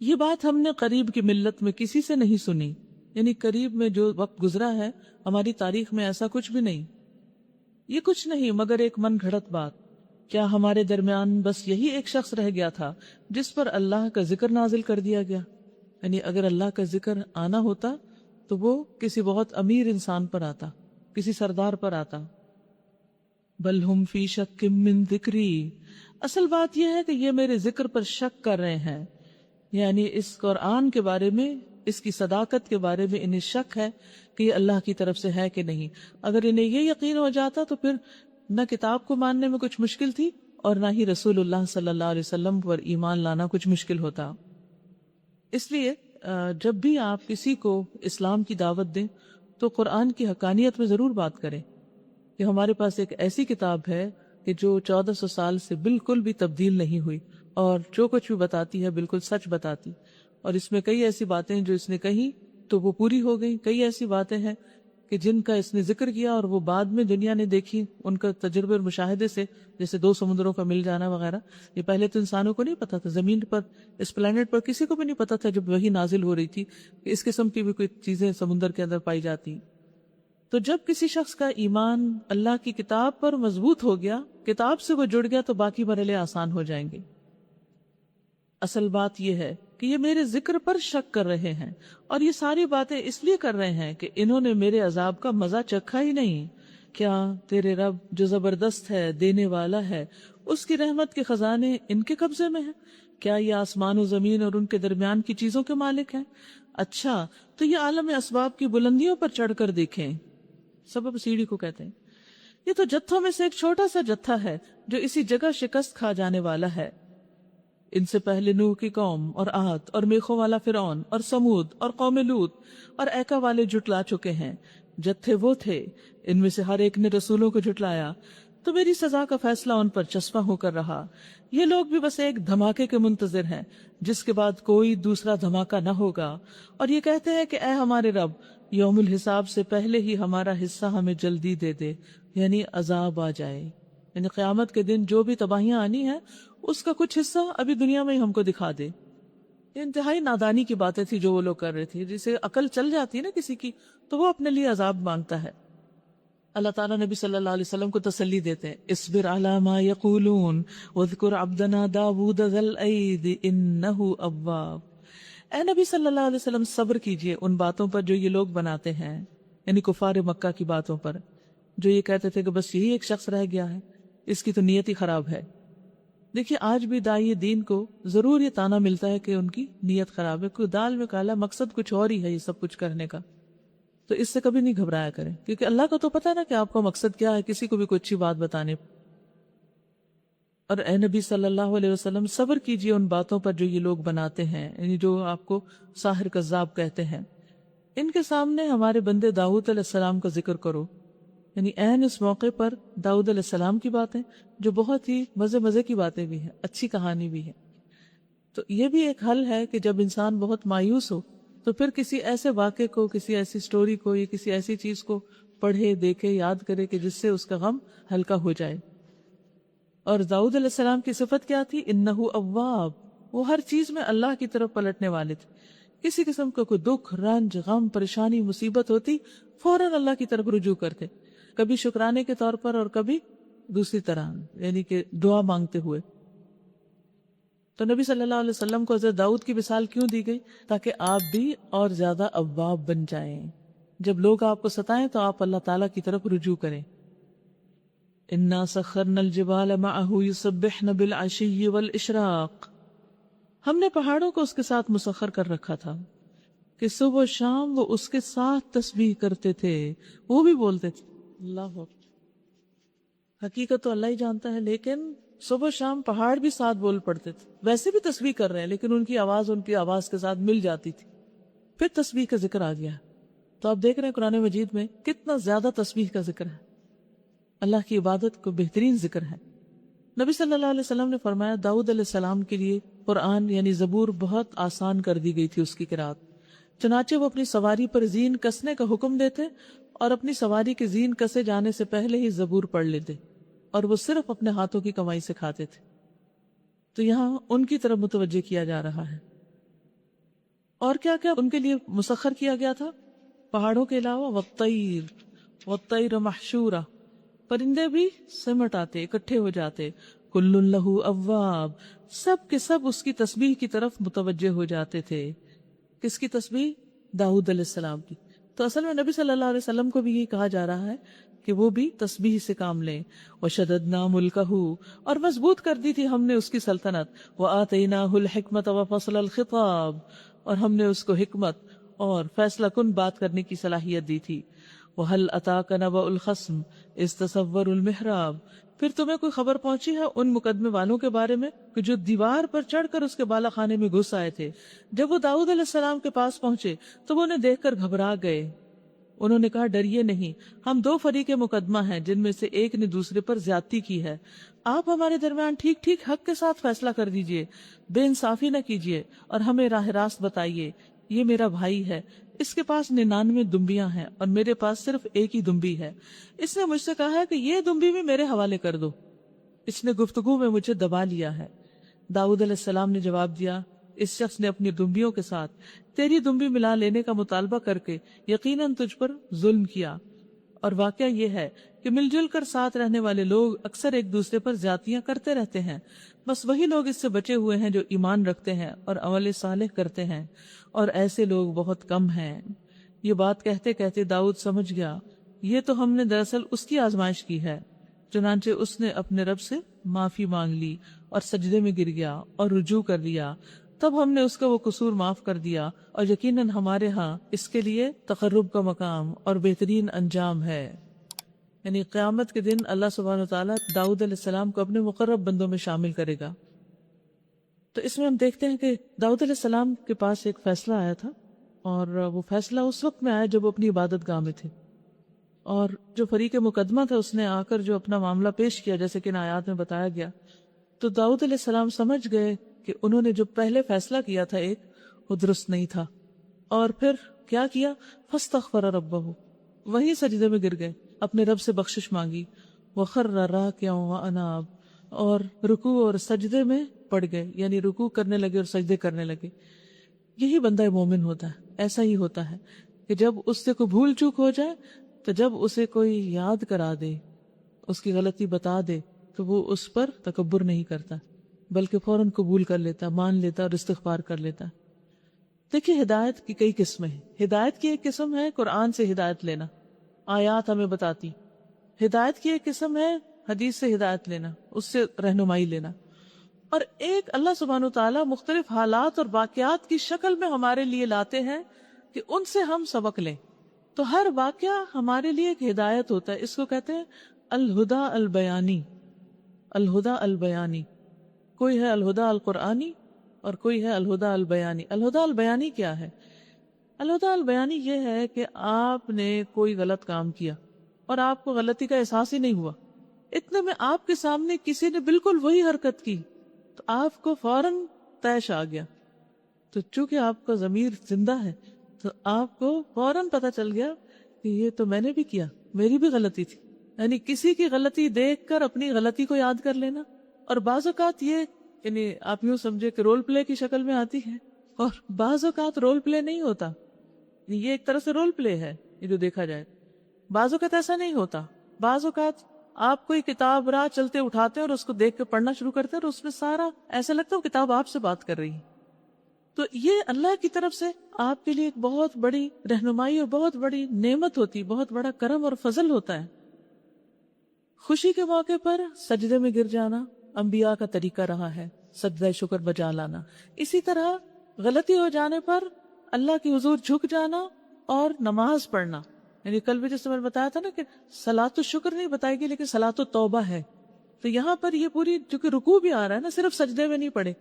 یہ بات ہم نے قریب کی ملت میں کسی سے نہیں سنی، یعنی قریب میں جو وقت گزرا ہے ہماری تاریخ میں ایسا کچھ بھی نہیں۔ یہ کچھ نہیں مگر ایک من گھڑت بات۔ کیا ہمارے درمیان بس یہی ایک شخص رہ گیا تھا جس پر اللہ کا ذکر نازل کر دیا گیا؟ یعنی اگر اللہ کا ذکر آنا ہوتا تو وہ کسی بہت امیر انسان پر آتا، کسی سردار پر آتا۔ بل ہم فی شک من ذکری، اصل بات یہ ہے کہ یہ میرے ذکر پر شک کر رہے ہیں، یعنی اس قرآن کے بارے میں، اس کی صداقت کے بارے میں انہیں شک ہے کہ یہ اللہ کی طرف سے ہے کہ نہیں۔ اگر انہیں یہ یقین ہو جاتا تو پھر نہ کتاب کو ماننے میں کچھ مشکل تھی، اور نہ ہی رسول اللہ صلی اللہ علیہ وسلم پر ایمان لانا کچھ مشکل ہوتا۔ اس لیے جب بھی آپ کسی کو اسلام کی دعوت دیں تو قرآن کی حقانیت میں ضرور بات کریں کہ ہمارے پاس ایک ایسی کتاب ہے کہ جو 1400 سال سے بالکل بھی تبدیل نہیں ہوئی، اور جو کچھ بھی بتاتی ہے بالکل سچ بتاتی، اور اس میں کئی ایسی باتیں جو اس نے کہی تو وہ پوری ہو گئی، کئی ایسی باتیں ہیں کہ جن کا اس نے ذکر کیا اور وہ بعد میں دنیا نے دیکھی ان کا تجربے اور مشاہدے سے، جیسے 2 سمندروں کا مل جانا وغیرہ۔ یہ پہلے تو انسانوں کو نہیں پتا تھا، زمین پر اس پلانٹ پر کسی کو بھی نہیں پتا تھا جب وہی نازل ہو رہی تھی کہ اس قسم کی بھی کوئی چیزیں سمندر کے اندر پائی جاتی۔ تو جب کسی شخص کا ایمان اللہ کی کتاب پر مضبوط ہو گیا، کتاب سے وہ جڑ گیا، تو باقی مرحلے آسان ہو جائیں گے۔ اصل بات یہ ہے کہ یہ میرے ذکر پر شک کر رہے ہیں، اور یہ ساری باتیں اس لیے کر رہے ہیں کہ انہوں نے میرے عذاب کا مزہ چکھا ہی نہیں۔ کیا تیرے رب جو زبردست ہے، دینے والا ہے، اس کی رحمت کے خزانے ان کے قبضے میں ہیں؟ کیا یہ آسمان و زمین اور ان کے درمیان کی چیزوں کے مالک ہیں؟ اچھا تو یہ عالم اسباب کی بلندیوں پر چڑھ کر دیکھیں، سبب سیڑھی کو کہتے ہیں۔ یہ تو جتھوں میں سے ایک چھوٹا سا جتھا ہے جو اسی جگہ شکست کھا جانے والا ہے۔ ان سے پہلے نوح کی قوم اور عاد اور میخوں والا فرعون اور سمود اور قوم لوط اور ایکا والے جھٹلا چکے ہیں۔ جتھے وہ تھے، ان میں سے ہر ایک نے رسولوں کو جھٹلایا، تو میری سزا کا فیصلہ ان پر چسپاں ہو کر رہا۔ یہ لوگ بھی بس ایک دھماکے کے منتظر ہیں جس کے بعد کوئی دوسرا دھماکہ نہ ہوگا، اور یہ کہتے ہیں کہ اے ہمارے رب، یوم الحساب سے پہلے ہی ہمارا حصہ ہمیں جلدی دے دے، یعنی عذاب آ جائے، یعنی قیامت کے دن جو بھی تباہیاں آنی ہیں اس کا کچھ حصہ ابھی دنیا میں ہی ہم کو دکھا دے۔ یہ انتہائی نادانی کی باتیں تھی جو وہ لوگ کر رہے تھے۔ جسے عقل چل جاتی ہے نا کسی کی، تو وہ اپنے لیے عذاب مانگتا ہے۔ اللہ تعالیٰ نبی صلی اللہ علیہ وسلم کو تسلی دیتے ہیں، اصبر علی ما یقولون واذکر عبدنا داود ذا الاید انہ اواب۔ اے نبی صلی اللہ علیہ وسلم، صبر کیجئے ان باتوں پر جو یہ لوگ بناتے ہیں، یعنی کفار مکہ کی باتوں پر، جو یہ کہتے تھے کہ بس یہی ایک شخص رہ گیا ہے، اس کی تو نیت ہی خراب ہے۔ دیکھیے آج بھی دائی دین کو ضرور یہ تانا ملتا ہے کہ ان کی نیت خراب ہے، کوئی دال میں کالا، مقصد کچھ اور ہی ہے یہ سب کچھ کرنے کا۔ تو اس سے کبھی نہیں گھبرایا کریں، کیونکہ اللہ کو تو پتہ ہے نا کہ آپ کا مقصد کیا ہے کسی کو بھی کوئی اچھی بات بتانے۔ اور اے نبی صلی اللہ علیہ وسلم صبر کیجئے ان باتوں پر جو یہ لوگ بناتے ہیں، یعنی جو آپ کو ساحر کذاب کہتے ہیں. ان کے سامنے ہمارے بندے داؤد علیہ السلام کا ذکر کرو. یعنی عین اس موقع پر داؤد علیہ السلام کی باتیں جو بہت ہی مزے کی باتیں بھی ہیں، اچھی کہانی بھی ہے. تو یہ بھی ایک حل ہے کہ جب انسان بہت مایوس ہو تو پھر کسی ایسے واقعے کو، کسی ایسی سٹوری کو یا کسی ایسی چیز کو پڑھے، دیکھے، یاد کرے کہ جس سے اس کا غم ہلکا ہو جائے. اور داؤد علیہ السلام کی صفت کیا تھی؟ انہ اواب، وہ ہر چیز میں اللہ کی طرف پلٹنے والے تھے. کسی قسم کا کوئی دکھ، رنج، غم، پریشانی، مصیبت ہوتی فوراً اللہ کی طرف رجوع کرتے، کبھی شکرانے کے طور پر اور کبھی دوسری طرح، یعنی کہ دعا مانگتے ہوئے. تو نبی صلی اللہ علیہ وسلم کو حضرت داؤد کی مثال کیوں دی گئی؟ تاکہ آپ بھی اور زیادہ اواب بن جائیں. جب لوگ آپ کو ستائیں تو آپ اللہ تعالیٰ کی طرف رجوع کریں. انا سخرنا الجبال معه يسبحن بالعشي والاشراق، ہم نے پہاڑوں کو اس کے ساتھ مسخر کر رکھا تھا کہ صبح و شام وہ اس کے ساتھ تسبیح کرتے تھے، وہ بھی بولتے تھے. اللہ اکبر. حقیقت تو اللہ ہی جانتا ہے، لیکن صبح و شام پہاڑ بھی ساتھ بول پڑتے تھے. ویسے بھی تسبیح کر رہے ہیں لیکن ان کی آواز کے ساتھ مل جاتی تھی. پھر تسبیح کا ذکر آ گیا. تو آپ دیکھ رہے ہیں قرآن مجید میں کتنا زیادہ تسبیح کا ذکر ہے، اللہ کی عبادت کو بہترین ذکر ہے. نبی صلی اللہ علیہ وسلم نے فرمایا داؤد علیہ السلام کے لیے قرآن یعنی زبور بہت آسان کر دی گئی تھی اس کی قرات. چنانچہ وہ اپنی سواری پر زین کسنے کا حکم دیتے اور اپنی سواری کے زین کسے جانے سے پہلے ہی زبور پڑھ لیتے، اور وہ صرف اپنے ہاتھوں کی کمائی سے کھاتے تھے. تو یہاں ان کی طرف متوجہ کیا جا رہا ہے. اور کیا کیا ان کے لیے مسخر کیا گیا تھا پہاڑوں کے علاوہ؟ والطیر محشورہ، پرندے بھی سمٹ آتے، اکٹھے ہو جاتے. کل لہ اواب، سب کے سب اس کی تسبیح کی طرف متوجہ ہو جاتے تھے. کس کی تسبیح؟ داؤد علیہ السلام کی. تو اصل میں نبی صلی اللہ علیہ وسلم کو بھی یہ کہا جا رہا ہے کہ وہ بھی تسبیح سے کام لیں. وشددنا ملکہ، اور مضبوط کر دی تھی ہم نے اس کی سلطنت. وآتیناہ الحکمت وفصل الخطاب، اور ہم نے اس کو حکمت اور فیصلہ کن بات کرنے کی صلاحیت دی تھی. وَهَلْ أَتَاكَ نَبَأُ الْخَصْمِ إِذْ تَسَوَّرُوا الْمِحْرَابَ، پھر تمہیں کوئی خبر پہنچی ہے ان مقدمے والوں کے بارے میں کہ جو دیوار پر چڑھ کر اس کے بالا خانے میں گھس آئے تھے؟ جب وہ داؤد علیہ السلام کے پاس پہنچے تو وہ انہیں دیکھ کر گھبرا گئے. انہوں نے کہا ڈریے نہیں، ہم دو فریق مقدمہ ہیں جن میں سے ایک نے دوسرے پر زیادتی کی ہے. آپ ہمارے درمیان ٹھیک ٹھیک حق کے ساتھ فیصلہ کر دیجئے، بے انصافی نہ کیجئے، اور ہمیں راہ راست بتائیے. یہ میرا بھائی ہے، اس کے پاس 99 دمبیاں ہیں اور میرے پاس صرف ایک ہی دمبی ہے. اس نے مجھ سے کہا ہے کہ یہ دمبی بھی میرے حوالے کر دو. اس نے گفتگو میں مجھے دبا لیا ہے. داؤد علیہ السلام نے جواب دیا، اس شخص نے اپنی دمبیوں کے ساتھ تیری دمبی ملا لینے کا مطالبہ کر کے یقیناً تجھ پر ظلم کیا. اور واقعہ یہ ہے کہ مل جل کر ساتھ رہنے والے لوگ اکثر ایک دوسرے پر زیادتیاں کرتے رہتے ہیں. بس وہی لوگ اس سے بچے ہوئے ہیں جو ایمان رکھتے ہیں اور عمل صالح کرتے ہیں، اور ایسے لوگ بہت کم ہیں. یہ بات کہتے کہتے داؤد سمجھ گیا یہ تو ہم نے دراصل اس کی آزمائش کی ہے. چنانچہ اس نے اپنے رب سے معافی مانگ لی اور سجدے میں گر گیا اور رجوع کر لیا. تب ہم نے اس کا وہ قصور معاف کر دیا، اور یقیناً ہمارے ہاں اس کے لیے تقرب کا مقام اور بہترین انجام ہے. یعنی قیامت کے دن اللہ سبحانہ وتعالیٰ داؤد علیہ السلام کو اپنے مقرب بندوں میں شامل کرے گا. تو اس میں ہم دیکھتے ہیں کہ داؤد علیہ السلام کے پاس ایک فیصلہ آیا تھا، اور وہ فیصلہ اس وقت میں آیا جب وہ اپنی عبادت گاہ میں تھے. اور جو فریق مقدمہ تھا اس نے آ کر جو اپنا معاملہ پیش کیا جیسے کہ ان آیات میں بتایا گیا، تو داؤد علیہ السلام سمجھ گئے کہ انہوں نے جو پہلے فیصلہ کیا تھا ایک، وہ درست نہیں تھا. اور پھر کیا کیا؟ فاستغفر ربہ، وہیں سجدے میں گر گئے، اپنے رب سے بخشش مانگی. وخر راکعا واناب، اور رکوع اور سجدے میں پڑ گئے، یعنی رکوع کرنے لگے اور سجدے کرنے لگے. یہی بندہ مومن ہوتا ہے. ایسا ہی ہوتا ہے کہ جب اس سے کوئی بھول چوک ہو جائے تو جب اسے کوئی یاد کرا دے، اس کی غلطی بتا دے، تو وہ اس پر تکبر نہیں کرتا بلکہ فوراً قبول کر لیتا، مان لیتا اور استغفار کر لیتا. دیکھیے ہدایت کی کئی قسمیں ہیں. ہدایت کی ایک قسم ہے قرآن سے ہدایت لینا، آیات ہمیں بتاتی. ہدایت کی ایک قسم ہے حدیث سے ہدایت لینا، اس سے رہنمائی لینا. اور ایک اللہ سبحانہ وتعالیٰ مختلف حالات اور واقعات کی شکل میں ہمارے لیے لاتے ہیں کہ ان سے ہم سبق لیں. تو ہر واقعہ ہمارے لیے ایک ہدایت ہوتا ہے. اس کو کہتے ہیں الہدا البیانی. الہدا البیانی، کوئی ہے الہدا القرآنی اور کوئی ہے الہدا البیانی۔ الہدا البیانی کیا ہے؟ الہدا البیانی یہ ہے کہ آپ نے کوئی غلط کام کیا اور آپ کو غلطی کا احساس ہی نہیں ہوا، اتنے میں آپ کے سامنے کسی نے بالکل وہی حرکت کی تو آپ کو فوراً طیش آ گیا، تو چونکہ آپ کا ضمیر زندہ ہے تو آپ کو فوراً پتہ چل گیا کہ یہ تو میں نے بھی کیا، میری بھی غلطی تھی۔ یعنی کسی کی غلطی دیکھ کر اپنی غلطی کو یاد کر لینا۔ اور بعض اوقات یہ یعنی آپ یوں سمجھے کہ رول پلے کی شکل میں آتی ہے، اور بعض اوقات رول پلے نہیں ہوتا، یہ ایک طرح سے رول پلے ہے یہ جو دیکھا جائے۔ بعض اوقات ایسا نہیں ہوتا، بعض اوقات آپ کوئی کتاب راہ چلتے اٹھاتے ہیں اور اس کو دیکھ کے پڑھنا شروع کرتے ہیں اور اس میں سارا ایسا لگتا ہے کتاب آپ سے بات کر رہی ہے۔ تو یہ اللہ کی طرف سے آپ کے لیے ایک بہت بڑی رہنمائی اور بہت بڑی نعمت ہوتی، بہت بڑا کرم اور فضل ہوتا ہے۔ خوشی کے موقع پر سجدے میں گر جانا انبیاء کا طریقہ رہا ہے، سجدہ شکر بجا لانا۔ اسی طرح غلطی ہو جانے پر اللہ کی حضور جھک جانا اور نماز پڑھنا۔ یعنی کل بھی جیسے میں نے بتایا تھا نا کہ صلاۃ الشکر نہیں بتائی گئی لیکن صلاۃ التوبہ ہے، تو یہاں پر یہ پوری چونکہ رکوع بھی آ رہا ہے نا، صرف سجدے میں نہیں پڑھے،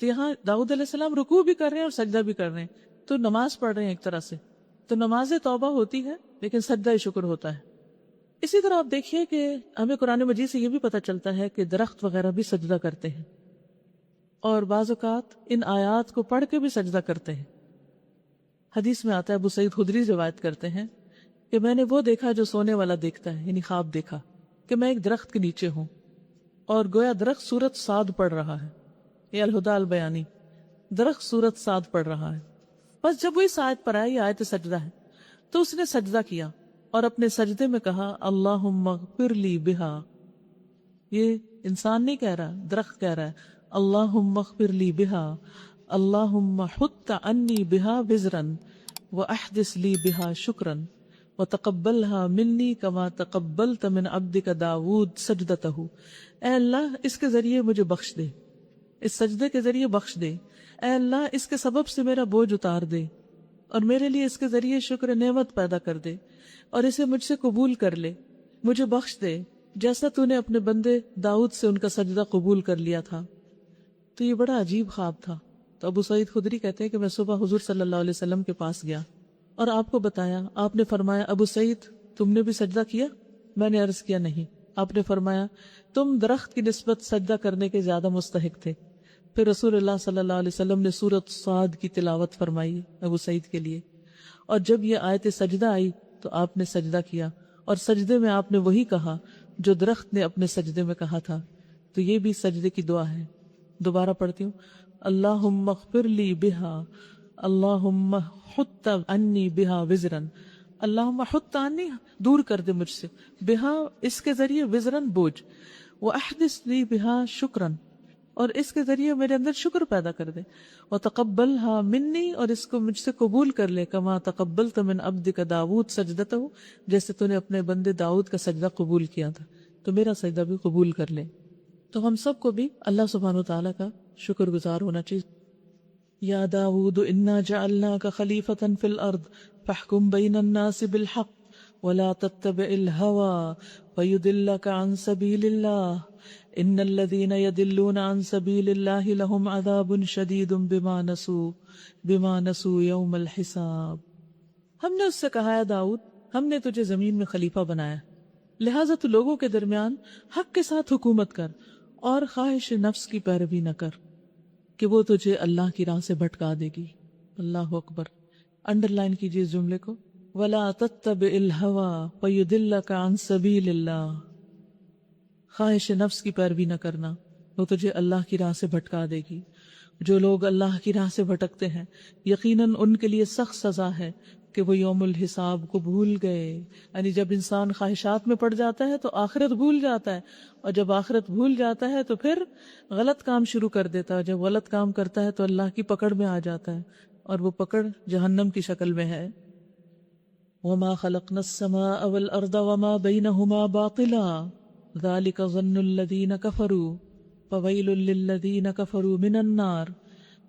تو یہاں داؤد علیہ السلام رکوع بھی کر رہے ہیں اور سجدہ بھی کر رہے ہیں، تو نماز پڑھ رہے ہیں ایک طرح سے، تو نماز توبہ ہوتی ہے لیکن سجدہ شکر ہوتا ہے۔ اسی طرح آپ دیکھیے کہ ہمیں قرآن مجید سے یہ بھی پتہ چلتا ہے کہ درخت وغیرہ بھی سجدہ کرتے ہیں، اور بعض اوقات ان آیات کو پڑھ کے بھی سجدہ کرتے ہیں۔ حدیث میں آتا ہے، ابو سعید خدری روایت کرتے ہیں کہ میں نے وہ دیکھا جو سونے والا دیکھتا ہے، یعنی خواب دیکھا کہ میں ایک درخت کے نیچے ہوں اور گویا درخت سورۃ صاد پڑھ رہا ہے۔ یہ الہدا البیانی، درخت سورۃ صاد پڑھ رہا ہے۔ بس جب وہ اس آیت پر آئی، یہ آیت سجدہ ہے، تو اس نے سجدہ کیا اور اپنے سجدے میں کہا اللہم اغفر لی بہا۔ یہ انسان نہیں کہہ رہا، درخت کہہ رہا ہے اللہم اغفر لی بہا، اللہم حط عنی بہا وزرا واحدث لی بہا شکرا وتقبلها منی کما تقبلت من عبدک داود سجدتہ۔ اے اللہ اس کے ذریعے مجھے بخش دے، اس سجدے کے ذریعے بخش دے، اے اللہ اس کے سبب سے میرا بوجھ اتار دے اور میرے لیے اس کے ذریعے شکر نعمت پیدا کر دے اور اسے مجھ سے قبول کر لے، مجھے بخش دے جیسا تو نے اپنے بندے داؤد سے ان کا سجدہ قبول کر لیا تھا۔ تو یہ بڑا عجیب خواب تھا۔ تو ابو سعید خدری کہتے ہیں کہ میں صبح حضور صلی اللہ علیہ وسلم کے پاس گیا اور آپ کو بتایا، آپ نے فرمایا ابو سعید تم نے بھی سجدہ کیا؟ میں نے عرض کیا نہیں۔ آپ نے فرمایا تم درخت کی نسبت سجدہ کرنے کے زیادہ مستحق تھے۔ پھر رسول اللہ صلی اللہ علیہ وسلم نے سورۃ صاد کی تلاوت فرمائی ابو سعید کے لیے، اور جب یہ آیت سجدہ آئی تو آپ نے سجدہ کیا اور سجدے میں آپ نے وہی کہا جو درخت نے اپنے سجدے میں کہا تھا۔ تو یہ بھی سجدے کی دعا ہے۔ دوبارہ پڑھتی ہوں، اللہم اغفر لی بہا، اللہم حط عنی بہا وزرن، اللہم حط عنی دور کر دے مجھ سے، بہا اس کے ذریعے وزرن بوجھ، واحدث لی بہا شکرن اور اس کے ذریعے میرے اندر شکر پیدا کر دے، وتقبلها منی اور اس کو مجھ سے قبول کر لے، کما تقبلت من عبدک داود سجدتہ جیسے تو نے اپنے بندے داؤد کا سجدہ قبول کیا تھا، تو میرا سجدہ بھی قبول کر لے۔ تو ہم سب کو بھی اللہ سبحانہ وتعالیٰ کا شکر گزار ہونا چاہیے۔ یا داود انا جعلناک خلیفۃ فی الارض فاحکم بین الناس بالحق ولا تتبع الهوى فیضلک عن سبیل اللہ ان الذین یضلون عن سبیل اللہ لهم عذاب شدید بما نسوا یوم الحساب۔ ہم نے اس سے کہا ہے داؤد ہم نے تجھے زمین میں خلیفہ بنایا، لہٰذا تو لوگوں کے درمیان حق کے ساتھ حکومت کر اور خواہش نفس کی پیروی نہ کر کہ وہ تجھے اللہ کی راہ سے بھٹکا دے گی۔ اللہ اکبر، انڈر لائن کیجیے اس جملے کو، وَلَا تَتَّبِعِ الْهَوَىٰ فَيُضِلَّكَ عَن سَبِيلِ اللَّهِ، خواہش نفس کی پیروی نہ کرنا، وہ تجھے اللہ کی راہ سے بھٹکا دے گی۔ جو لوگ اللہ کی راہ سے بھٹکتے ہیں یقیناً ان کے لیے سخت سزا ہے کہ وہ یوم الحساب کو بھول گئے۔ یعنی جب انسان خواہشات میں پڑ جاتا ہے تو آخرت بھول جاتا ہے، اور جب آخرت بھول جاتا ہے تو پھر غلط کام شروع کر دیتا ہے، جب غلط کام کرتا ہے تو اللہ کی پکڑ میں آ جاتا ہے، اور وہ پکڑ جہنم کی شکل میں ہے۔ وَمَا خَلَقْنَا السَّمَاءَ وَالْأَرْضَ وَمَا بَيْنَهُمَا بَاطِلًا ذَلِكَ ظَنُّ الَّذِينَ كَفَرُوا فَوَيْلٌ لِّلَّذِينَ كَفَرُوا مِنَ النَّارِ۔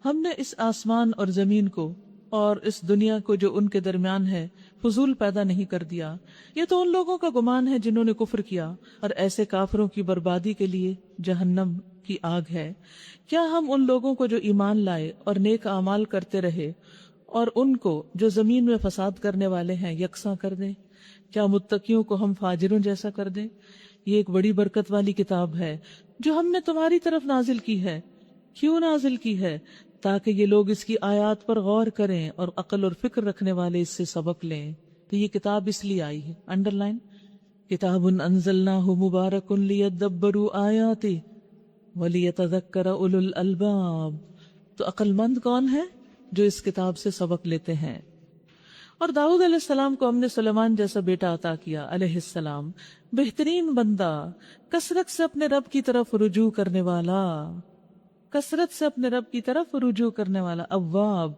ہم نے اس آسمان اور زمین کو اور اس دنیا کو جو ان کے درمیان ہے فضول پیدا نہیں کر دیا۔ یہ تو ان لوگوں کا گمان ہے جنہوں نے کفر کیا، اور ایسے کافروں کی بربادی کے لیے جہنم کی آگ ہے۔ کیا ہم ان لوگوں کو جو ایمان لائے اور نیک اعمال کرتے رہے اور ان کو جو زمین میں فساد کرنے والے ہیں یکساں کر دیں؟ کیا متقیوں کو ہم فاجروں جیسا کر دیں؟ یہ ایک بڑی برکت والی کتاب ہے جو ہم نے تمہاری طرف نازل کی ہے۔ کیوں نازل کی ہے؟ تاکہ یہ لوگ اس کی آیات پر غور کریں اور عقل اور فکر رکھنے والے اس سے سبق لیں۔ تو یہ کتاب اس لیے آئی ہے، انڈر لائن، کتاب انزلناہ مبارک لیدبروا آیاتہ ولیتذکر اولو الالباب۔ تو عقل مند کون ہے؟ جو اس کتاب سے سبق لیتے ہیں۔ اور داؤد علیہ السلام کو ہم نے سلیمان جیسا بیٹا عطا کیا علیہ السلام، بہترین بندہ، کثرت سے اپنے رب کی طرف رجوع کرنے والا، کثرت سے اپنے رب کی طرف رجوع کرنے والا، اواب۔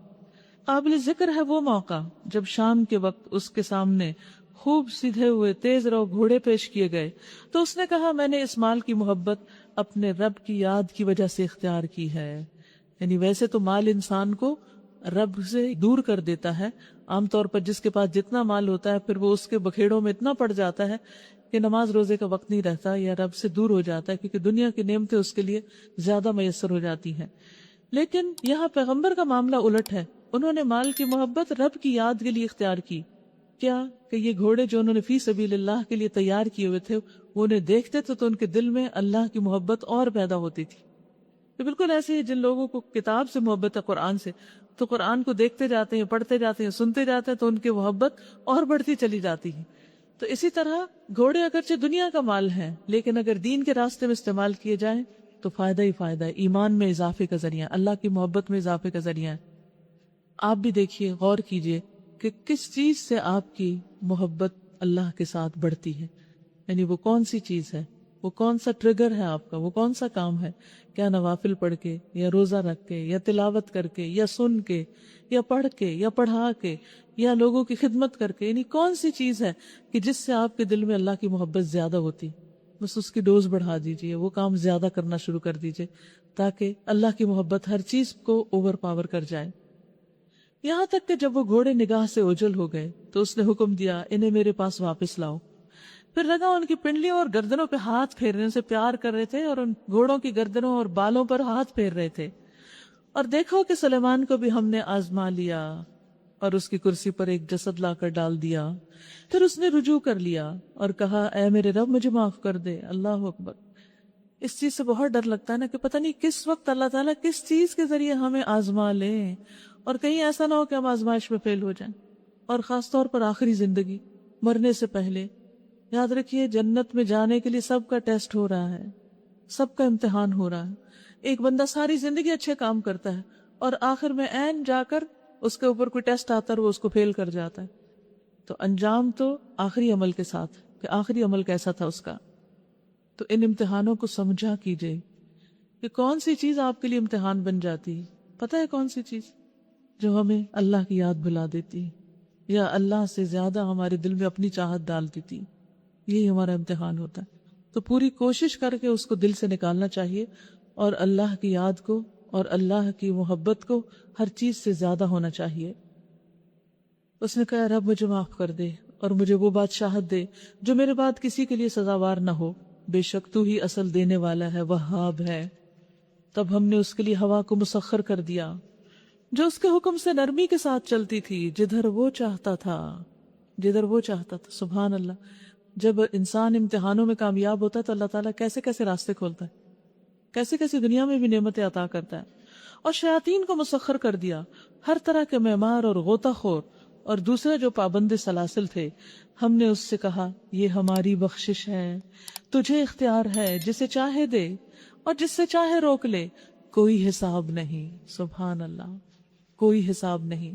قابل ذکر ہے وہ موقع جب شام کے وقت اس کے سامنے خوب سیدھے ہوئے تیز رو گھوڑے پیش کیے گئے تو اس نے کہا میں نے اس مال کی محبت اپنے رب کی یاد کی وجہ سے اختیار کی ہے۔ یعنی ویسے تو مال انسان کو رب سے دور کر دیتا ہے، عام طور پر جس کے پاس جتنا مال ہوتا ہے پھر وہ اس کے بکھیڑوں میں اتنا پڑ جاتا ہے کہ نماز روزے کا وقت نہیں رہتا یا رب سے دور ہو جاتا ہے، کیونکہ دنیا کی نعمتیں اس کے لیے زیادہ میسر ہو جاتی ہیں۔ لیکن یہاں پیغمبر کا معاملہ الٹ ہے، انہوں نے مال کی محبت رب کی یاد کے لیے اختیار کی۔ کیا کہ یہ گھوڑے جو انہوں نے فی سبیل اللہ کے لیے تیار کیے ہوئے تھے وہ انہیں دیکھتے تھے تو ان کے دل میں اللہ کی محبت اور پیدا ہوتی تھی۔ تو بالکل ایسے ہی جن لوگوں کو کتاب سے محبت ہے، قرآن سے، تو قرآن کو دیکھتے جاتے ہیں، پڑھتے جاتے ہیں، سنتے جاتے ہیں تو ان کی محبت اور بڑھتی چلی جاتی ہے۔ تو اسی طرح گھوڑے اگرچہ دنیا کا مال ہے لیکن اگر دین کے راستے میں استعمال کیے جائیں تو فائدہ ہی فائدہ ہے، ایمان میں اضافے کا ذریعہ، اللہ کی محبت میں اضافے کا ذریعہ ہے۔ آپ بھی دیکھیے، غور کیجئے کہ کس چیز سے آپ کی محبت اللہ کے ساتھ بڑھتی ہے، یعنی وہ کون سی چیز ہے، وہ کون سا ٹریگر ہے آپ کا، وہ کون سا کام ہے؟ کیا نوافل پڑھ کے یا روزہ رکھ کے یا تلاوت کر کے یا سن کے یا پڑھ کے یا پڑھا کے یا لوگوں کی خدمت کر کے، یعنی کون سی چیز ہے کہ جس سے آپ کے دل میں اللہ کی محبت زیادہ ہوتی؟ بس اس کی ڈوز بڑھا دیجئے، وہ کام زیادہ کرنا شروع کر دیجئے تاکہ اللہ کی محبت ہر چیز کو اوور پاور کر جائے۔ یہاں تک کہ جب وہ گھوڑے نگاہ سے اوجھل ہو گئے تو اس نے حکم دیا انہیں میرے پاس واپس لاؤ۔ پھر لگا ان کی پنڈلیوں اور گردنوں پہ ہاتھ پھیرنے سے پیار کر رہے تھے اور ان گھوڑوں کی گردنوں اور بالوں پر ہاتھ پھیر رہے تھے۔ اور دیکھو کہ سلیمان کو بھی ہم نے آزما لیا اور اس کی کرسی پر ایک جسد لا کر ڈال دیا۔ پھر اس نے رجوع کر لیا اور کہا اے میرے رب مجھے معاف کر دے۔ اللہ اکبر۔ اس چیز سے بہت ڈر لگتا ہے نا کہ پتہ نہیں کس وقت اللہ تعالیٰ کس چیز کے ذریعے ہمیں آزما لیں اور کہیں ایسا نہ ہو کہ ہم آزمائش میں فیل ہو جائیں، اور خاص طور پر آخری زندگی، مرنے سے پہلے۔ یاد رکھیے جنت میں جانے کے لیے سب کا ٹیسٹ ہو رہا ہے، سب کا امتحان ہو رہا ہے۔ ایک بندہ ساری زندگی اچھے کام کرتا ہے اور آخر میں عین جا کر اس کے اوپر کوئی ٹیسٹ آتا ہے اور وہ اس کو فیل کر جاتا ہے۔ تو انجام تو آخری عمل کے ساتھ کہ آخری عمل کیسا تھا اس کا۔ تو ان امتحانوں کو سمجھا کیجئے کہ کون سی چیز آپ کے لیے امتحان بن جاتی ہے۔ پتہ ہے کون سی چیز؟ جو ہمیں اللہ کی یاد بھلا دیتی یا اللہ سے زیادہ ہمارے دل میں اپنی چاہت ڈال دیتی، یہی ہمارا امتحان ہوتا ہے۔ تو پوری کوشش کر کے اس کو دل سے نکالنا چاہیے اور اللہ کی یاد کو اور اللہ کی محبت کو ہر چیز سے زیادہ ہونا چاہیے۔ اس نے کہا رب مجھے معاف کر دے اور مجھے وہ بادشاہت دے جو میرے بعد کسی کے لیے سزاوار نہ ہو، بے شک تو ہی اصل دینے والا ہے، وہاب ہے۔ تب ہم نے اس کے لیے ہوا کو مسخر کر دیا جو اس کے حکم سے نرمی کے ساتھ چلتی تھی جدھر وہ چاہتا تھا، جدھر وہ چاہتا تھا۔ سبحان اللہ۔ جب انسان امتحانوں میں کامیاب ہوتا ہے تو اللہ تعالیٰ کیسے کیسے راستے کھولتا ہے، کیسے کیسے دنیا میں بھی نعمتیں عطا کرتا ہے۔ اور شیاطین کو مسخر کر دیا، ہر طرح کے معمار اور غوطہ خور اور دوسرے جو پابند سلاسل تھے۔ ہم نے اس سے کہا یہ ہماری بخشش ہے، تجھے اختیار ہے، جسے چاہے دے اور جس سے چاہے روک لے، کوئی حساب نہیں۔ سبحان اللہ، کوئی حساب نہیں۔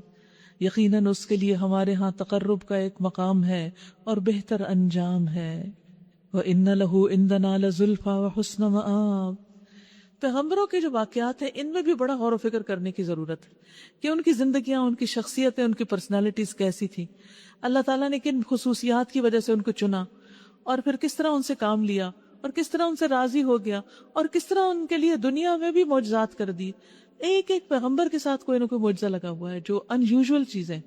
یقیناً اس کے لیے ہمارے ہاں تقرب کا ایک مقام ہے اور بہتر انجام ہے۔ وَإِنَّ لَهُ عِندَنَا لَزُلْفَىٰ وَحُسْنَ مَآبٍ۔ پیغمبروں کے جو واقعات ہیں ان میں بھی بڑا غور و فکر کرنے کی ضرورت ہے کہ ان کی زندگیاں، ان کی شخصیتیں، ان کی پرسنالٹیز کیسی تھی، اللہ تعالیٰ نے کن خصوصیات کی وجہ سے ان کو چنا اور پھر کس طرح ان سے کام لیا اور کس طرح ان سے راضی ہو گیا، اور کس طرح ان کے لیے دنیا میں بھی معجزات کر دی. ایک ایک پیغمبر کے ساتھ کوئی نہ کوئی معجزہ لگا ہوا ہے جو ان یوزول چیزیں،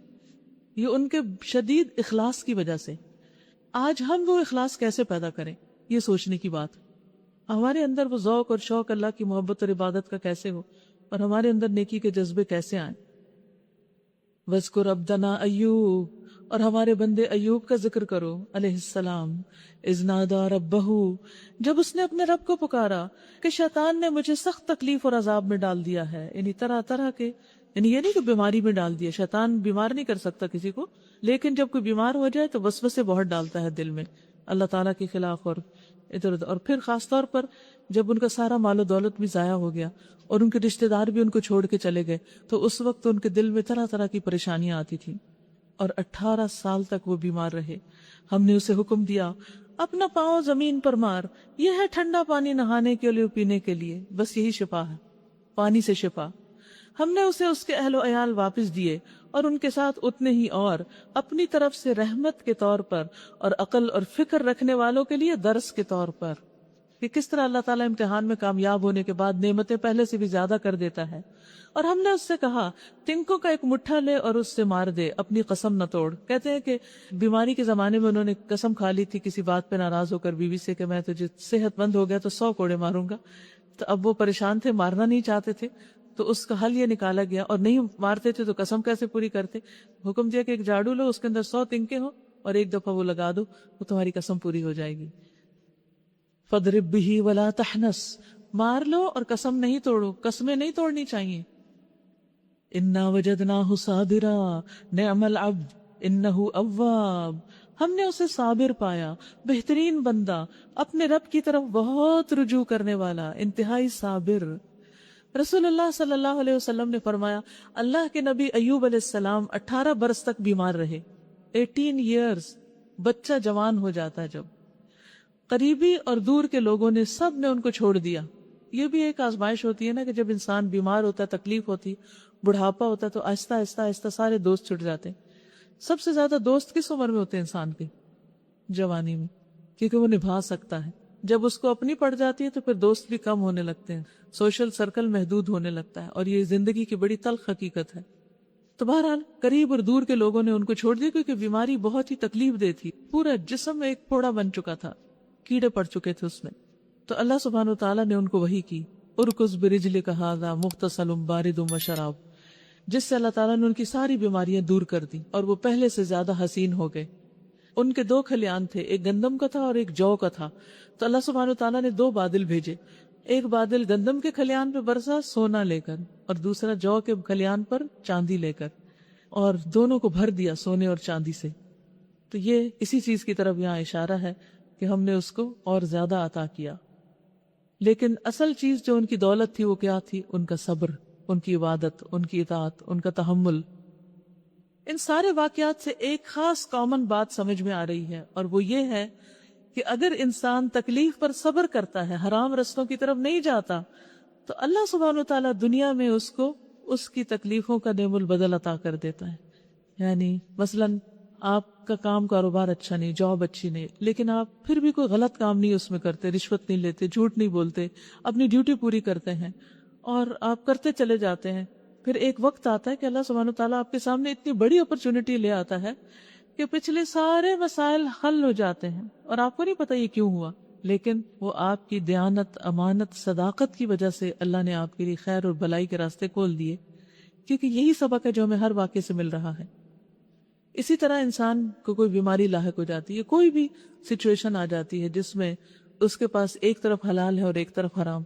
یہ ان کے شدید اخلاص کی وجہ سے. آج ہم وہ اخلاص کیسے پیدا کریں، یہ سوچنے کی بات. ہمارے اندر وہ ذوق اور شوق اللہ کی محبت اور عبادت کا کیسے ہو، اور ہمارے اندر نیکی کے جذبے کیسے آئیں. وَاذْكُرْ عَبْدَنَا ایوب، اور ہمارے بندے ایوب کا ذکر کرو علیہ السلام. اذ نادى ربہ، جب اس نے اپنے رب کو پکارا کہ شیطان نے مجھے سخت تکلیف اور عذاب میں ڈال دیا ہے، یعنی طرح طرح کے، یعنی یہ نہیں کہ بیماری میں ڈال دیا، شیطان بیمار نہیں کر سکتا کسی کو، لیکن جب کوئی بیمار ہو جائے تو وسوسے بہت ڈالتا ہے دل میں اللہ تعالیٰ کے خلاف اور ادھر ادھر. اور پھر خاص طور پر جب ان کا سارا مال و دولت بھی ضائع ہو گیا اور ان کے رشتہ دار بھی ان کو چھوڑ کے چلے گئے، تو اس وقت ان کے دل میں طرح طرح کی پریشانیاں آتی تھیں. اور 18 سال تک وہ بیمار رہے. ہم نے اسے حکم دیا اپنا پاؤں زمین پر مار، یہ ہے ٹھنڈا پانی نہانے کے لیے، پینے کے لیے، بس یہی شفا ہے، پانی سے شفا. ہم نے اسے اس کے اہل و عیال واپس دیے اور ان کے ساتھ اتنے ہی اور اپنی طرف سے رحمت کے طور پر اور عقل اور فکر رکھنے والوں کے لیے درس کے طور پر، کہ کس طرح اللہ تعالیٰ امتحان میں کامیاب ہونے کے بعد نعمتیں پہلے سے بھی زیادہ کر دیتا ہے. اور ہم نے اس سے کہا تنکوں کا ایک مٹھا لے اور اس سے مار دے، اپنی قسم نہ توڑ. کہتے ہیں کہ بیماری کے زمانے میں انہوں نے قسم کھا لی تھی کسی بات پہ ناراض ہو کر بیوی سے کہ میں تجھے صحت مند ہو گیا تو 100 کوڑے ماروں گا. تو اب وہ پریشان تھے، مارنا نہیں چاہتے تھے، تو اس کا حل یہ نکالا گیا. اور نہیں مارتے تھے تو قسم کیسے پوری کرتے؟ حکم دیا کہ ایک جھاڑو لو، اس کے اندر 100 تنکے ہوں اور ایک دفعہ وہ لگا دو، وہ تمہاری قسم پوری ہو جائے گی. فَاضْرِب بِهِ وَلَا تَحْنَثْ، مار لو اور قسم نہیں توڑو، قسمیں نہیں توڑنی چاہیے. اِنَّا وَجَدْنَاهُ صَابِرًا نِعْمَ الْعَبْدُ إِنَّهُ أَوَّابٌ، ہم نے اسے صابر پایا، بہترین بندہ، اپنے رب کی طرف بہت رجوع کرنے والا، انتہائی صابر. رسول اللہ صلی اللہ علیہ وسلم نے فرمایا اللہ کے نبی ایوب علیہ السلام 18 برس تک بیمار رہے. 18 ایئرز، بچہ جوان ہو جاتا ہے جب. قریبی اور دور کے لوگوں نے سب نے ان کو چھوڑ دیا. یہ بھی ایک آزمائش ہوتی ہے نا کہ جب انسان بیمار ہوتا ہے، تکلیف ہوتی، بڑھاپا ہوتا ہے، تو آہستہ آہستہ آہستہ سارے دوست چھٹ جاتے ہیں. سب سے زیادہ دوست کس عمر میں ہوتے ہیں انسان کے؟ جوانی میں، کیونکہ وہ نبھا سکتا ہے. جب اس کو اپنی پڑ جاتی ہے تو پھر دوست بھی کم ہونے لگتے ہیں، سوشل سرکل محدود ہونے لگتا ہے، اور یہ زندگی کی بڑی تلخ حقیقت ہے. تو بہرحال قریب اور دور کے لوگوں نے ان کو چھوڑ دیا کیونکہ بیماری بہت ہی تکلیف دہ تھی. پورا جسم ایک پھوڑا بن چکا تھا، کیڑے پڑ چکے تھے اس میں. تو اللہ سبحانہ و تعالیٰ نے ان کو وحی کی ارکض برجلک ھذا مغتسل بارد وشراب، جس سے اللہ تعالیٰ نے ان کی ساری بیماریاں دور کر دی اور وہ پہلے سے زیادہ حسین ہو گئے. ان کے 2 کھلیان تھے، ایک گندم کا تھا اور ایک جو کا تھا. تو اللہ سبحانہ و تعالیٰ نے 2 بادل بھیجے، ایک بادل گندم کے کھلیان پہ برسا سونا لے کر، اور دوسرا جو کے کھلیان پر چاندی لے کر، اور دونوں کو بھر دیا سونے اور چاندی سے. تو یہ اسی چیز کی طرف یہاں اشارہ ہے کہ ہم نے اس کو اور زیادہ عطا کیا. لیکن اصل چیز جو ان کی دولت تھی وہ کیا تھی؟ ان کا صبر، ان کی عبادت، ان کی اطاعت، ان کا تحمل. ان سارے واقعات سے ایک خاص کامن بات سمجھ میں آ رہی ہے، اور وہ یہ ہے کہ اگر انسان تکلیف پر صبر کرتا ہے، حرام رستوں کی طرف نہیں جاتا، تو اللہ سبحانہ و تعالیٰ دنیا میں اس کو اس کی تکلیفوں کا نعم البدل عطا کر دیتا ہے. یعنی مثلاً آپ کا کام کاروبار اچھا نہیں، جاب اچھی نہیں، لیکن آپ پھر بھی کوئی غلط کام نہیں اس میں کرتے، رشوت نہیں لیتے، جھوٹ نہیں بولتے، اپنی ڈیوٹی پوری کرتے ہیں، اور آپ کرتے چلے جاتے ہیں. پھر ایک وقت آتا ہے کہ اللہ سبحانہ و تعالیٰ آپ کے سامنے اتنی بڑی اپرچونٹی لے آتا ہے کہ پچھلے سارے مسائل حل ہو جاتے ہیں اور آپ کو نہیں پتا یہ کیوں ہوا، لیکن وہ آپ کی دیانت، امانت، صداقت کی وجہ سے اللہ نے آپ کے لیے خیر اور بھلائی کے راستے کھول دیے، کیونکہ یہی سبق ہے جو ہمیں ہر واقعے سے مل رہا ہے. اسی طرح انسان کو کوئی بیماری لاحق ہو جاتی ہے، کوئی بھی سچویشن آ جاتی ہے جس میں اس کے پاس ایک طرف حلال ہے اور ایک طرف حرام،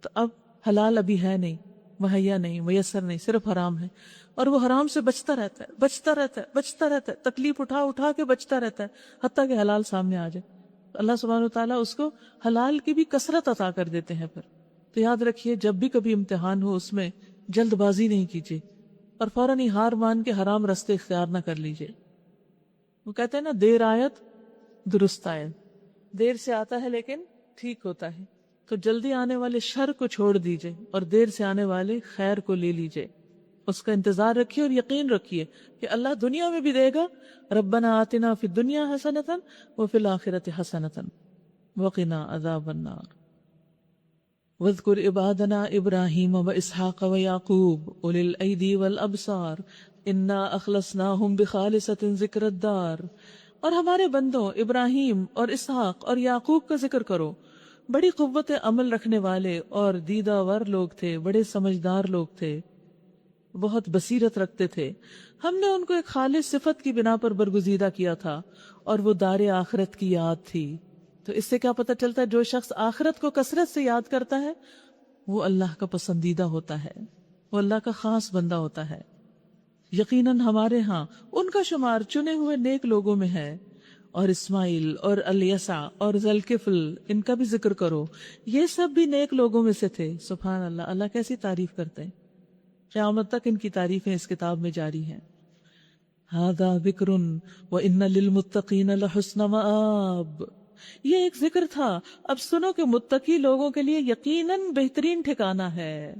تو اب حلال ابھی ہے نہیں، مہیا نہیں، میسر نہیں، صرف حرام ہے، اور وہ حرام سے بچتا رہتا ہے، بچتا رہتا ہے، بچتا رہتا ہے، تکلیف اٹھا اٹھا کے بچتا رہتا ہے، حتیٰ کہ حلال سامنے آ جائے. اللہ سبحانہ و تعالیٰ اس کو حلال کی بھی کثرت عطا کر دیتے ہیں. پھر تو یاد رکھیے جب بھی کبھی امتحان ہو اس میں جلد بازی نہیں کیجیے اور فوراً ہی ہار مان کے حرام رستے اختیار نہ کر لیجیے. وہ کہتے ہیں نا دیر آیت درست آیت، دیر سے آتا ہے لیکن ٹھیک ہوتا ہے. تو جلدی آنے والے شر کو چھوڑ دیجئے اور دیر سے آنے والے خیر کو لے لیجئے، اس کا انتظار رکھیے اور یقین رکھیے کہ اللہ دنیا میں بھی دے گا. ربنا آتنا فی الدنیا حسنۃ وفی الآخرۃ حسنۃ. وقنا عذاب النار واذكر عبادنا ابراہیم واسحاق ویعقوب اولی الایدی والابصار انا اخلصناہم بخالصۃ ذکر الدار، اور ہمارے بندوں ابراہیم اور اسحاق اور یعقوب کا ذکر کرو، بڑی قوت عمل رکھنے والے اور دیدہ ور لوگ تھے، بڑے سمجھدار لوگ تھے، بہت بصیرت رکھتے تھے۔ ہم نے ان کو ایک خالص صفت کی بنا پر برگزیدہ کیا تھا، اور وہ دار آخرت کی یاد تھی۔ تو اس سے کیا پتہ چلتا ہے؟ جو شخص آخرت کو کثرت سے یاد کرتا ہے وہ اللہ کا پسندیدہ ہوتا ہے، وہ اللہ کا خاص بندہ ہوتا ہے۔ یقیناً ہمارے ہاں ان کا شمار چنے ہوئے نیک لوگوں میں ہے، اور اسماعیل اور الیسع اور ذوالکفل، ان کا بھی ذکر کرو، یہ سب بھی نیک لوگوں میں سے تھے۔ سبحان اللہ، اللہ کیسی تعریف کرتے ہیں، قیامت تک ان کی تعریفیں اس کتاب میں جاری ہیں۔ ھذا ذکر وان للمتقین لحسن مآب، یہ ایک ذکر تھا، اب سنو کہ متقی لوگوں کے لیے یقیناً بہترین ٹھکانہ ہے،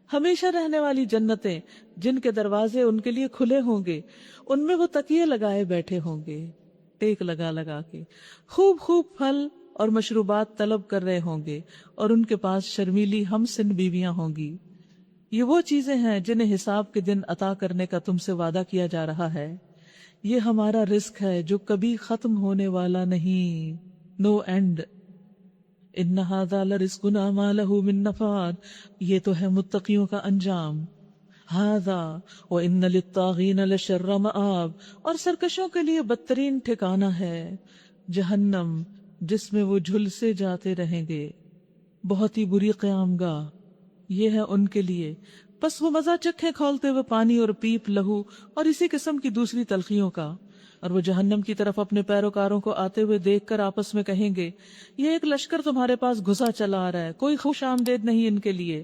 ہمیشہ رہنے والی جنتیں جن کے دروازے ان کے لیے کھلے ہوں گے، ان میں وہ تکیے لگائے بیٹھے ہوں گے، ٹیک لگا لگا کے خوب خوب پھل اور مشروبات طلب کر رہے ہوں گے، اور ان کے پاس شرمیلی ہم سن بیویاں ہوں گی۔ یہ وہ چیزیں ہیں جنہیں حساب کے دن عطا کرنے کا تم سے وعدہ کیا جا رہا ہے، یہ ہمارا رزق ہے جو کبھی ختم ہونے والا نہیں، نو اینڈ۔ ان ھذا لرزقنا ما لہ من نفاد، یہ تو ہے متقیوں کا انجام۔ ھذا وان للطاغین لشر مآب، اور سرکشوں کے لیے بدترین ٹھکانہ ہے جہنم، جس میں وہ جھلسے جاتے رہیں گے، بہت ہی بری قیام گاہ یہ ہے ان کے لیے۔ پس وہ مزہ چکھیں کھولتے ہوئے پانی اور پیپ لہو اور اسی قسم کی دوسری تلخیوں کا، اور وہ جہنم کی طرف اپنے پیروکاروں کو آتے ہوئے دیکھ کر آپس میں کہیں گے، یہ ایک لشکر تمہارے پاس گھسا چلا آ رہا ہے، کوئی خوش آمدید نہیں ان کے لیے،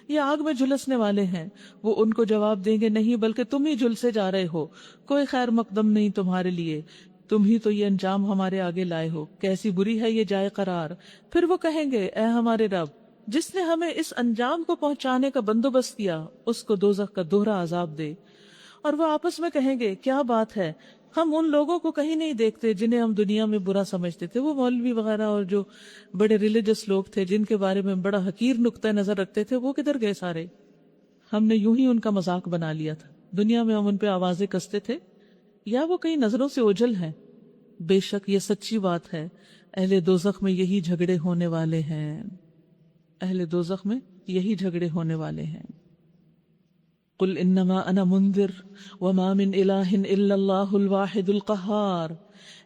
یہ آگ میں جھلسنے والے ہیں۔ وہ ان کو جواب دیں گے، نہیں بلکہ تم ہی جھلسے جا رہے ہو، کوئی خیر مقدم نہیں تمہارے لیے، تم ہی تو یہ انجام ہمارے آگے لائے ہو، کیسی بری ہے یہ جائے قرار۔ پھر وہ کہیں گے، اے ہمارے رب، جس نے ہمیں اس انجام کو پہنچانے کا بندوبست کیا، اس کو دوزخ کا دوہرا عذاب دے۔ اور وہ آپس میں کہیں گے، کیا بات ہے، ہم ان لوگوں کو کہیں نہیں دیکھتے جنہیں ہم دنیا میں برا سمجھتے تھے، وہ مولوی وغیرہ اور جو بڑے ریلیجس لوگ تھے جن کے بارے میں بڑا حقیر نقطہ نظر رکھتے تھے، وہ کدھر گئے سارے؟ ہم نے یوں ہی ان کا مذاق بنا لیا تھا، دنیا میں ہم ان پہ آوازیں کستے تھے، یا وہ کئی نظروں سے اوجھل ہیں؟ بے شک یہ سچی بات ہے، اہل دوزخ میں یہی جھگڑے ہونے والے ہیں، اہل دوزخ میں یہی جھگڑے ہونے والے ہیں۔ قل انما انا منذر وما من الہ الا اللہ الواحد القہار،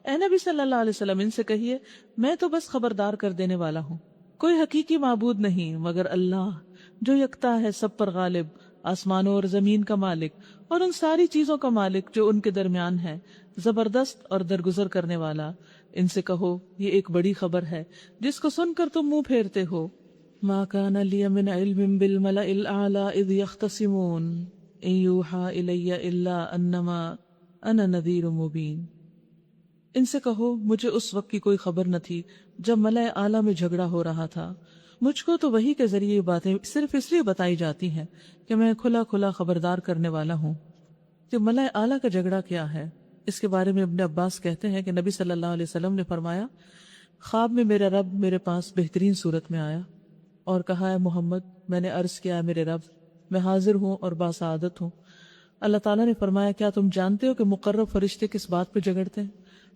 اے نبی صلی اللہ علیہ وسلم ان سے کہیے، میں تو بس خبردار کر دینے والا ہوں، کوئی حقیقی معبود نہیں مگر اللہ جو یکتا ہے، سب پر غالب، آسمانوں اور زمین کا مالک اور ان ساری چیزوں کا مالک جو ان کے درمیان ہے، زبردست اور درگزر کرنے والا۔ ان سے کہو یہ ایک بڑی خبر ہے جس کو سن کر تم منہ پھیرتے ہو۔ ما كان لي من علم بالملأ الأعلى إذ يختصمون إن يوحى إلي إلا أنما أنا نذير مبين، ان سے کہو مجھے اس وقت کی کوئی خبر نہ تھی جب ملأ اعلیٰ میں جھگڑا ہو رہا تھا، مجھ کو تو وحی کے ذریعے یہ باتیں صرف اس لیے بتائی جاتی ہیں کہ میں کھلا کھلا خبردار کرنے والا ہوں۔ کہ ملأ اعلیٰ کا جھگڑا کیا ہے، اس کے بارے میں ابن عباس کہتے ہیں کہ نبی صلی اللہ علیہ وسلم نے فرمایا، خواب میں میرا رب میرے پاس بہترین صورت میں آیا اور کہا، ہے محمد، میں نے عرض کیا، میرے رب میں حاضر ہوں اور باسعادت ہوں۔ اللہ تعالیٰ نے فرمایا، کیا تم جانتے ہو کہ مقرب فرشتے کس بات پہ جھگڑتے ہیں؟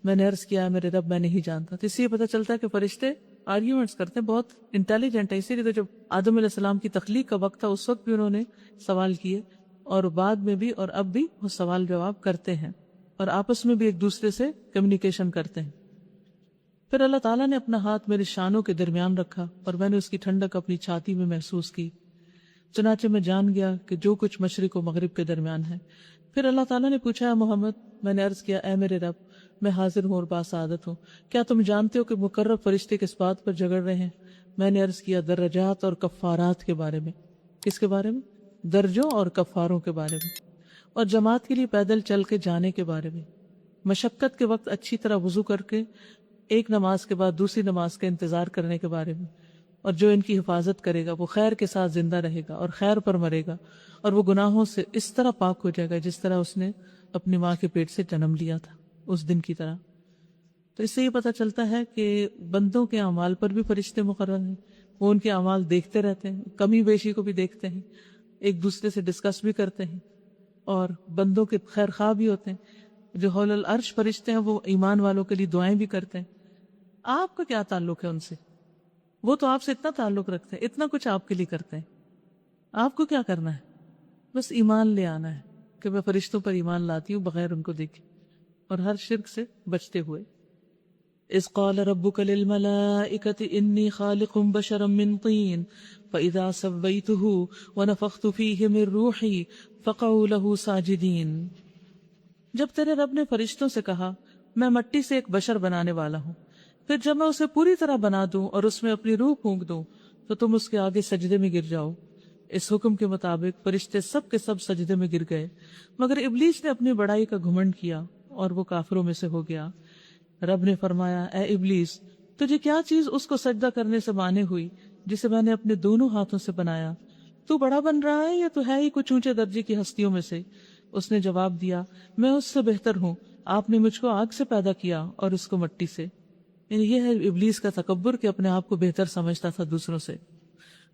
میں نے عرض کیا، میرے رب میں نہیں جانتا۔ تو اس سے یہ پتہ چلتا ہے کہ فرشتے آرگیومنٹس کرتے ہیں، بہت انٹیلیجنٹ ہے، اسی لیے تو جب آدم علیہ السلام کی تخلیق کا وقت تھا اس وقت بھی انہوں نے سوال کیے، اور بعد میں بھی اور اب بھی وہ سوال جواب کرتے ہیں، اور آپس میں بھی ایک دوسرے سے کمیونیکیشن کرتے ہیں۔ پھر اللہ تعالیٰ نے اپنا ہاتھ میرے شانوں کے درمیان رکھا اور میں نے اس کی ٹھنڈک اپنی چھاتی میں محسوس کی، چنانچہ میں جان گیا کہ جو کچھ مشرق و مغرب کے درمیان ہے۔ پھر اللہ تعالیٰ نے پوچھا، ہے محمد، میں نے عرض کیا، اے میرے رب میں حاضر ہوں اور باسعادت ہوں، کیا تم جانتے ہو کہ مقرب فرشتے کس بات پر جھگڑ رہے ہیں؟ میں نے عرض کیا، درجات اور کفارات کے بارے میں۔ کس کے بارے میں؟ درجوں اور کفاروں کے بارے میں، اور جماعت کے لیے پیدل چل کے جانے کے بارے میں، مشقت کے وقت اچھی طرح وضو کر کے ایک نماز کے بعد دوسری نماز کا انتظار کرنے کے بارے میں، اور جو ان کی حفاظت کرے گا وہ خیر کے ساتھ زندہ رہے گا اور خیر پر مرے گا، اور وہ گناہوں سے اس طرح پاک ہو جائے گا جس طرح اس نے اپنی ماں کے پیٹ سے جنم لیا تھا اس دن کی طرح۔ تو اس سے یہ پتہ چلتا ہے کہ بندوں کے اعمال پر بھی فرشتے مقرر ہیں، وہ ان کے اعمال دیکھتے رہتے ہیں، کمی بیشی کو بھی دیکھتے ہیں، ایک دوسرے سے ڈسکس بھی کرتے ہیں، اور بندوں کے خیر خواہ بھی ہوتے ہیں۔ جو حول العرش فرشتے ہیں وہ ایمان والوں کے لیے دعائیں بھی کرتے ہیں۔ آپ کا کیا تعلق ہے ان سے؟ وہ تو آپ سے اتنا تعلق رکھتے ہیں، اتنا کچھ آپ کے لیے کرتے ہیں، آپ کو کیا کرنا ہے؟ بس ایمان لے آنا ہے کہ میں فرشتوں پر ایمان لاتی ہوں بغیر ان کو دیکھے، اور ہر شرک سے بچتے ہوئے۔ اذ قال ربك للملائكة انی خالق بشرا من طین فاذا سویته ونفخت فیہ من روحی فقعوا له ساجدین۔ جب تیرے رب نے فرشتوں سے کہا میں مٹی سے ایک بشر بنانے والا ہوں، پھر جب میں اسے پوری طرح بنا دوں اور اس میں اپنی روح پھونک دوں تو تم اس کے آگے سجدے میں گر جاؤ۔ اس حکم کے مطابق فرشتے سب کے سب سجدے میں گر گئے، مگر ابلیس نے اپنی بڑائی کا گھمنڈ کیا اور وہ کافروں میں سے ہو گیا۔ رب نے فرمایا اے ابلیس، تجھے کیا چیز اس کو سجدہ کرنے سے مانے ہوئی جسے میں نے اپنے دونوں ہاتھوں سے بنایا؟ تو بڑا بن رہا ہے یا تو ہے ہی کچھ اونچے درجے کی ہستیوں میں سے؟ اس نے جواب دیا میں اس سے بہتر ہوں، آپ نے مجھ کو آگ سے پیدا کیا اور اس کو مٹی سے۔ یعنی یہ ہے ابلیس کا تکبر کہ اپنے آپ کو بہتر سمجھتا تھا دوسروں سے۔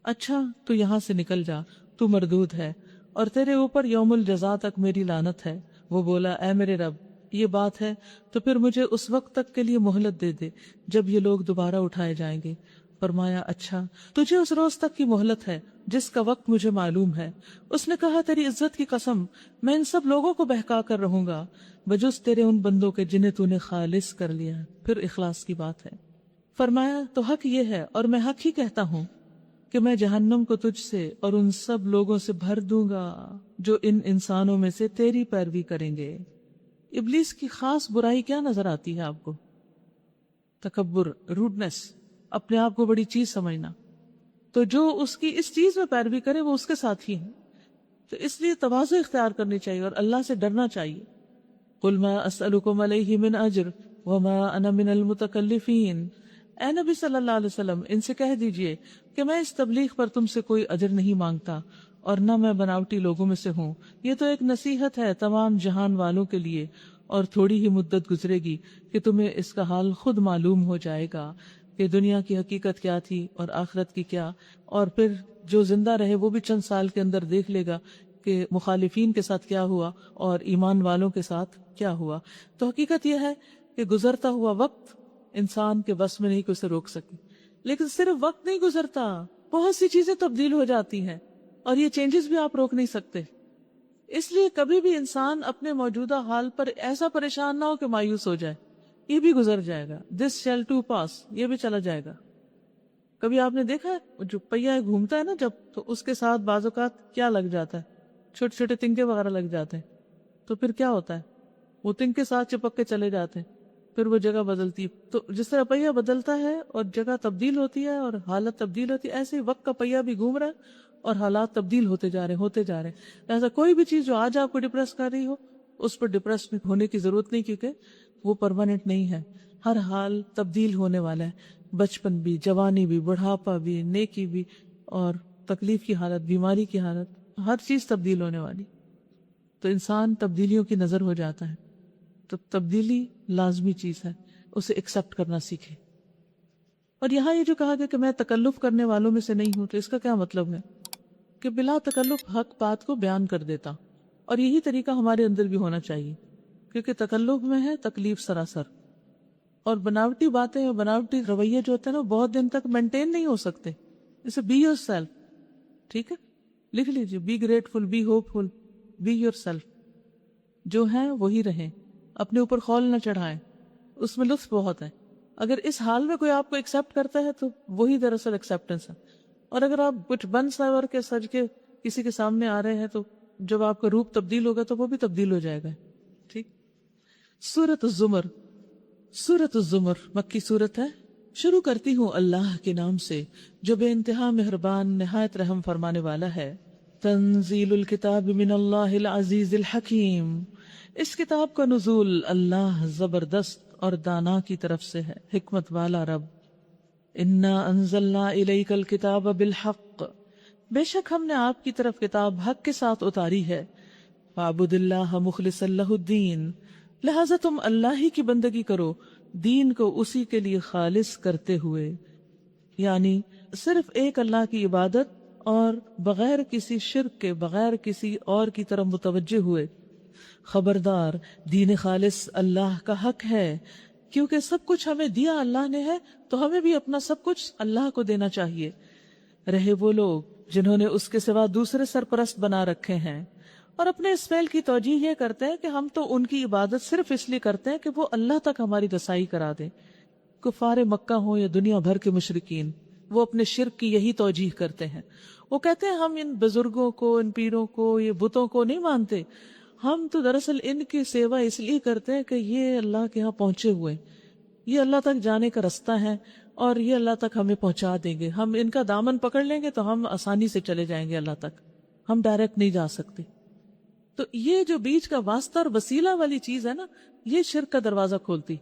اچھا تو یہاں سے نکل جا، تو مردود ہے اور تیرے اوپر یوم الجزا تک میری لعنت ہے۔ وہ بولا اے میرے رب یہ بات ہے تو پھر مجھے اس وقت تک کے لیے مہلت دے دے جب یہ لوگ دوبارہ اٹھائے جائیں گے۔ فرمایا اچھا تجھے اس روز تک کی مہلت ہے جس کا وقت مجھے معلوم ہے۔ اس نے کہا تیری عزت کی قسم میں ان سب لوگوں کو بہکا کر رہوں گا بجز تیرے ان بندوں کے جنہیں تو نے خالص کر لیا۔ پھر اخلاص کی بات ہے۔ فرمایا تو حق یہ ہے اور میں حق ہی کہتا ہوں کہ میں جہنم کو تجھ سے اور ان سب لوگوں سے بھر دوں گا جو ان انسانوں میں سے تیری پیروی کریں گے۔ ابلیس کی خاص برائی کیا نظر آتی ہے آپ کو؟ تکبر، روڈنس، اپنے آپ کو بڑی چیز سمجھنا۔ تو جو اس کی اس چیز میں پیروی کرے وہ اس کے ساتھ ہی ہیں، تو اس لیے تواضع اختیار کرنی چاہیے اور اللہ سے ڈرنا چاہیے۔ قل ما اسألکم علیہ من اجر وما انا من المتکلفین۔ اے نبی صلی اللہ علیہ وسلم ان سے کہہ دیجئے کہ میں اس تبلیغ پر تم سے کوئی اجر نہیں مانگتا اور نہ میں بناوٹی لوگوں میں سے ہوں۔ یہ تو ایک نصیحت ہے تمام جہان والوں کے لیے، اور تھوڑی ہی مدت گزرے گی کہ تمہیں اس کا حال خود معلوم ہو جائے گا کہ دنیا کی حقیقت کیا تھی اور آخرت کی کیا، اور پھر جو زندہ رہے وہ بھی چند سال کے اندر دیکھ لے گا کہ مخالفین کے ساتھ کیا ہوا اور ایمان والوں کے ساتھ کیا ہوا۔ تو حقیقت یہ ہے کہ گزرتا ہوا وقت انسان کے بس میں نہیں کہ اسے روک سکے، لیکن صرف وقت نہیں گزرتا، بہت سی چیزیں تبدیل ہو جاتی ہیں اور یہ چینجز بھی آپ روک نہیں سکتے۔ اس لیے کبھی بھی انسان اپنے موجودہ حال پر ایسا پریشان نہ ہو کہ مایوس ہو جائے، یہ بھی گزر جائے گا، دس شیل ٹو پاس، یہ بھی چلا جائے گا۔ کبھی آپ نے دیکھا ہے جو پہیا گھومتا ہے نا جب، تو اس کے ساتھ بعض اوقات کیا لگ جاتا ہے، چھوٹے چھوٹے تنکے وغیرہ لگ جاتے ہیں، تو پھر کیا ہوتا ہے، وہ تنکے ساتھ چپک کے چلے جاتے ہیں، پھر وہ جگہ بدلتی ہے۔ تو جس طرح پہیا بدلتا ہے اور جگہ تبدیل ہوتی ہے اور حالت تبدیل ہوتی ہے، ایسے ہی وقت کا پہیا بھی گھوم رہا ہے اور حالات تبدیل ہوتے جا رہے ہیں۔ لہٰذا کوئی بھی چیز جو آج آپ کو ڈپریس کر رہی ہو اس پر ڈپریس ہونے کی ضرورت نہیں، کیونکہ وہ پرماننٹ نہیں ہے، ہر حال تبدیل ہونے والا ہے، بچپن بھی، جوانی بھی، بڑھاپا بھی، نیکی بھی، اور تکلیف کی حالت، بیماری کی حالت، ہر چیز تبدیل ہونے والی۔ تو انسان تبدیلیوں کی نظر ہو جاتا ہے، تو تبدیلی لازمی چیز ہے، اسے ایکسپٹ کرنا سیکھے۔ اور یہاں یہ جو کہا گیا کہ میں تکلف کرنے والوں میں سے نہیں ہوں، تو اس کا کیا مطلب ہے کہ بلا تکلف حق بات کو بیان کر دیتا، اور یہی طریقہ ہمارے اندر بھی ہونا چاہیے، کیونکہ تکلف میں ہے تکلیف سراسر، اور بناوٹی باتیں اور بناوٹی رویے جو ہوتے ہیں نا بہت دن تک مینٹین نہیں ہو سکتے۔ جیسے بی یور سیلف، ٹھیک ہے، لکھ لیجیے، be grateful, be hopeful, be yourself, جو ہیں وہی رہیں، اپنے اوپر خول نہ چڑھائیں، اس میں لطف بہت ہے۔ اگر اس حال میں کوئی آپ کو ایکسپٹ کرتا ہے تو وہی دراصل ایکسپٹنس ہے، اور اگر آپ کچھ بن سور کے سج کے کسی کے سامنے آ رہے ہیں تو جب آپ کا روپ تبدیل ہوگا تو وہ بھی تبدیل ہو جائے گا۔ ٹھیک۔ سورۃ الزمر، سورۃ الزمر مکی سورت ہے۔ شروع کرتی ہوں اللہ کے نام سے جو بے انتہا مہربان نہایت رحم فرمانے والا ہے۔ تنزیل الکتاب من اللہ العزیز الحکیم، اس کتاب کا نزول اللہ زبردست اور دانا کی طرف سے ہے، حکمت والا رب۔ انا انزلنا الیک الکتاب بالحق، بے شک ہم نے آپ کی طرف کتاب حق کے ساتھ اتاری ہے۔ فاعبد اللہ مخلصا لہ الدین، لہذا تم اللہ ہی کی بندگی کرو دین کو اسی کے لیے خالص کرتے ہوئے، یعنی صرف ایک اللہ کی عبادت اور بغیر کسی شرک کے، بغیر کسی اور کی طرف متوجہ ہوئے۔ خبردار، دین خالص اللہ کا حق ہے، کیونکہ سب کچھ ہمیں دیا اللہ نے ہے تو ہمیں بھی اپنا سب کچھ اللہ کو دینا چاہیے۔ رہے وہ لوگ جنہوں نے اس کے سوا دوسرے سرپرست بنا رکھے ہیں اور اپنے اس فعل کی توجیہ یہ کرتے ہیں کہ ہم تو ان کی عبادت صرف اس لیے کرتے ہیں کہ وہ اللہ تک ہماری رسائی کرا دیں۔ کفار مکہ ہوں یا دنیا بھر کے مشرکین، وہ اپنے شرک کی یہی توجیہ کرتے ہیں۔ وہ کہتے ہیں ہم ان بزرگوں کو، ان پیروں کو، یہ بتوں کو نہیں مانتے، ہم تو دراصل ان کی سیوا اس لیے کرتے ہیں کہ یہ اللہ کے ہاں پہنچے ہوئے، یہ اللہ تک جانے کا رستہ ہے اور یہ اللہ تک ہمیں پہنچا دیں گے، ہم ان کا دامن پکڑ لیں گے تو ہم آسانی سے چلے جائیں گے اللہ تک، ہم ڈائریکٹ نہیں جا سکتے۔ تو یہ جو بیچ کا واسطہ اور وسیلہ والی چیز ہے نا، یہ شرک کا دروازہ کھولتی۔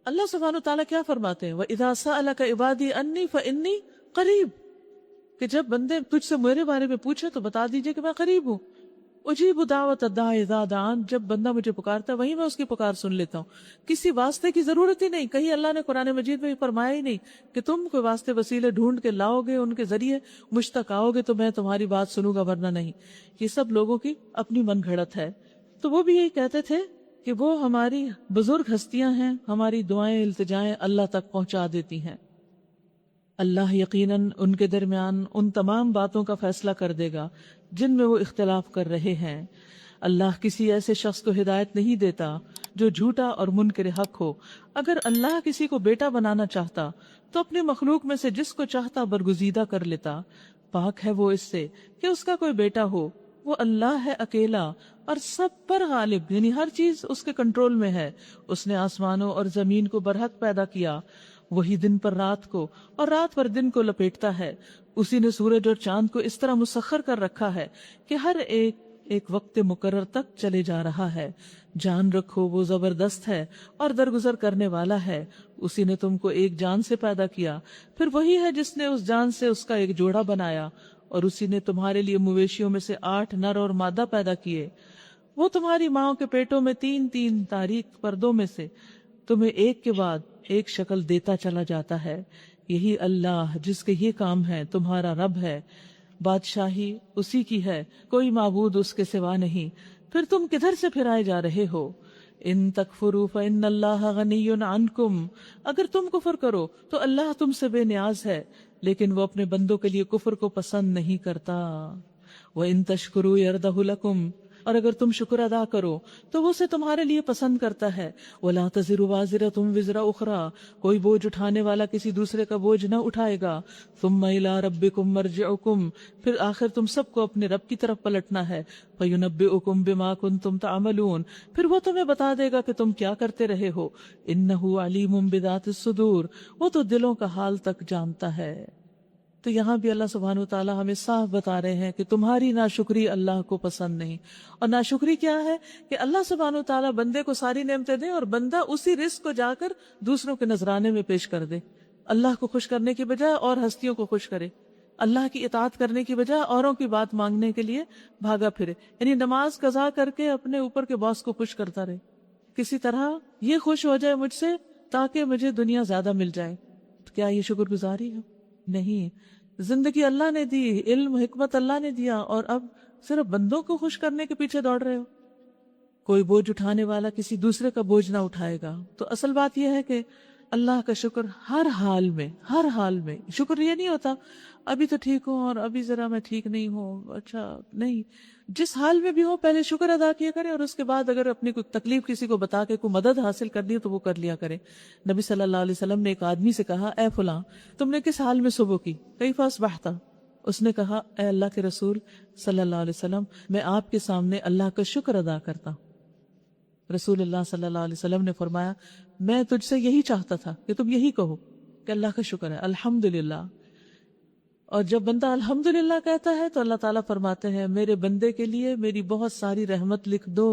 اللہ سبحانہ و تعالیٰ کیا فرماتے ہیں؟ وَإِذَا سَأَلَكَ عِبَادِي أَنِّي فَإِنِّي قَرِيب، کہ جب بندے تجھ سے میرے بارے میں پوچھے تو بتا دیجئے کہ میں قریب ہوں۔ اجیب دعوت الداع اذا دعان، جب بندہ مجھے پکارتا ہے وہیں میں اس کی پکار سن لیتا ہوں۔ کسی واسطے کی ضرورت ہی نہیں، کہیں اللہ نے قرآن مجید میں فرمایا ہی نہیں کہ تم کوئی واسطے وسیلے ڈھونڈ کے لاؤ گے، ان کے ذریعے مجھ تک آؤ گے تو میں تمہاری بات سنوں گا، ورنہ نہیں۔ یہ سب لوگوں کی اپنی من گھڑت ہے۔ تو وہ بھی یہی کہتے تھے کہ وہ ہماری بزرگ ہستیاں ہیں، ہماری دعائیں التجائیں اللہ تک پہنچا دیتی ہیں۔ اللہ یقیناً ان کے درمیان ان تمام باتوں کا فیصلہ کر دے گا جن میں وہ اختلاف کر رہے ہیں۔ اللہ کسی ایسے شخص کو ہدایت نہیں دیتا جو جھوٹا اور منکر حق ہو۔ اگر اللہ کسی کو بیٹا بنانا چاہتا تو اپنی مخلوق میں سے جس کو چاہتا برگزیدہ کر لیتا۔ پاک ہے وہ اس سے کہ اس کا کوئی بیٹا ہو، وہ اللہ ہے اکیلا اور سب پر غالب، یعنی ہر چیز اس کے کنٹرول میں ہے۔ اس نے آسمانوں اور زمین کو برحق پیدا کیا، وہی دن پر رات کو اور رات پر دن کو لپیٹتا ہے۔ اسی نے سورج اور چاند کو اس طرح مسخر کر رکھا ہے کہ ہر ایک وقت مقرر تک چلے جا رہا ہے۔ جان رکھو وہ زبردست ہے اور درگزر کرنے والا ہے۔ اسی نے تم کو ایک جان سے پیدا کیا، پھر وہی ہے جس نے اس جان سے اس کا ایک جوڑا بنایا، اور اسی نے تمہارے لیے مویشیوں میں سے 8 نر اور مادہ پیدا کیے۔ وہ تمہاری ماؤں کے پیٹوں میں 3 تاریک پردوں میں سے تمہیں ایک کے بعد ایک شکل دیتا چلا جاتا ہے۔ یہی اللہ جس کے یہ کام ہے تمہارا رب ہے۔ بادشاہی اسی کی ہے، کوئی معبود اس کے سوا نہیں۔ پھر تم کدھر سے پھرائے جا رہے ہو؟ ان تکفروا فإن اللہ غنی عنکم، اگر تم کفر کرو تو اللہ تم سے بے نیاز ہے، لیکن وہ اپنے بندوں کے لیے کفر کو پسند نہیں کرتا۔ وَإِن تَشْكُرُوا يَرْضَهُ لَكُمْ، اور اگر تم شکر ادا کرو تو وہ اسے تمہارے لیے پسند کرتا ہے۔ وَلَا تَزِرُ وَازِرَةٌ وِزْرَ أُخْرَىٰ، کوئی بوجھ اٹھانے والا کسی دوسرے کا بوجھ نہ اٹھائے گا۔ ثُمَّ إِلَىٰ رَبِّكُمْ مَرْجِعُكُمْ، پھر آخر تم سب کو اپنے رب کی طرف پلٹنا ہے۔ فَيُنَبِّئُكُمْ بِمَا كُنتُمْ تَعْمَلُونَ، پھر وہ تمہیں بتا دے گا کہ تم کیا کرتے رہے ہو۔ إِنَّهُ عَلِيمٌ بِذَاتِ الصُّدُورِ، وہ تو دلوں کا حال تک جانتا ہے۔ تو یہاں بھی اللہ سبحانہ وتعالیٰ ہمیں صاف بتا رہے ہیں کہ تمہاری ناشکری اللہ کو پسند نہیں۔ اور ناشکری کیا ہے؟ کہ اللہ سبحانہ وتعالیٰ بندے کو ساری نعمتیں دے اور بندہ اسی رزق کو جا کر دوسروں کے نذرانے میں پیش کر دے، اللہ کو خوش کرنے کی بجائے اور ہستیوں کو خوش کرے، اللہ کی اطاعت کرنے کی بجائے اوروں کی بات مانگنے کے لیے بھاگا پھرے، یعنی نماز قضا کر کے اپنے اوپر کے باس کو خوش کرتا رہے، کسی طرح یہ خوش ہو جائے مجھ سے تاکہ مجھے دنیا زیادہ مل جائے۔ تو کیا یہ شکر گزاری ہے؟ نہیں۔ زندگی اللہ نے دی، علم حکمت اللہ نے دیا، اور اب صرف بندوں کو خوش کرنے کے پیچھے دوڑ رہے ہو۔ کوئی بوجھ اٹھانے والا کسی دوسرے کا بوجھ نہ اٹھائے گا۔ تو اصل بات یہ ہے کہ اللہ کا شکر ہر حال میں، ہر حال میں۔ شکر یہ نہیں ہوتا ابھی تو ٹھیک ہوں اور ابھی ذرا میں ٹھیک نہیں ہوں، اچھا نہیں، جس حال میں بھی ہو پہلے شکر ادا کیا کرے، اور اس کے بعد اگر اپنی کوئی تکلیف کسی کو بتا کے کوئی مدد حاصل کرنی ہے تو وہ کر لیا کرے۔ نبی صلی اللہ علیہ وسلم نے ایک آدمی سے کہا، اے فلاں تم نے کس حال میں صبح کی؟ کیف اصبحت؟ اس نے کہا، اے اللہ کے رسول صلی اللہ علیہ وسلم، میں آپ کے سامنے اللہ کا شکر ادا کرتا ہوں۔ رسول اللہ صلی اللہ علیہ وسلم نے فرمایا، میں تجھ سے یہی چاہتا تھا کہ تم یہی کہو کہ اللہ کا شکر ہے، الحمدللہ۔ اور جب بندہ الحمدللہ کہتا ہے تو اللہ تعالیٰ فرماتے ہیں، میرے بندے کے لیے میری بہت ساری رحمت لکھ دو۔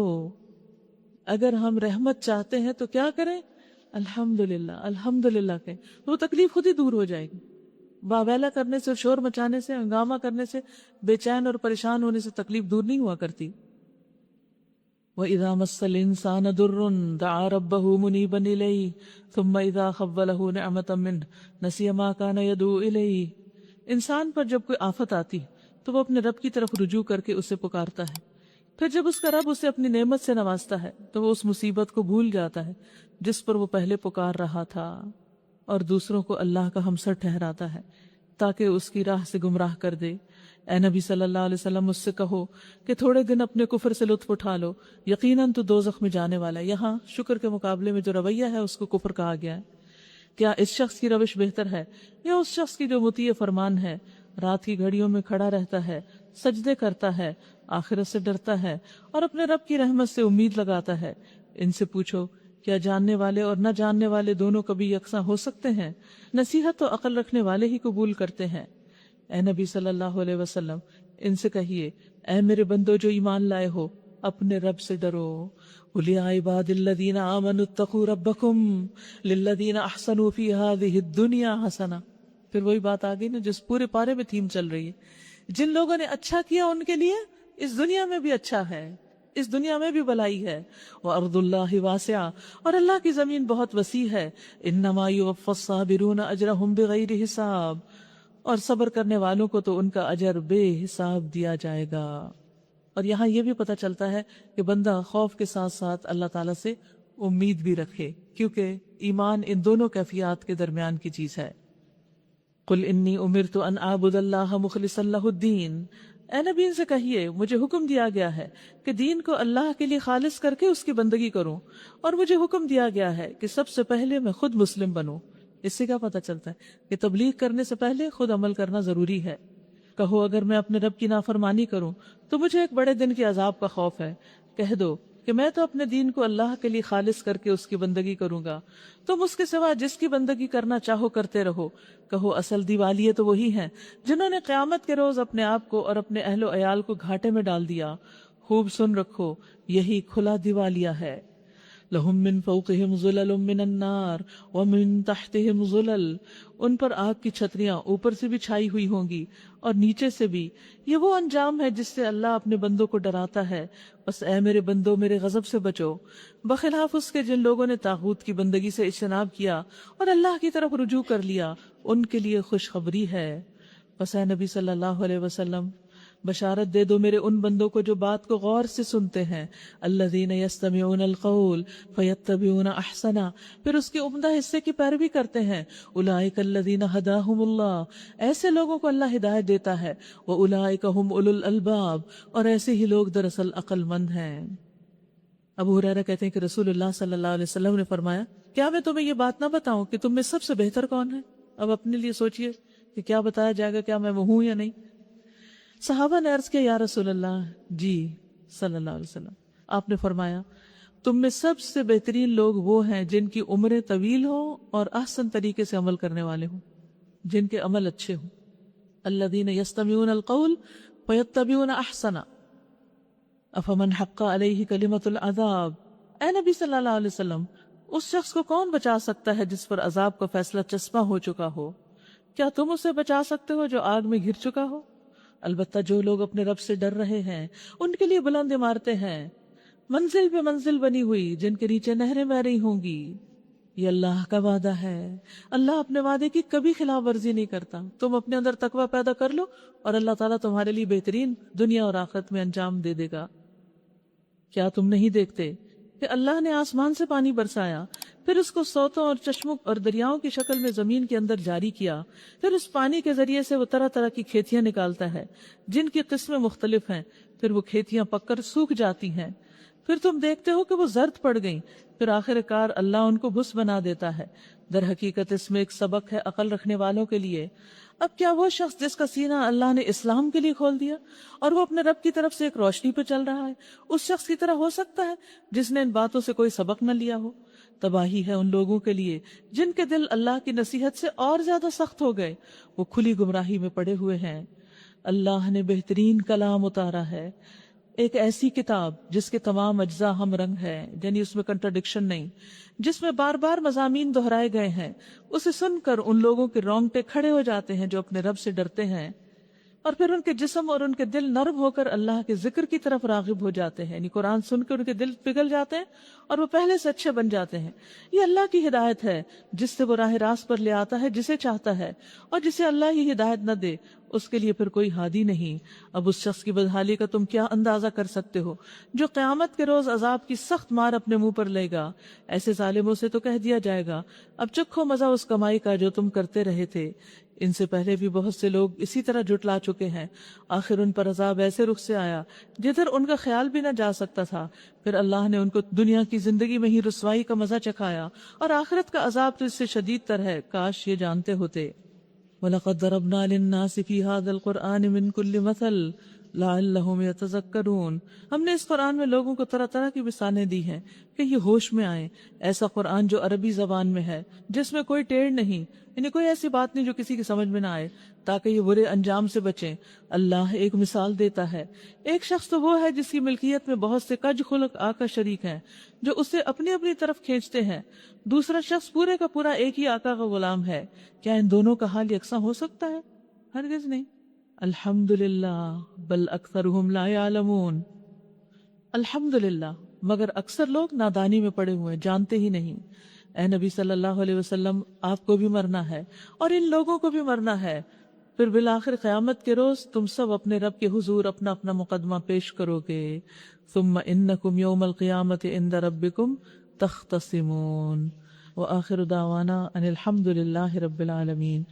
اگر ہم رحمت چاہتے ہیں تو کیا کریں؟ الحمدللہ، الحمدللہ کہیں، وہ تکلیف خود ہی دور ہو جائے گی۔ واویلا کرنے سے، شور مچانے سے، ہنگامہ کرنے سے، بے چین اور پریشان ہونے سے تکلیف دور نہیں ہوا کرتی۔ وَإِذَا مَسَّ الْإِنسَانَ ضُرٌّ دَعَا رَبَّهُ مُنِيبًا إِلَيْهِ ثُمَّ إِذَا خَوَّلَهُ نِعْمَةً مِّنْهُ نَسِيَ مَا كَانَ يَدْعُو إِلَيْهِ۔ انسان پر جب کوئی آفت آتی تو وہ اپنے رب کی طرف رجوع کر کے اسے پکارتا ہے، پھر جب اس کا رب اسے اپنی نعمت سے نوازتا ہے تو وہ اس مصیبت کو بھول جاتا ہے جس پر وہ پہلے پکار رہا تھا، اور دوسروں کو اللہ کا ہمسر ٹھہراتا ہے تاکہ اس کی راہ سے گمراہ کر دے۔ اے نبی صلی اللہ علیہ وسلم، مجھ سے کہو کہ تھوڑے دن اپنے کفر سے لطف اٹھا لو، یقیناً تو دوزخ میں جانے والا ہے۔ یہاں شکر کے مقابلے میں جو رویہ ہے اس کو کفر کہا گیا ہے۔ کیا اس شخص کی روش بہتر ہے یا اس شخص کی جو مطیع فرمان ہے، رات کی گھڑیوں میں کھڑا رہتا ہے، سجدے کرتا ہے، آخرت سے ڈرتا ہے اور اپنے رب کی رحمت سے امید لگاتا ہے؟ ان سے پوچھو کیا جاننے والے اور نہ جاننے والے دونوں کبھی یکساں ہو سکتے ہیں؟ نصیحت تو عقل رکھنے والے ہی قبول کرتے ہیں۔ اے نبی صلی اللہ علیہ وسلم، ان سے کہیے اے میرے بندو جو ایمان لائے ہو، اپنے رب سے ڈرو۔ قُلْ يَا عِبَادِ الَّذِينَ آمَنُوا اتَّقُوا رَبَّكُمْ لِلَّذِينَ أَحْسَنُوا فِي هَذِهِ الدُّنْيَا حَسَنَةٌ۔ پھر وہی بات آگئی نا جس پورے پارے میں تھیم چل رہی ہے، جن لوگوں نے اچھا کیا ان کے لیے اس دنیا میں بھی اچھا ہے، اس دنیا میں بھی بھلائی ہے۔ وَأَرْضُ اللَّهِ وَاسِعَةٌ، اور اللہ کی زمین بہت وسیع ہے۔ إِنَّمَا يُوَفَّى الصَّابِرُونَ أَجْرَهُمْ بِغَيْرِ حِسَابٍ، اور صبر کرنے والوں کو تو ان کا اجر بے حساب دیا جائے گا۔ اور یہاں یہ بھی پتہ چلتا ہے کہ بندہ خوف کے ساتھ ساتھ اللہ تعالیٰ سے امید بھی رکھے، کیونکہ ایمان ان دونوں کیفیات کے درمیان کی چیز ہے۔ قُلْ إِنِّي أُمِرْتُ أَنْ أَعْبُدَ اللَّهَ مُخْلِصًا لَهُ الدِّينَ، اے نبی ان سے کہیے مجھے حکم دیا گیا ہے کہ دین کو اللہ کے لیے خالص کر کے اس کی بندگی کروں، اور مجھے حکم دیا گیا ہے کہ سب سے پہلے میں خود مسلم بنوں۔ اس سے کیا پتہ چلتا ہے کہ تبلیغ کرنے سے پہلے خود عمل کرنا ضروری ہے۔ کہو اگر میں اپنے رب کی نافرمانی کروں تو مجھے ایک بڑے دن کے عذاب کا خوف ہے۔ کہہ دو کہ میں تو اپنے دین کو اللہ کے لیے خالص کر کے اس کی بندگی کروں گا، تم اس کے سوا جس کی بندگی کرنا چاہو کرتے رہو۔ کہو اصل دیوالیے تو وہی ہیں جنہوں نے قیامت کے روز اپنے آپ کو اور اپنے اہل و عیال کو گھاٹے میں ڈال دیا۔ خوب سن رکھو، یہی کھلا دیوالیہ ہے۔ لَهُم مِّن فَوْقِهِمْ ظُلَلٌ مِّنَ النَّارِ وَمِن تَحْتِهِمْ ظُلَلٌ، ان پر آگ کی چھتریاں اوپر سے بھی چھائی ہوئی ہوں گی اور نیچے سے بھی۔ یہ وہ انجام ہے جس سے اللہ اپنے بندوں کو ڈراتا ہے۔ بس اے میرے بندو میرے غضب سے بچو، بخلاف اس کے جن لوگوں نے طاغوت کی بندگی سے اجتناب کیا اور اللہ کی طرف رجوع کر لیا، ان کے لیے خوشخبری ہے۔ بس اے نبی صلی اللہ علیہ وسلم بشارت دے دو میرے ان بندوں کو جو بات کو غور سے سنتے ہیں۔ الذین یستمعون القول فیتبعون احسنہ، پھر اس کے عمدہ حصے کی پیروی کرتے ہیں۔ اولئک الذین ہداہم اللہ، ایسے لوگوں کو اللہ ہدایت دیتا ہے۔ واولئک ھم اولو الالباب، اور ایسے ہی لوگ دراصل عقل مند ہیں۔ ابو ہریرہ کہتے ہیں کہ رسول اللہ صلی اللہ علیہ وسلم نے فرمایا کیا میں تمہیں یہ بات نہ بتاؤں کہ تم میں سب سے بہتر کون ہے؟ اب اپنے لیے سوچئے کہ کیا بتایا جائے گا، کیا میں وہ ہوں یا نہیں؟ صحابہ نے عرض کیا یا رسول اللہ، جی صلی اللہ علیہ وسلم۔ آپ نے فرمایا تم میں سب سے بہترین لوگ وہ ہیں جن کی عمریں طویل ہوں اور احسن طریقے سے عمل کرنے والے ہوں، جن کے عمل اچھے ہوں۔ الذین یستمعون القول فیتبعون احسنہ افمن حق علیہ کلمۃ العذاب۔ اے نبی صلی اللہ علیہ وسلم، اس شخص کو کون بچا سکتا ہے جس پر عذاب کا فیصلہ چسپاں ہو چکا ہو؟ کیا تم اسے بچا سکتے ہو جو آگ میں گر چکا ہو؟ البتہ جو لوگ اپنے رب سے ڈر رہے ہیں ان کے لیے بلند عمارتیں ہیں، منزل پہ منزل بنی ہوئی، جن کے نیچے نہریں بہ رہی ہوں گی۔ یہ اللہ کا وعدہ ہے، اللہ اپنے وعدے کی کبھی خلاف ورزی نہیں کرتا۔ تم اپنے اندر تقوی پیدا کر لو اور اللہ تعالیٰ تمہارے لیے بہترین دنیا اور آخرت میں انجام دے دے گا۔ کیا تم نہیں دیکھتے کہ اللہ نے آسمان سے پانی برسایا، پھر اس کو سوتوں اور چشموں اور دریاؤں کی شکل میں زمین کے اندر جاری کیا، پھر اس پانی کے ذریعے سے وہ طرح طرح کی کھیتیاں نکالتا ہے جن کی قسمیں مختلف ہیں، پھر وہ کھیتیاں پک کر سوکھ جاتی ہیں، پھر تم دیکھتے ہو کہ وہ زرد پڑ گئیں، پھر آخر کار اللہ ان کو بھس بنا دیتا ہے۔ در حقیقت اس میں ایک سبق ہے عقل رکھنے والوں کے لیے۔ اب کیا وہ شخص جس کا سینہ اللہ نے اسلام کے لیے کھول دیا اور وہ اپنے رب کی طرف سے ایک روشنی پہ چل رہا ہے، اس شخص کی طرح ہو سکتا ہے جس نے ان باتوں سے کوئی سبق نہ لیا ہو؟ تباہی ہے ان لوگوں کے لیے جن کے دل اللہ کی نصیحت سے اور زیادہ سخت ہو گئے، وہ کھلی گمراہی میں پڑے ہوئے ہیں۔ اللہ نے بہترین کلام اتارا ہے، ایک ایسی کتاب جس کے تمام اجزاء ہم رنگ ہے، یعنی اس میں کنٹرڈکشن نہیں، جس میں بار بار مضامین دہرائے گئے ہیں۔ اسے سن کر ان لوگوں کے رونگٹے کھڑے ہو جاتے ہیں جو اپنے رب سے ڈرتے ہیں۔ اور پھر ان کے جسم اور ان کے دل نرم ہو کر اللہ کے ذکر کی طرف راغب ہو جاتے ہیں، یعنی قرآن سن کے ان کے دل پگھل جاتے ہیں اور وہ پہلے سے اچھے بن جاتے ہیں۔ یہ اللہ کی ہدایت ہے جس سے وہ راہ راست پر لے آتا ہے جسے چاہتا ہے، اور جسے اللہ یہ ہدایت نہ دے اس کے لیے پھر کوئی ہادی نہیں۔ اب اس شخص کی بدحالی کا تم کیا اندازہ کر سکتے ہو جو قیامت کے روز عذاب کی سخت مار اپنے منہ پر لے گا؟ ایسے ظالموں سے تو کہہ دیا جائے گا اب چکھو مزہ اس کمائی کا جو تم کرتے رہے تھے۔ ان سے پہلے بھی بہت سے لوگ اسی طرح جھٹلا چکے ہیں، آخر ان پر عذاب ایسے رخ سے آیا جدھر ان کا خیال بھی نہ جا سکتا تھا۔ پھر اللہ نے ان کو دنیا کی زندگی میں ہی رسوائی کا مزہ چکھایا، اور آخرت کا عذاب تو اس سے شدید تر ہے، کاش یہ جانتے ہوتے۔ وَلَقَدْ ضَرَبْنَا لِلنَّاسِ فِي هَذَا الْقُرْآنِ مِنْ كُلِّ مَثَلٍ لَعَلَّهُمْ يَتَذَكَّرُونَ۔ ہم نے اس قرآن میں لوگوں کو طرح طرح کی مثالیں دی ہیں کہ یہ ہوش میں آئیں۔ ایسا قرآن جو عربی زبان میں ہے، جس میں کوئی ٹیڑھ نہیں، یعنی کوئی ایسی بات نہیں جو کسی کی سمجھ میں نہ آئے، تاکہ یہ برے انجام سے بچیں۔ اللہ ایک مثال دیتا ہے، ایک شخص تو وہ ہے جس کی ملکیت میں بہت سے کج خلق آقا شریک ہیں جو اسے اپنی اپنی طرف کھینچتے ہیں، دوسرا شخص پورے کا پورا ایک ہی آقا کا غلام ہے۔ کیا ان دونوں کا حال یکساں ہو سکتا ہے؟ ہرگز نہیں۔ الحمدللہ بل اکثرہم لا یعلمون۔ الحمدللہ مگر اکثر لوگ نادانی میں پڑے ہوئے، جانتے ہی نہیں۔ اے نبی صلی اللہ علیہ وسلم، آپ کو بھی مرنا ہے اور ان لوگوں کو بھی مرنا ہے، پھر بالآخر قیامت کے روز تم سب اپنے رب کے حضور اپنا اپنا مقدمہ پیش کرو گے۔ ثم انکم یوم القیامت عند ربکم تختصمون۔ وآخر دعوانا ان الحمد للہ رب العالمین۔